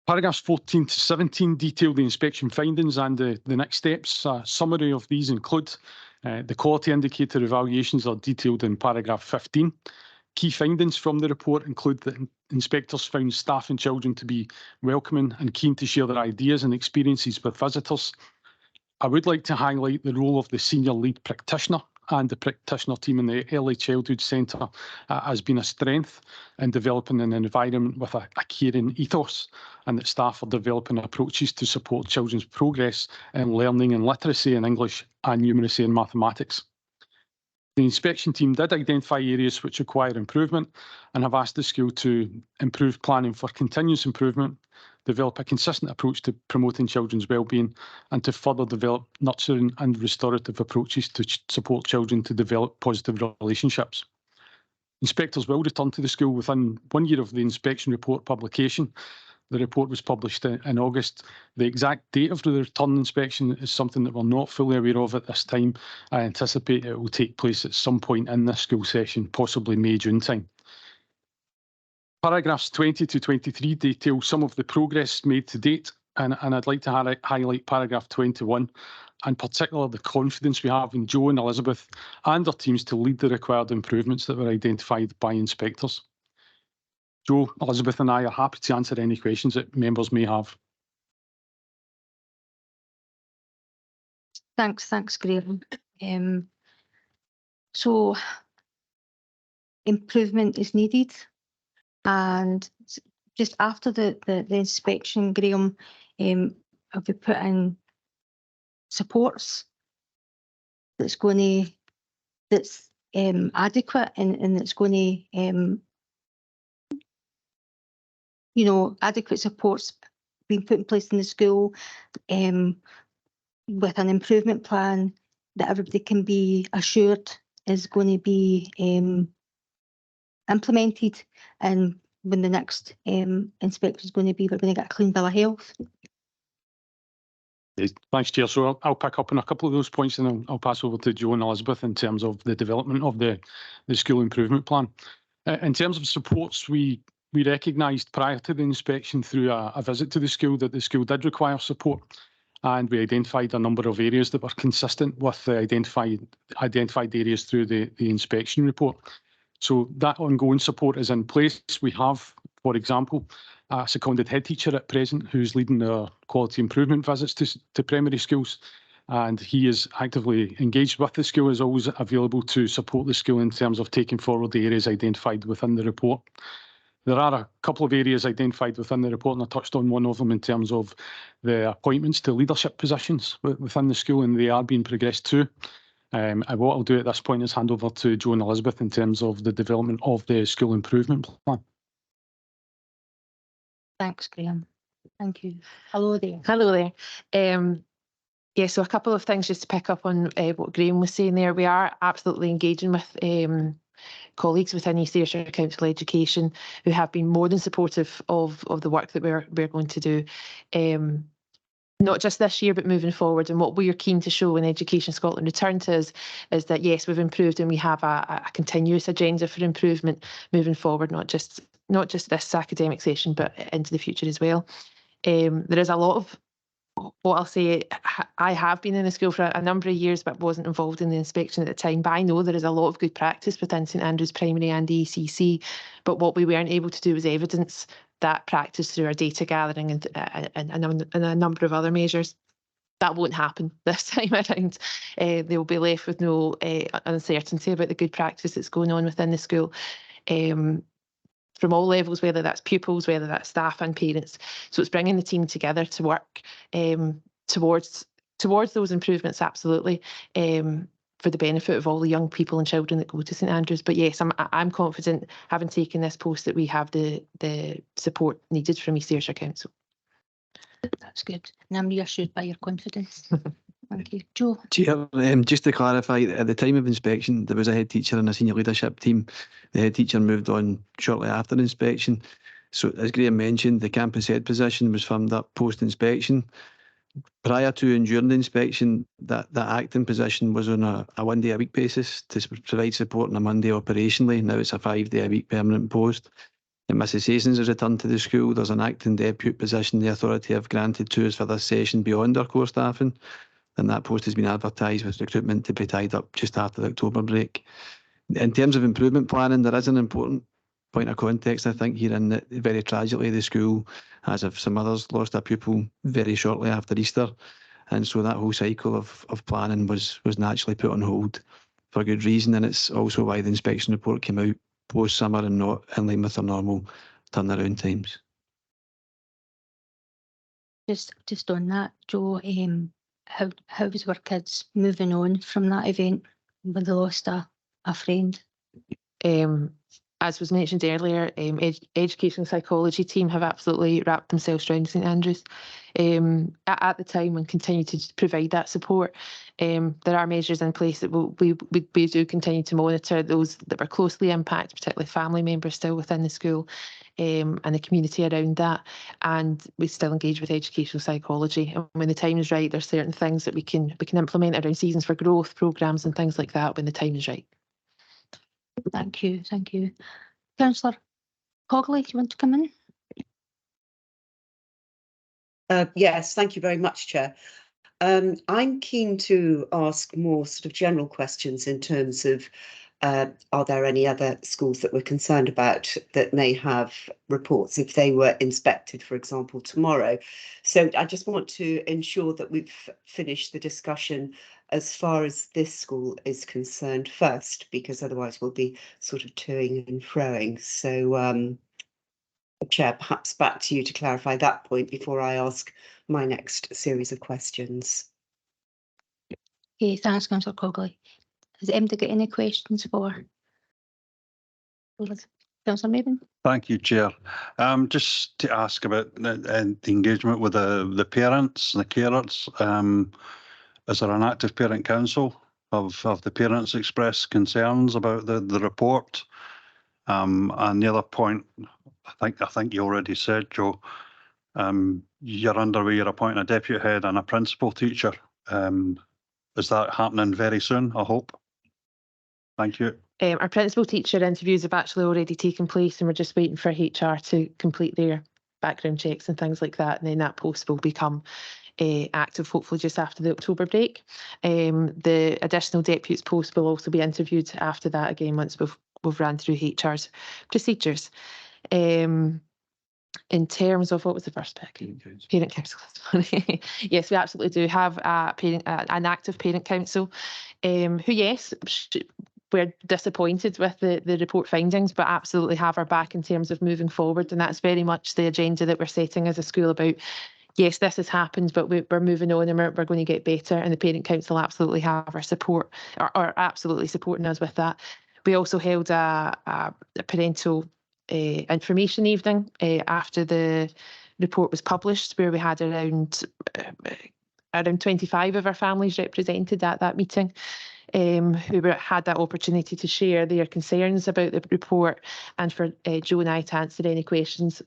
Paragraphs 14 to 17 detail the inspection findings and the next steps. A summary of these include the quality indicator evaluations are detailed in paragraph 15. Key findings from the report include that inspectors found staff and children to be welcoming and keen to share their ideas and experiences with visitors. I would like to highlight the role of the senior lead practitioner and the practitioner team in the Early Childhood Centre has been a strength in developing an environment with a caring ethos, and that staff are developing approaches to support children's progress in learning and literacy in English and numeracy and mathematics. The inspection team did identify areas which require improvement and have asked the school to improve planning for continuous improvement, develop a consistent approach to promoting children's wellbeing, and to further develop nurturing and restorative approaches to support children to develop positive relationships. Inspectors will return to the school within 1 year of the inspection report publication. The report was published in August. The exact date of the return inspection is something that we're not fully aware of at this time. I anticipate it will take place at some point in this school session, possibly May, June time. Paragraphs 20 to 23 detail some of the progress made to date, and I'd like to highlight paragraph 21, and particularly the confidence we have in Joe and Elizabeth and their teams to lead the required improvements that were identified by inspectors. Joe, Elizabeth and I are happy to answer any questions that members may have. Thanks, Graham. So improvement is needed, and just after the inspection, Graham, have we put in supports that's adequate and that's going to adequate supports being put in place in the school with an improvement plan that everybody can be assured is going to be implemented, and when the next inspection is going to be, we're going to get a clean bill of health. Thanks, Chair. So I'll pick up on a couple of those points, and I'll pass over to Jo and Elizabeth in terms of the development of the school improvement plan. In terms of supports, we recognised prior to the inspection through a visit to the school that the school did require support, and we identified a number of areas that were consistent with the identified areas through the inspection report. So that ongoing support is in place. We have, for example, a seconded head teacher at present who's leading our quality improvement visits to primary schools, and he is actively engaged with the school, is always available to support the school in terms of taking forward the areas identified within the report. There are a couple of areas identified within the report, and I touched on one of them in terms of the appointments to leadership positions within the school, and they are being progressed too. And what I'll do at this point is hand over to Jo and Elizabeth in terms of the development of the school improvement plan. Thanks, Graham. Thank you. Hello there. Hello there. Yeah, so a couple of things just to pick up on what Graham was saying there. We are absolutely engaging with colleagues within East Ayrshire Council Education who have been more than supportive of the work that we're going to do. Not just this year, but moving forward. And what we are keen to show when Education Scotland return to us is that, yes, we've improved and we have a continuous agenda for improvement moving forward, not just this academic session, but into the future as well. There is a lot of, what I'll say, I have been in the school for a number of years, but wasn't involved in the inspection at the time. But I know there is a lot of good practice within St Andrews Primary and the ECC. But what we weren't able to do was evidence that practice through our data gathering and a number of other measures. That won't happen this time around. They will be left with no uncertainty about the good practice that's going on within the school. From all levels, whether that's pupils, whether that's staff and parents. So it's bringing the team together to work towards those improvements, absolutely, for the benefit of all the young people and children that go to St Andrews. But yes, I'm confident, having taken this post, that we have the support needed from East Ayrshire Council. That's good. And I'm reassured by your confidence. Thank you. Jo? Chair, just to clarify, at the time of inspection, there was a head teacher and a senior leadership team. The head teacher moved on shortly after inspection. So, as Graham mentioned, the campus head position was firmed up post-inspection. Prior to and during the inspection, that acting position was on a 1 day a week basis to provide support on a Monday operationally. Now it's a 5 day a week permanent post. And Mrs Haysons has returned to the school. There's an acting deputy position the authority have granted to us for this session beyond our core staffing. And that post has been advertised with recruitment to be tied up just after the October break. In terms of improvement planning, there is an important point of context, I think, here, in that very tragically the school, as have some others, lost a pupil very shortly after Easter. And so that whole cycle of planning was naturally put on hold for good reason. And it's also why the inspection report came out post-summer and not in line with our normal turnaround times. Just on that, Jo, how's our kids moving on from that event when they lost a friend? As was mentioned earlier, education psychology team have absolutely wrapped themselves around St Andrews at the time and continue to provide that support. There are measures in place that we do continue to monitor those that were closely impacted, particularly family members still within the school and the community around that. And we still engage with educational psychology. And when the time is right, there's certain things that we can implement around seasons for growth programmes and things like that when the time is right. Thank you. Councillor Cogley, do you want to come in? Yes, thank you very much, Chair. I'm keen to ask more sort of general questions in terms of are there any other schools that we're concerned about that may have reports if they were inspected, for example, tomorrow? So I just want to ensure that we've finished the discussion as far as this school is concerned first, because otherwise we'll be sort of toing and froing. So, Chair, perhaps back to you to clarify that point before I ask my next series of questions. Okay, thanks, Councillor Cogley. Has anybody got any questions for Councillor Maben? Thank you, Chair. Just to ask about the engagement with the parents, the carers. Is there an active parent council? Have the parents expressed concerns about the report? And the other point, I think you already said, Joe, you're underway, you're appointing a deputy head and a principal teacher. Is that happening very soon, I hope? Thank you. Our principal teacher interviews have actually already taken place, and we're just waiting for HR to complete their background checks and things like that, and then that post will become active hopefully just after the October break. The additional deputy's post will also be interviewed after that, again once we've ran through HR's procedures. In terms of, what was the first bit? Parent council. Yes, we absolutely do have an active parent council who, yes, we're disappointed with the report findings, but absolutely have our back in terms of moving forward. And that's very much the agenda that we're setting as a school about, yes, this has happened, but we're moving on and we're going to get better. And the parent council absolutely have our support, or absolutely supporting us with that. We also held a parental information evening after the report was published, where we had around 25 of our families represented at that meeting, who had that opportunity to share their concerns about the report, and for Joe and I to answer any questions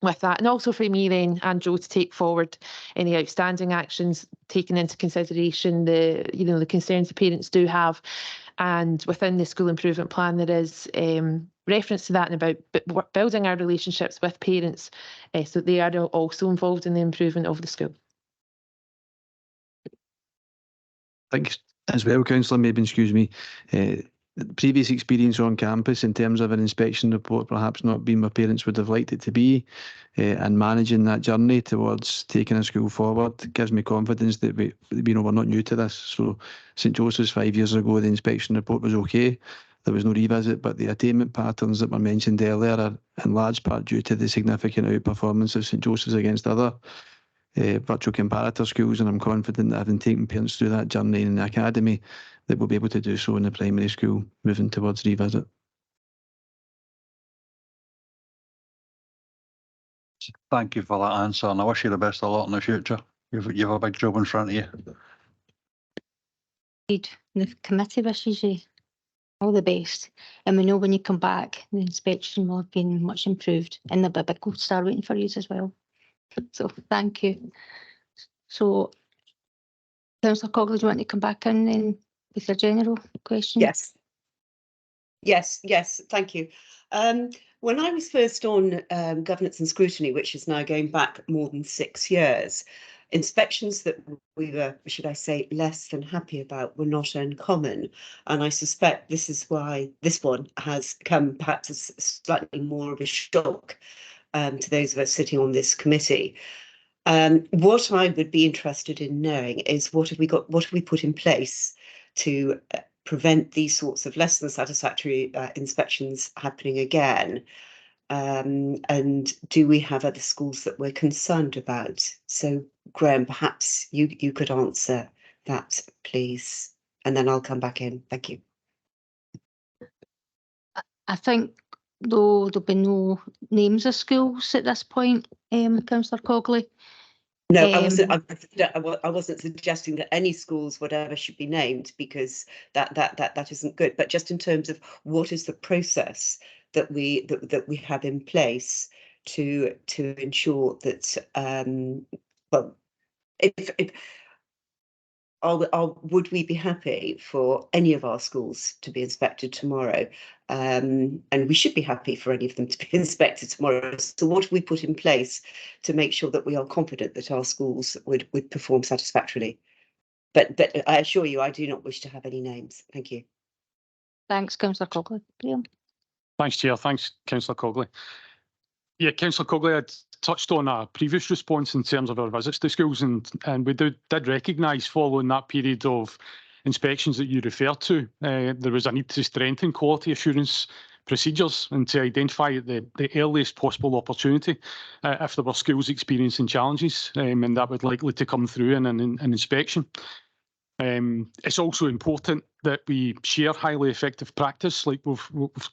with that, and also for me then and Joe to take forward any outstanding actions, taking into consideration the concerns the parents do have. And within the school improvement plan, there is reference to that and about building our relationships with parents so they are also involved in the improvement of the school. I think as well, Councillor Mabin, excuse me, previous experience on campus in terms of an inspection report perhaps not being where parents would have liked it to be, and managing that journey towards taking a school forward gives me confidence that we're not new to this. So St Joseph's 5 years ago, the inspection report was okay. There was no revisit, but the attainment patterns that were mentioned earlier are in large part due to the significant outperformance of St Joseph's against other virtual comparator schools, and I'm confident that having taken parents through that journey in the academy, that we'll be able to do so in the primary school, moving towards revisit. Thank you for that answer, and I wish you the best of luck in the future. You've a big job in front of you. Indeed, the committee wishes you all the best, and we know when you come back, the inspection will have been much improved, and there'll be a big gold star waiting for you as well. So thank you. So, Councillor Cogley, do you want to come back in then with your general question? Yes, thank you. When I was first on governance and scrutiny, which is now going back more than 6 years, inspections that we were, should I say, less than happy about were not uncommon. And I suspect this is why this one has come perhaps as slightly more of a shock to those of us sitting on this committee. What I would be interested in knowing is what have we put in place to prevent these sorts of less than satisfactory inspections happening again? And do we have other schools that we're concerned about? So, Graham, perhaps you could answer that, please, and then I'll come back in. Thank you. I think, though, there'll be no names of schools at this point, Councillor Cogley. No, I wasn't suggesting that any schools, whatever, should be named, because that isn't good. But just in terms of what is the process that we have in place to ensure that well, would we be happy for any of our schools to be inspected tomorrow? And we should be happy for any of them to be inspected tomorrow. So what have we put in place to make sure that we are confident that our schools would perform satisfactorily? But I assure you, I do not wish to have any names. Thank you. Thanks, Councillor Cogley. Liam. Thanks, Chair. Thanks, Councillor Cogley. Yeah, Councillor Cogley had touched on a previous response in terms of our visits to schools, and we did recognise following that period of inspections that you referred to, there was a need to strengthen quality assurance procedures and to identify the earliest possible opportunity if there were schools experiencing challenges, and that would likely to come through in an inspection. It's also important that we share highly effective practice, like we've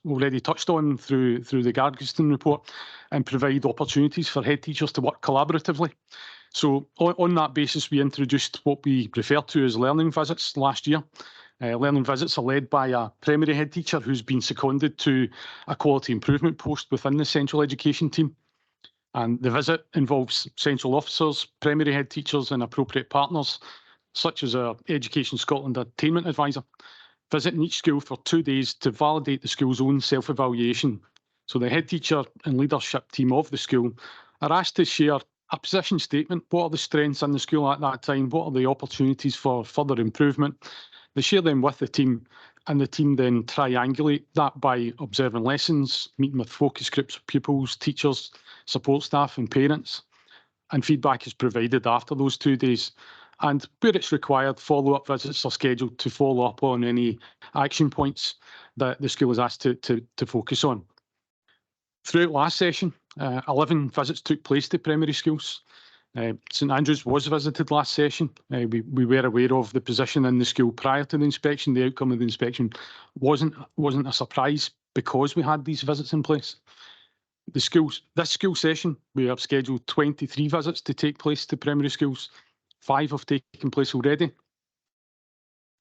already touched on through the Gargaston report, and provide opportunities for head teachers to work collaboratively. So on that basis, we introduced what we refer to as learning visits last year, Learning visits are led by a primary head teacher who's been seconded to a quality improvement post within the central education team. And the visit involves central officers, primary head teachers and appropriate partners, such as our Education Scotland Attainment Advisor, visiting each school for 2 days to validate the school's own self-evaluation. So the head teacher and leadership team of the school are asked to share a position statement. What are the strengths in the school at that time? What are the opportunities for further improvement? They share them with the team, and the team then triangulate that by observing lessons, meeting with focus groups of pupils, teachers, support staff and parents. And feedback is provided after those 2 days. And where it's required, follow-up visits are scheduled to follow up on any action points that the school is asked to focus on. Throughout last session, 11 visits took place to primary schools. St Andrews was visited last session. We were aware of the position in the school prior to the inspection. The outcome of the inspection wasn't a surprise because we had these visits in place. This school session, we have scheduled 23 visits to take place to primary schools. 5 have taken place already.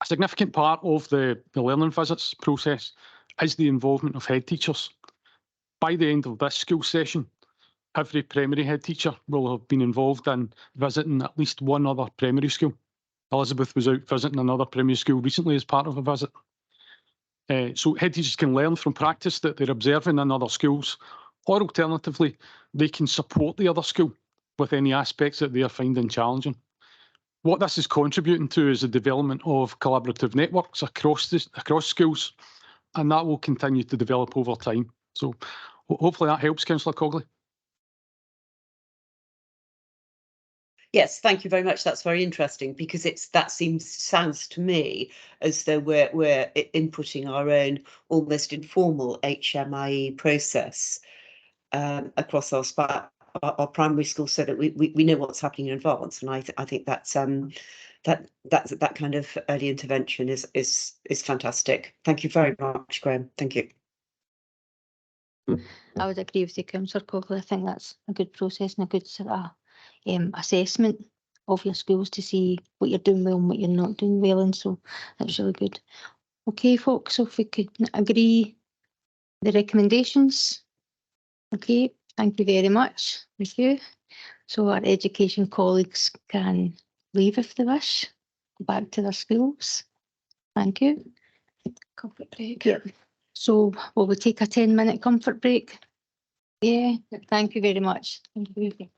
A significant part of the learning visits process is the involvement of head teachers. By the end of this school session, every primary head teacher will have been involved in visiting at least one other primary school. Elizabeth was out visiting another primary school recently as part of a visit. So head teachers can learn from practice that they're observing in other schools, or alternatively, they can support the other school with any aspects that they are finding challenging. What this is contributing to is the development of collaborative networks across schools, and that will continue to develop over time. So hopefully that helps, Councillor Cogley. Yes, thank you very much. That's very interesting because sounds to me as though we're inputting our own almost informal HMIE process across our primary school, so that we know what's happening in advance. And I think that's that kind of early intervention is fantastic. Thank you very much, Graham. Thank you. I would agree with you, Councillor Cogley. I think that's a good process and a good sort of assessment of your schools to see what you're doing well and what you're not doing well, and so that's really good. Okay, folks, so if we could agree the recommendations. Okay, thank you very much. Thank you. So our education colleagues can leave if they wish, go back to their schools. Thank you. Comfort break. Yep. So will we take a 10-minute comfort break? Yeah, thank you very much. Thank you.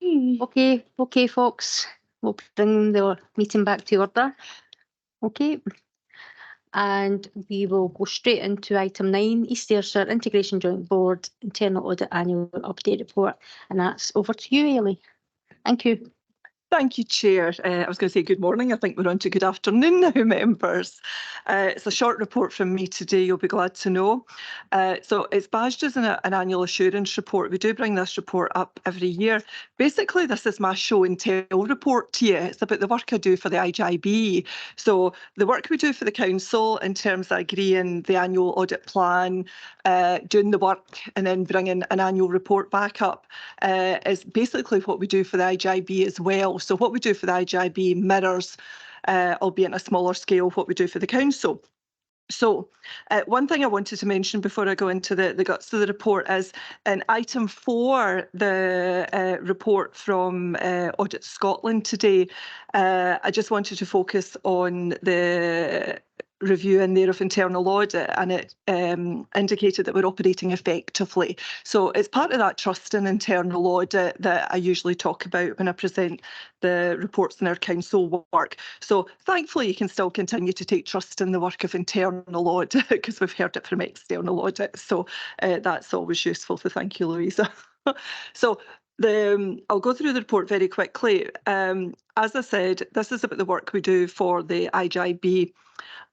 Okay, folks, we'll bring the meeting back to order. Okay. And we will go straight into item 9, East Ayrshire Integration Joint Board Internal Audit Annual Update Report. And that's over to you, Ailey. Thank you. Thank you, Chair. I was going to say good morning. I think we're on to good afternoon now, members. It's a short report from me today, you'll be glad to know. So it's badged as an annual assurance report. We do bring this report up every year. Basically, this is my show and tell report to you. It's about the work I do for the IGIB. So the work we do for the council in terms of agreeing the annual audit plan, doing the work and then bringing an annual report back up is basically what we do for the IGIB as well. So what we do for the IGIB mirrors, albeit on a smaller scale, what we do for the council. So one thing I wanted to mention before I go into the guts of the report is in item 4, the report from Audit Scotland today, I just wanted to focus on the review in there of internal audit, and it indicated that we're operating effectively. So it's part of that trust in internal audit that I usually talk about when I present the reports in our council work. So thankfully you can still continue to take trust in the work of internal audit because we've heard it from external audit. So that's always useful. So thank you, Louisa. So I'll go through the report very quickly. As I said, this is about the work we do for the IGIB.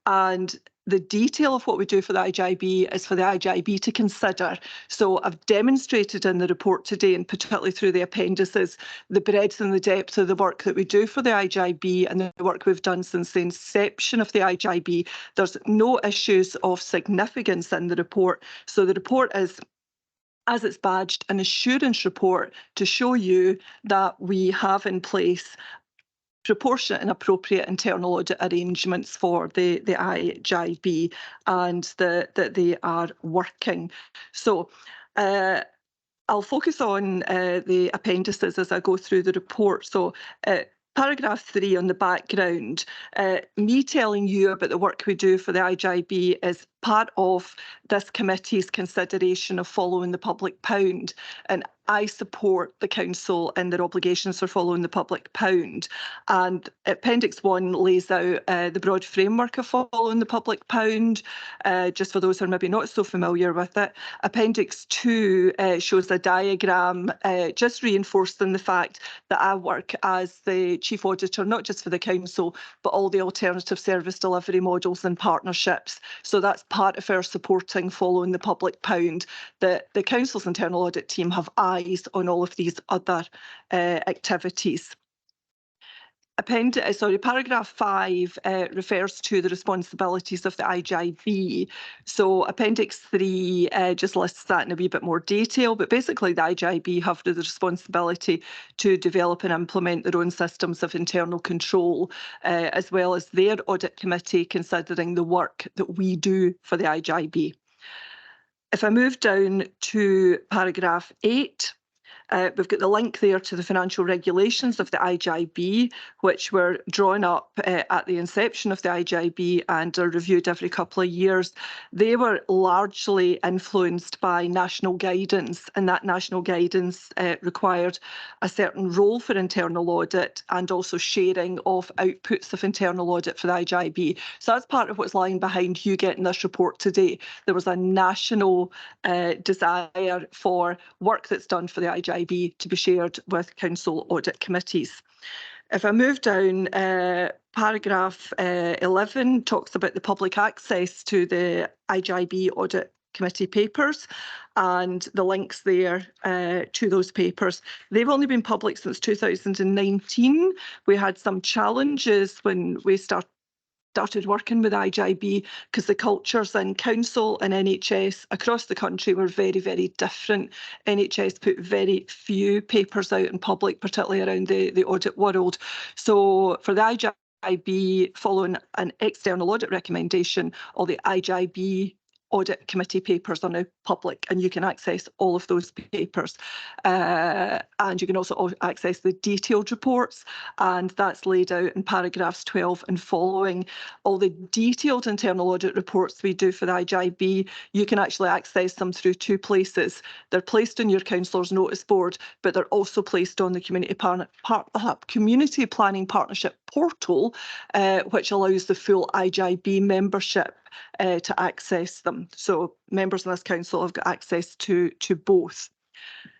And the detail of what we do for the IGIB is for the IGIB to consider. So I've demonstrated in the report today, and particularly through the appendices, the breadth and the depth of the work that we do for the IGIB and the work we've done since the inception of the IGIB. There's no issues of significance in the report. So the report is, as it's badged, an assurance report to show you that we have in place proportionate and appropriate internal audit arrangements for the IGIB and that they are working. So I'll focus on the appendices as I go through the report. So paragraph 3 on the background, me telling you about the work we do for the IGIB is part of this committee's consideration of following the public pound, and I support the council in their obligations for following the public pound. And Appendix 1 lays out the broad framework of following the public pound, just for those who are maybe not so familiar with it. Appendix 2 shows a diagram just reinforcing the fact that I work as the Chief Auditor, not just for the council, but all the alternative service delivery models and partnerships. So that's part of our supporting following the public pound. The council's internal audit team have eyes on all of these other activities. Paragraph 5 refers to the responsibilities of the IGIB. So Appendix 3 just lists that in a wee bit more detail, but basically the IGIB have the responsibility to develop and implement their own systems of internal control, as well as their audit committee considering the work that we do for the IGIB. If I move down to paragraph 8, we've got the link there to the financial regulations of the IGIB, which were drawn up at the inception of the IGIB and are reviewed every couple of years. They were largely influenced by national guidance, and that national guidance required a certain role for internal audit and also sharing of outputs of internal audit for the IGIB. So that's part of what's lying behind you getting this report today. There was a national desire for work that's done for the IGIB to be shared with council audit committees. If I move down, paragraph 11 talks about the public access to the IGIB audit committee papers and the links there to those papers. They've only been public since 2019. We had some challenges when we started working with IGIB because the cultures in council and NHS across the country were very, very different. NHS put very few papers out in public, particularly around the audit world. So for the IGIB, following an external audit recommendation, all the IGIB audit committee papers are now public, and you can access all of those papers. And you can also access the detailed reports, and that's laid out in paragraphs 12 and following. All the detailed internal audit reports we do for the IGIB, you can actually access them through two places. They're placed on your councillor's notice board, but they're also placed on the Community Planning Partnership portal, which allows the full IGIB membership to access them. So members in this council have got access to both.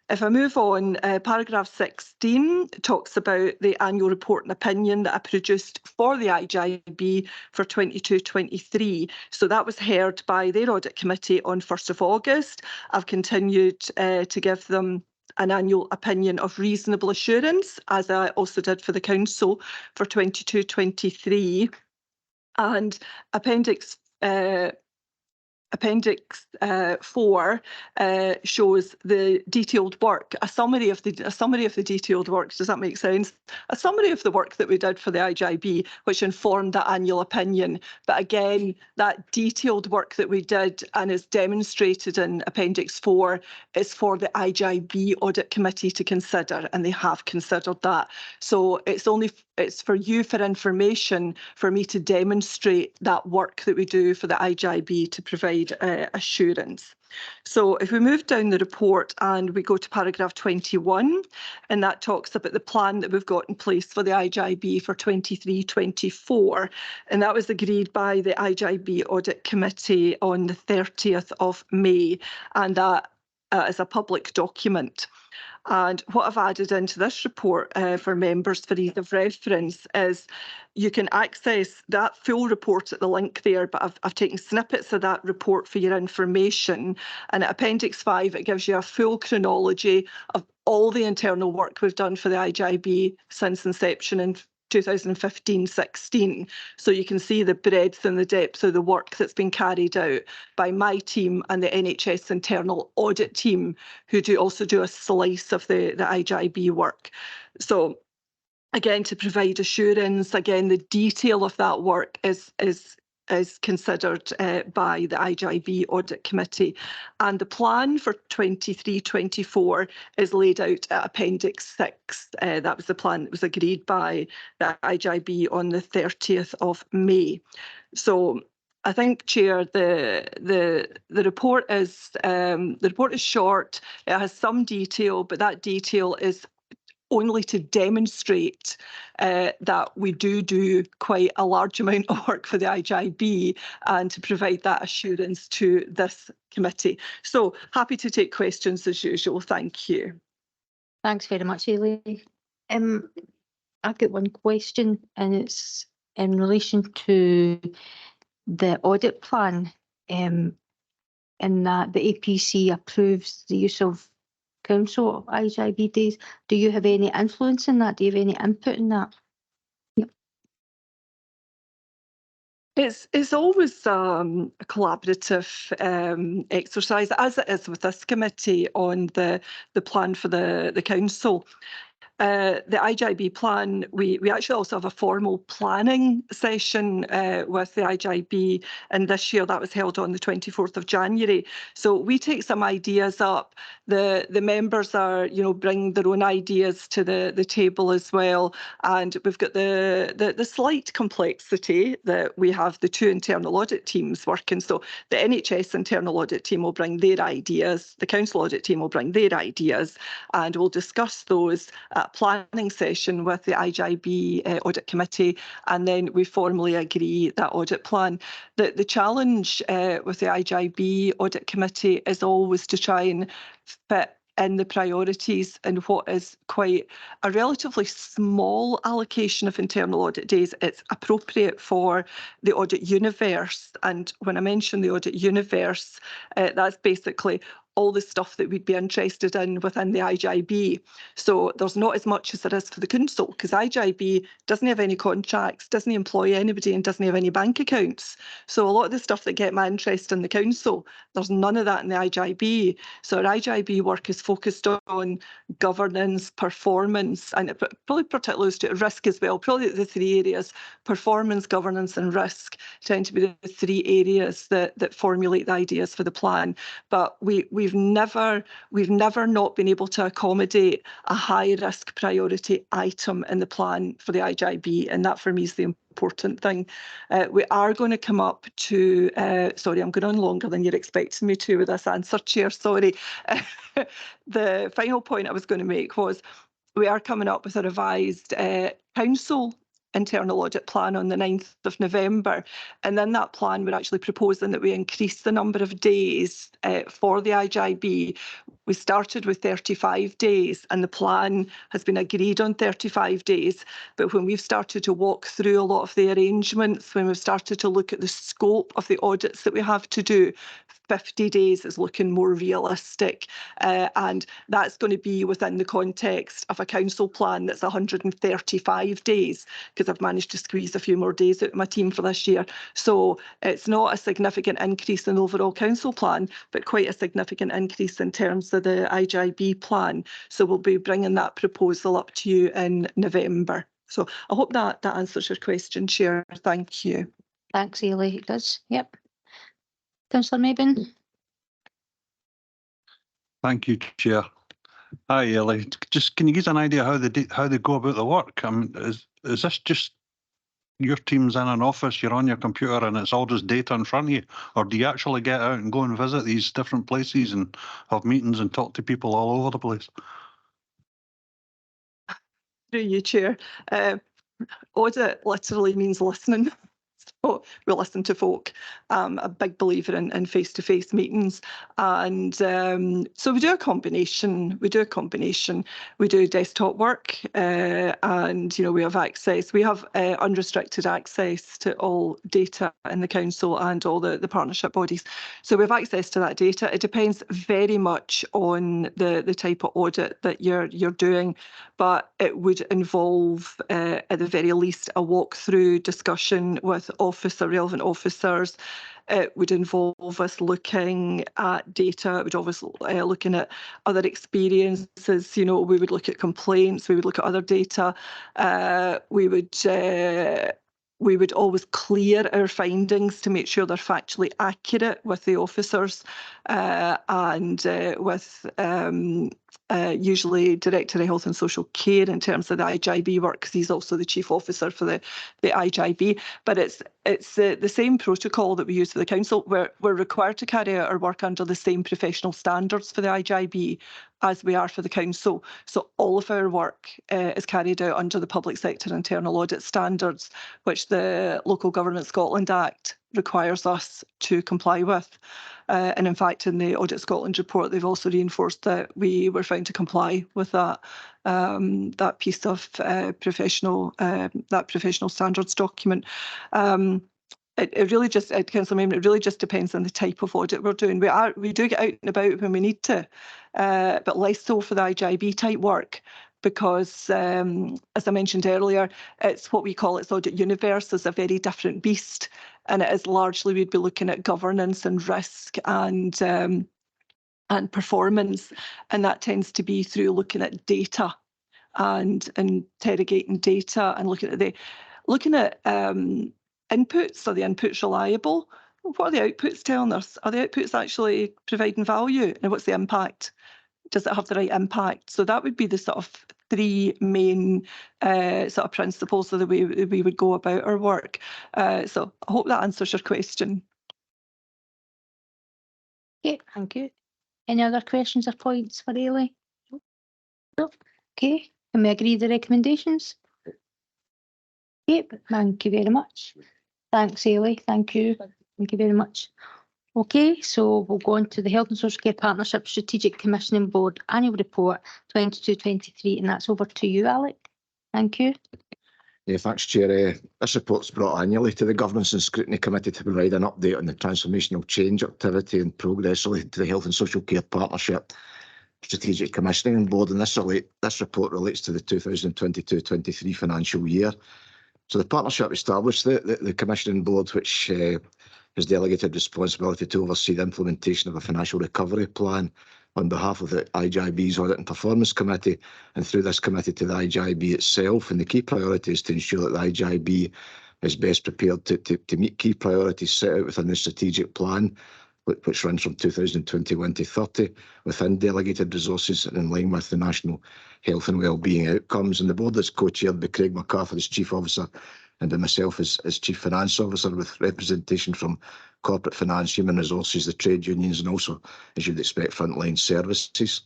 If I move on, paragraph 16 talks about the annual report and opinion that I produced for the IGIB for 22-23. So that was heard by their audit committee on 1st of August. I've continued to give them an annual opinion of reasonable assurance, as I also did for the council for 22-23. And Appendix 4 shows the detailed work, a summary of the detailed work. Does that make sense? A summary of the work that we did for the IGIB, which informed that annual opinion. But again, that detailed work that we did and is demonstrated in Appendix 4 is for the IGIB Audit Committee to consider, and they have considered that. So it's for you for information, for me to demonstrate that work that we do for the IGIB to provide assurance. So if we move down the report and we go to paragraph 21, and that talks about the plan that we've got in place for the IGIB for 23-24, and that was agreed by the IGIB Audit Committee on the 30th of May, and that is a public document. And what I've added into this report for members for ease of reference is you can access that full report at the link there, but I've taken snippets of that report for your information. And at Appendix 5, it gives you a full chronology of all the internal work we've done for the IGIB since inception in 2015-16. So you can see the breadth and the depth of the work that's been carried out by my team and the NHS internal audit team, who also do a slice of the IGIB work. So again, to provide assurance, again, the detail of that work is considered by the IGIB Audit Committee. And the plan for 23-24 is laid out at Appendix 6. That was the plan that was agreed by the IGIB on the 30th of May. So I think, Chair, the report is short. It has some detail, but that detail is only to demonstrate that we do quite a large amount of work for the IGIB and to provide that assurance to this committee. So happy to take questions as usual. Thank you. Thanks very much, Hayley. I've got one question, and it's in relation to the audit plan, in that the APC approves the use of council IGIB days. Do you have any influence in that? Do you have any input in that? Yep. It's always a collaborative exercise, as it is with this committee on the plan for the council. The IGIB plan, we actually also have a formal planning session with the IGIB, and this year that was held on the 24th of January. So we take some ideas up. The members are, bring their own ideas to the table as well. And we've got the slight complexity that we have the two internal audit teams working. So the NHS internal audit team will bring their ideas, the council audit team will bring their ideas, and we'll discuss those at planning session with the IGIB Audit Committee, and then we formally agree that audit plan. The challenge with the IGIB Audit Committee is always to try and fit in the priorities and what is quite a relatively small allocation of internal audit days. It's appropriate for the audit universe. And when I mention the audit universe, that's basically all the stuff that we'd be interested in within the IJB. So there's not as much as there is for the council, because IJB doesn't have any contracts, doesn't employ anybody, and doesn't have any bank accounts. So a lot of the stuff that get my interest in the council, there's none of that in the IJB. So our IJB work is focused on governance, performance, and probably particularly to risk as well. Probably the three areas: performance, governance, and risk tend to be the three areas that formulate the ideas for the plan. But we've never not been able to accommodate a high risk priority item in the plan for the IJB, and that for me is the important thing. We are going to come up to, sorry, I'm going on longer than you're expecting me to with this answer, Chair, sorry. The final point I was going to make was we are coming up with a revised council internal audit plan on the 9th of November. And in that plan, we're actually proposing that we increase the number of days for the IJB. We started with 35 days and the plan has been agreed on 35 days. But when we've started to walk through a lot of the arrangements, when we've started to look at the scope of the audits that we have to do, 50 days is looking more realistic, and that's going to be within the context of a council plan that's 135 days, because I've managed to squeeze a few more days out of my team for this year. So it's not a significant increase in the overall council plan, but quite a significant increase in terms of the IJB plan. So we'll be bringing that proposal up to you in November. So I hope that answers your question, Chair. Thank you. Thanks, Ailey. It does. Yep. Councillor Mabin. Thank you, Chair. Hi, Ailey. Just can you give us an idea how they go about the work? Is this just your team's in an office, you're on your computer, and it's all just data in front of you, or do you actually get out and go and visit these different places and have meetings and talk to people all over the place? Through you, Chair. Audit literally means listening. So we listen to folk. I'm a big believer in face-to-face meetings, and so we do a combination. We do desktop work, and we have access. We have unrestricted access to all data in the council and all the partnership bodies. So we have access to that data. It depends very much on the type of audit that you're doing, but it would involve at the very least a walkthrough discussion with relevant officers. It would involve us looking at data. It would obviously looking at other experiences. We would look at complaints. We would look at other data. We would always clear our findings to make sure they're factually accurate with the officers, and with usually Director of Health and Social Care in terms of the IJB work, because he's also the Chief Officer for the IJB. But it's the same protocol that we use for the council. We're required to carry out our work under the same professional standards for the IJB as we are for the council. So all of our work is carried out under the Public Sector Internal Audit Standards, which the Local Government Scotland Act requires us to comply with. And in fact, in the Audit Scotland report, they've also reinforced that we were found to comply with that piece of professional standards document. It really just, Councillor Mabin, it really just depends on the type of audit we're doing. We do get out and about when we need to, but less so for the IJB type work, because as I mentioned earlier, it's what we call its audit universe is a very different beast, and it is largely we'd be looking at governance and risk and performance, and that tends to be through looking at data and interrogating data and looking at inputs. Are the inputs reliable? What are the outputs telling us? Are the outputs actually providing value? And what's the impact? Does it have the right impact? So that would be the sort of three main sort of principles of the way we would go about our work. So I hope that answers your question. Okay, thank you. Any other questions or points for Ailey? No. Okay, can we agree the recommendations? Okay, thank you very much. Thanks, Ailey. Thank you. Thank you very much. Okay, so we'll go on to the Health and Social Care Partnership Strategic Commissioning Board Annual Report 22-23, and that's over to you, Alec. Thank you. Thanks, Chair. This report's brought annually to the Governance and Scrutiny Committee to provide an update on the transformational change activity and progress related to the Health and Social Care Partnership Strategic Commissioning Board, and this report relates to the 2022-23 financial year. So the partnership established the Commissioning Board, which has delegated responsibility to oversee the implementation of a financial recovery plan on behalf of the IGIB's Audit and Performance Committee, and through this committee to the IGIB itself. And the key priority is to ensure that the IGIB is best prepared to meet key priorities set out within the strategic plan, which runs from 2021 to 30, within delegated resources and in line with the national health and wellbeing outcomes. And the board is co-chaired by Craig MacArthur as Chief Officer and by myself as Chief Finance Officer, with representation from corporate finance, human resources, the trade unions, and also, as you'd expect, frontline services.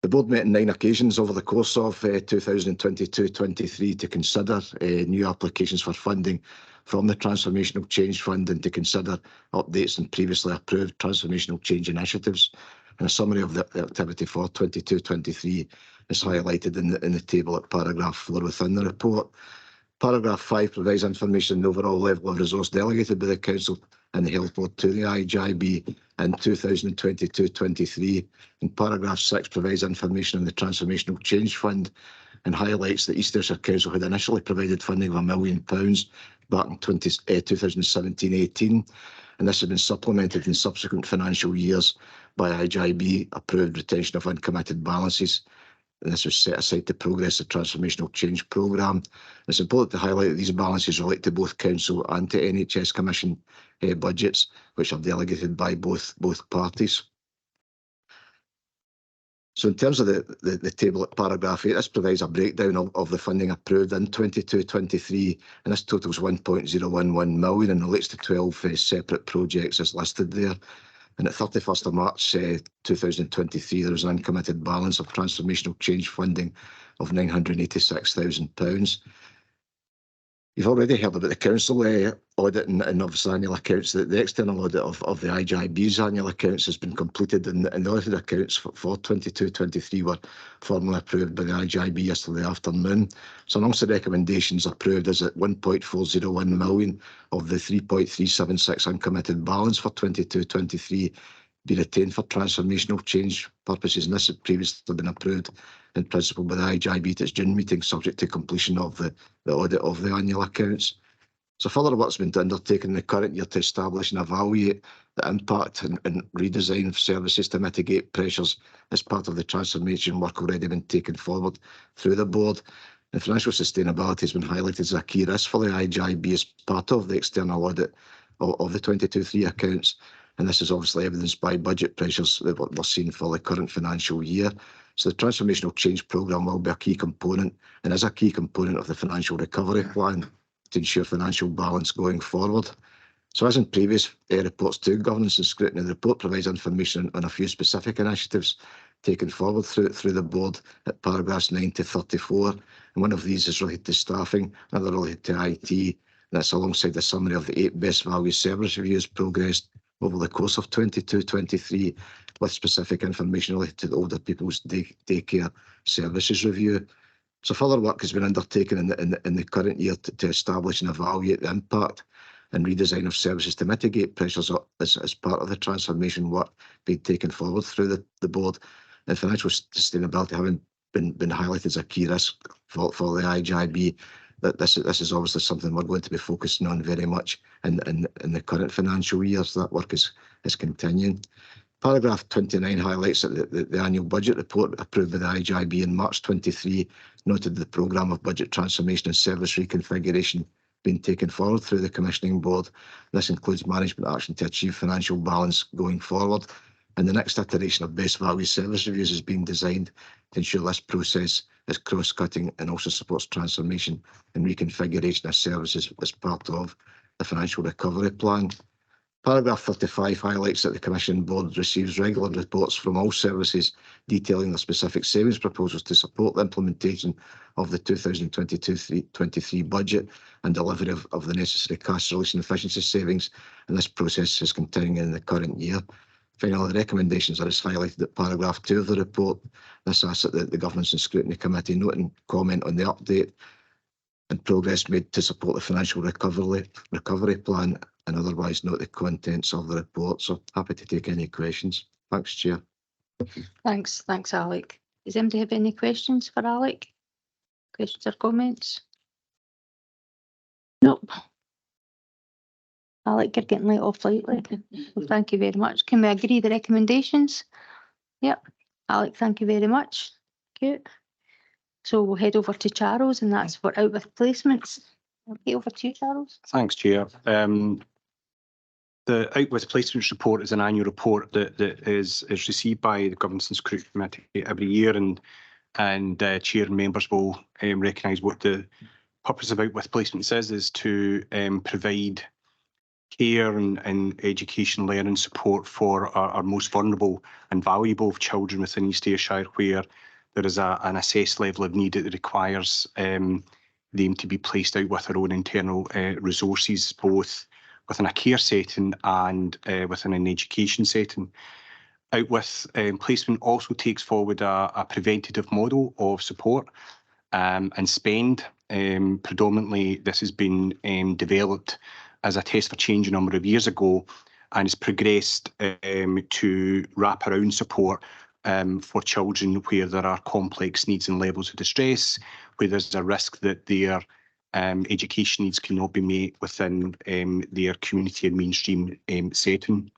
The board met on 9 occasions over the course of 2022-23 to consider new applications for funding from the Transformational Change Fund and to consider updates on previously approved transformational change initiatives. And a summary of the activity for 22-23 is highlighted in the table at paragraph 4 within the report. Paragraph 5 provides information on the overall level of resource delegated by the Council and the Health Board to the IGIB in 2022-23. And paragraph 6 provides information on the Transformational Change Fund and highlights that East Ayrshire Council had initially provided funding of £1 million back in 2017-18, and this has been supplemented in subsequent financial years by IGIB approved retention of uncommitted balances. And this was set aside to progress the Transformational Change Programme. It's important to highlight that these balances relate to both Council and to NHS Commission budgets, which are delegated by both parties. So in terms of the table at paragraph 8, this provides a breakdown of the funding approved in 22-23, and this totals 1.011 million and relates to 12 separate projects as listed there. And at 31st of March 2023, there was an uncommitted balance of transformational change funding of £986,000. You've already heard about the Council audit and obviously annual accounts. The external audit of the IGIB's annual accounts has been completed, and the audited accounts for 22-23 were formally approved by the IGIB yesterday afternoon. So amongst the recommendations approved is that 1.401 million of the 3.376 uncommitted balance for 22-23 be retained for transformational change purposes, and this had previously been approved in principle by the IGIB at its June meeting, subject to completion of the audit of the annual accounts. So further work's been undertaken in the current year to establish and evaluate the impact and redesign of services to mitigate pressures as part of the transformation work already been taken forward through the board. And financial sustainability has been highlighted as a key risk for the IGIB as part of the external audit of the 22-23 accounts. And this is obviously evidenced by budget pressures that we're seeing for the current financial year. So the Transformational Change Programme will be a key component and is a key component of the financial recovery plan to ensure financial balance going forward. So as in previous reports to Governance and Scrutiny, the report provides information on a few specific initiatives taken forward through the board at paragraphs 9 to 34. And one of these is related to staffing, another related to IT, and that's alongside the summary of the 8 best value service reviews progressed over the course of 22-23, with specific information related to the Older People's Daycare Services Review. So further work has been undertaken in the current year to establish and evaluate the impact and redesign of services to mitigate pressures as part of the transformation work being taken forward through the board. And financial sustainability having been highlighted as a key risk for the IGIB, that this is obviously something we're going to be focusing on very much in the current financial year. So that work is continuing. Paragraph 29 highlights that the annual budget report approved by the IGIB in March 23 noted the programme of budget transformation and service reconfiguration being taken forward through the Commissioning Board. This includes management action to achieve financial balance going forward. And the next iteration of best value service reviews is being designed to ensure this process is cross-cutting and also supports transformation and reconfiguration of services as part of the financial recovery plan. Paragraph 35 highlights that the Commission Board receives regular reports from all services detailing their specific savings proposals to support the implementation of the 2022-23 budget and delivery of the necessary cash release and efficiency savings, and this process is continuing in the current year. Finally, the recommendations are as highlighted at paragraph 2 of the report. This asks that the Governance and Scrutiny Committee note and comment on the update and progress made to support the financial recovery plan, and otherwise note the contents of the report. So happy to take any questions. Thanks, Chair. Thanks, Alec. Does anybody have any questions for Alec? Questions or comments? Nope. Alec, you're getting let off lightly. Well, thank you very much. Can we agree the recommendations? Yep. Alec, thank you very much. Thank you. So we'll head over to Charles, and that's for out with placements. Okay, over to you, Charles. Thanks, Chair. The Out with Placements report is an annual report that is received by the Governance and Scrutiny Committee every year, and Chair and members will recognise what the purpose of Out with Placements is to provide care and education, learning support for our most vulnerable and valuable children within East Ayrshire, where there is an assessed level of need that requires them to be placed out with their own internal resources, both within a care setting and within an education setting. Out with Placement also takes forward a preventative model of support and spend. Predominantly, this has been developed as a test for change a number of years ago, and has progressed to wrap-around support for children where there are complex needs and levels of distress, where there's a risk that their education needs cannot be met within their community and mainstream setting.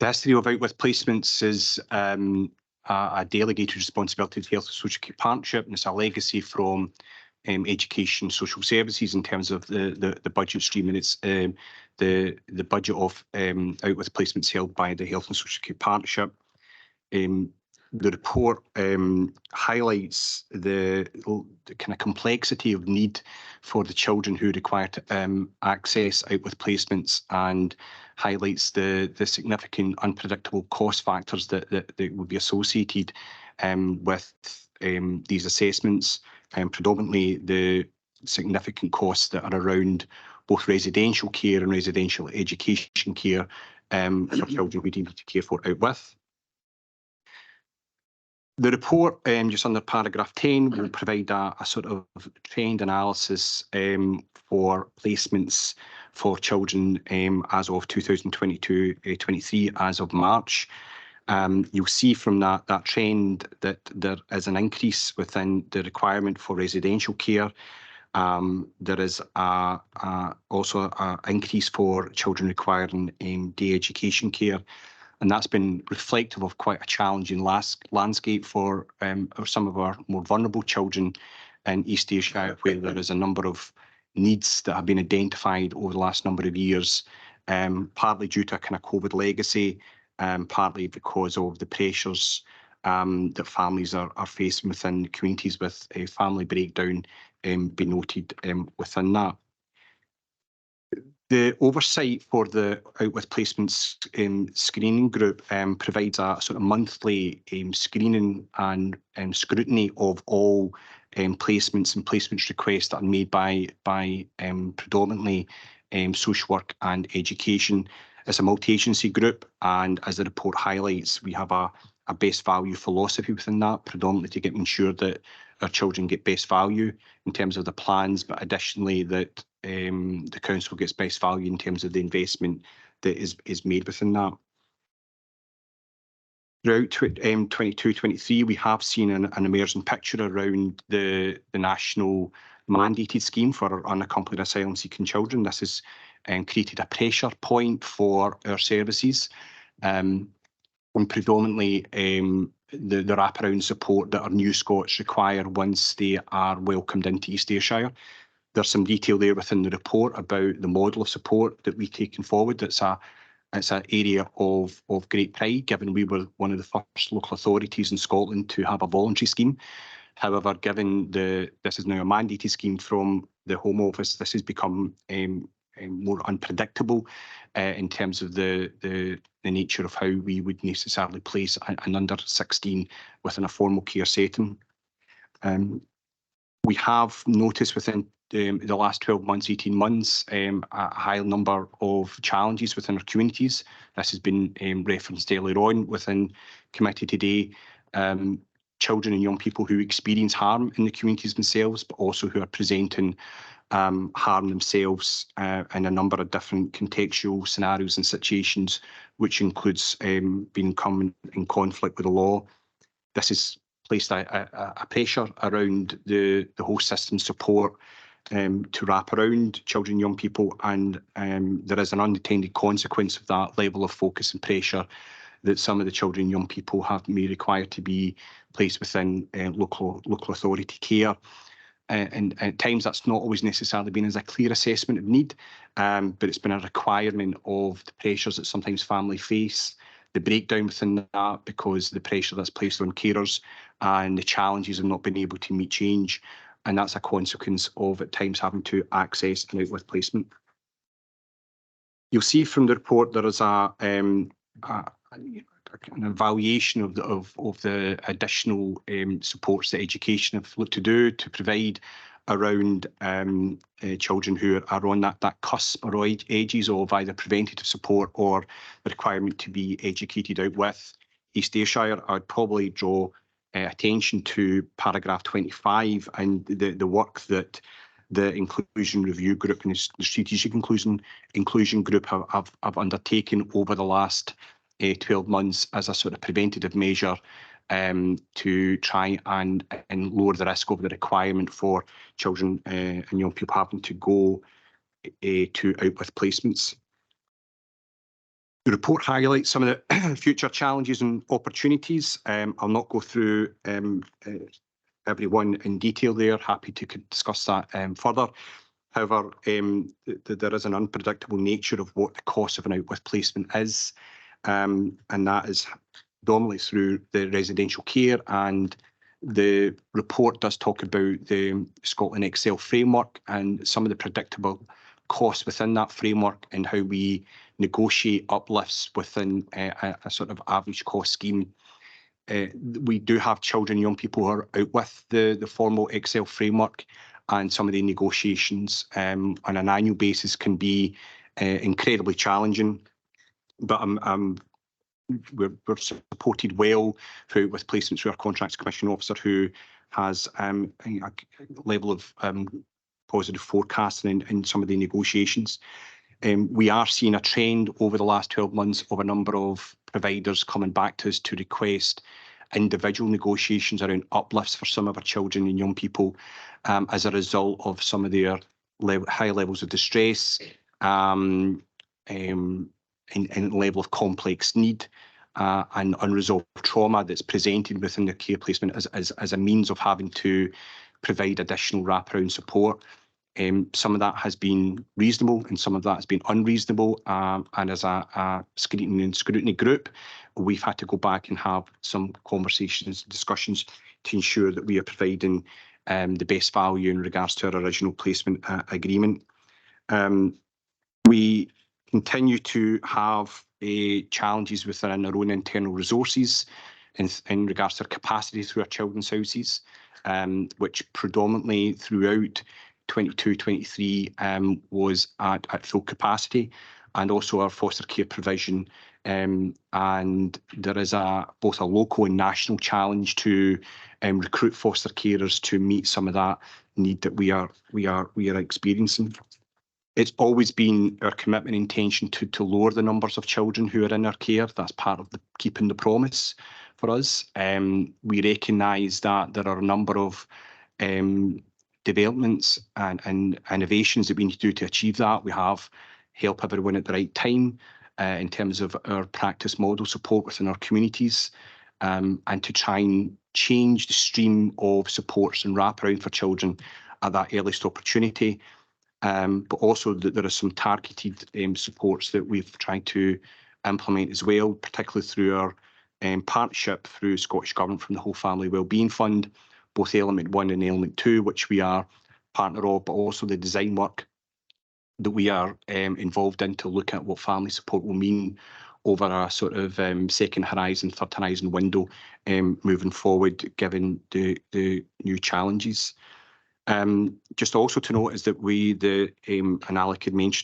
The history of Out with Placements is a delegated responsibility to the Health and Social Care Partnership, and it's a legacy from Education Social Services in terms of the budget stream, and it's the budget of Out with Placements held by the Health and Social Care Partnership. The report highlights the kind of complexity of need for the children who require to access Out with Placements, and highlights the significant unpredictable cost factors that would be associated with these assessments, and predominantly the significant costs that are around both residential care and residential education care for children who need to care for out with. The report, just under paragraph 10, will provide a sort of trend analysis for placements for children as of 2022-23, as of March. You'll see from that trend that there is an increase within the requirement for residential care. There is also an increase for children requiring day education care. And that's been reflective of quite a challenging landscape for some of our more vulnerable children in East Ayrshire, where there is a number of needs that have been identified over the last number of years, partly due to a kind of COVID legacy, partly because of the pressures that families are facing within communities, with a family breakdown be noted within that. The oversight for the Out with Placements screening group provides a sort of monthly screening and scrutiny of all placements and placements requests that are made by predominantly social work and education. It's a multi-agency group, and as the report highlights, we have a best value philosophy within that, predominantly to ensure that our children get best value in terms of the plans, but additionally that the council gets best value in terms of the investment that is made within that. Throughout 22-23, we have seen an emerging picture around the national mandated scheme for unaccompanied asylum-seeking children. This has created a pressure point for our services, and predominantly the wraparound support that our new Scots require once they are welcomed into East Ayrshire. There's some detail there within the report about the model of support that we've taken forward. It's an area of great pride, given we were one of the first local authorities in Scotland to have a voluntary scheme. However, given this is now a mandated scheme from the Home Office, this has become more unpredictable in terms of the nature of how we would necessarily place an under 16 within a formal care setting. We have noticed within the last 12 months, 18 months, a high number of challenges within our communities. This has been referenced earlier on within committee today. children and young people who experience harm in the communities themselves, but also who are presenting harm themselves in a number of different contextual scenarios and situations, which includes being come in conflict with the law. This has placed a pressure around the whole system support to wrap around children and young people, and there is an unintended consequence of that level of focus and pressure that some of the children and young people may require to be placed within local authority care. And at times that's not always necessarily been as a clear assessment of need, but it's been a requirement of the pressures that sometimes family face, the breakdown within that because the pressure that's placed on carers and the challenges of not being able to meet change. And that's a consequence of at times having to access an out with placement. You'll see from the report there is an evaluation of the additional supports that education have looked to do to provide around children who are on that cusp or ages of either preventative support or the requirement to be educated out with. East Ayrshire, I'd probably draw attention to paragraph 25 and the work that the Inclusion Review Group and the Strategic Inclusion Group have undertaken over the last 12 months as a sort of preventative measure to try and lower the risk of the requirement for children and young people having to go to out with placements. The report highlights some of the future challenges and opportunities. I'll not go through every one in detail there, happy to discuss that further. However, there is an unpredictable nature of what the cost of an out with placement is, and that is dominantly through the residential care, and the report does talk about the Scotland Excel framework and some of the predictable costs within that framework and how we negotiate uplifts within a sort of average cost scheme. We do have children and young people who are out with the formal Excel framework, and some of the negotiations on an annual basis can be incredibly challenging. But we're supported well through with placements through our Contracts Commission officer, who has a level of positive forecasting in some of the negotiations. We are seeing a trend over the last 12 months of a number of providers coming back to us to request individual negotiations around uplifts for some of our children and young people as a result of some of their high levels of distress and level of complex need and unresolved trauma that's presented within their care placement as a means of having to provide additional wraparound support. Some of that has been reasonable and some of that has been unreasonable, and as a scrutiny group, we've had to go back and have some conversations, discussions to ensure that we are providing the best value in regards to our original placement agreement. We continue to have challenges within our own internal resources in regards to our capacity through our children's houses, which predominantly throughout 22-23 was at full capacity, and also our foster care provision. And there is both a local and national challenge to recruit foster carers to meet some of that need that we are experiencing. It's always been our commitment and intention to lower the numbers of children who are in our care. That's part of keeping the promise for us. We recognise that there are a number of developments and innovations that we need to do to achieve that. We have Help Everyone at the Right Time in terms of our practice model support within our communities, and to try and change the stream of supports and wraparound for children at that earliest opportunity. But also that there are some targeted supports that we've tried to implement as well, particularly through our partnership through Scottish Government from the Whole Family Wellbeing Fund, both Element 1 and Element 2, which we are partner of, but also the design work that we are involved in to look at what family support will mean over a sort of second horizon, third horizon window moving forward, given the new challenges. Just also to note is that and Alec had mentioned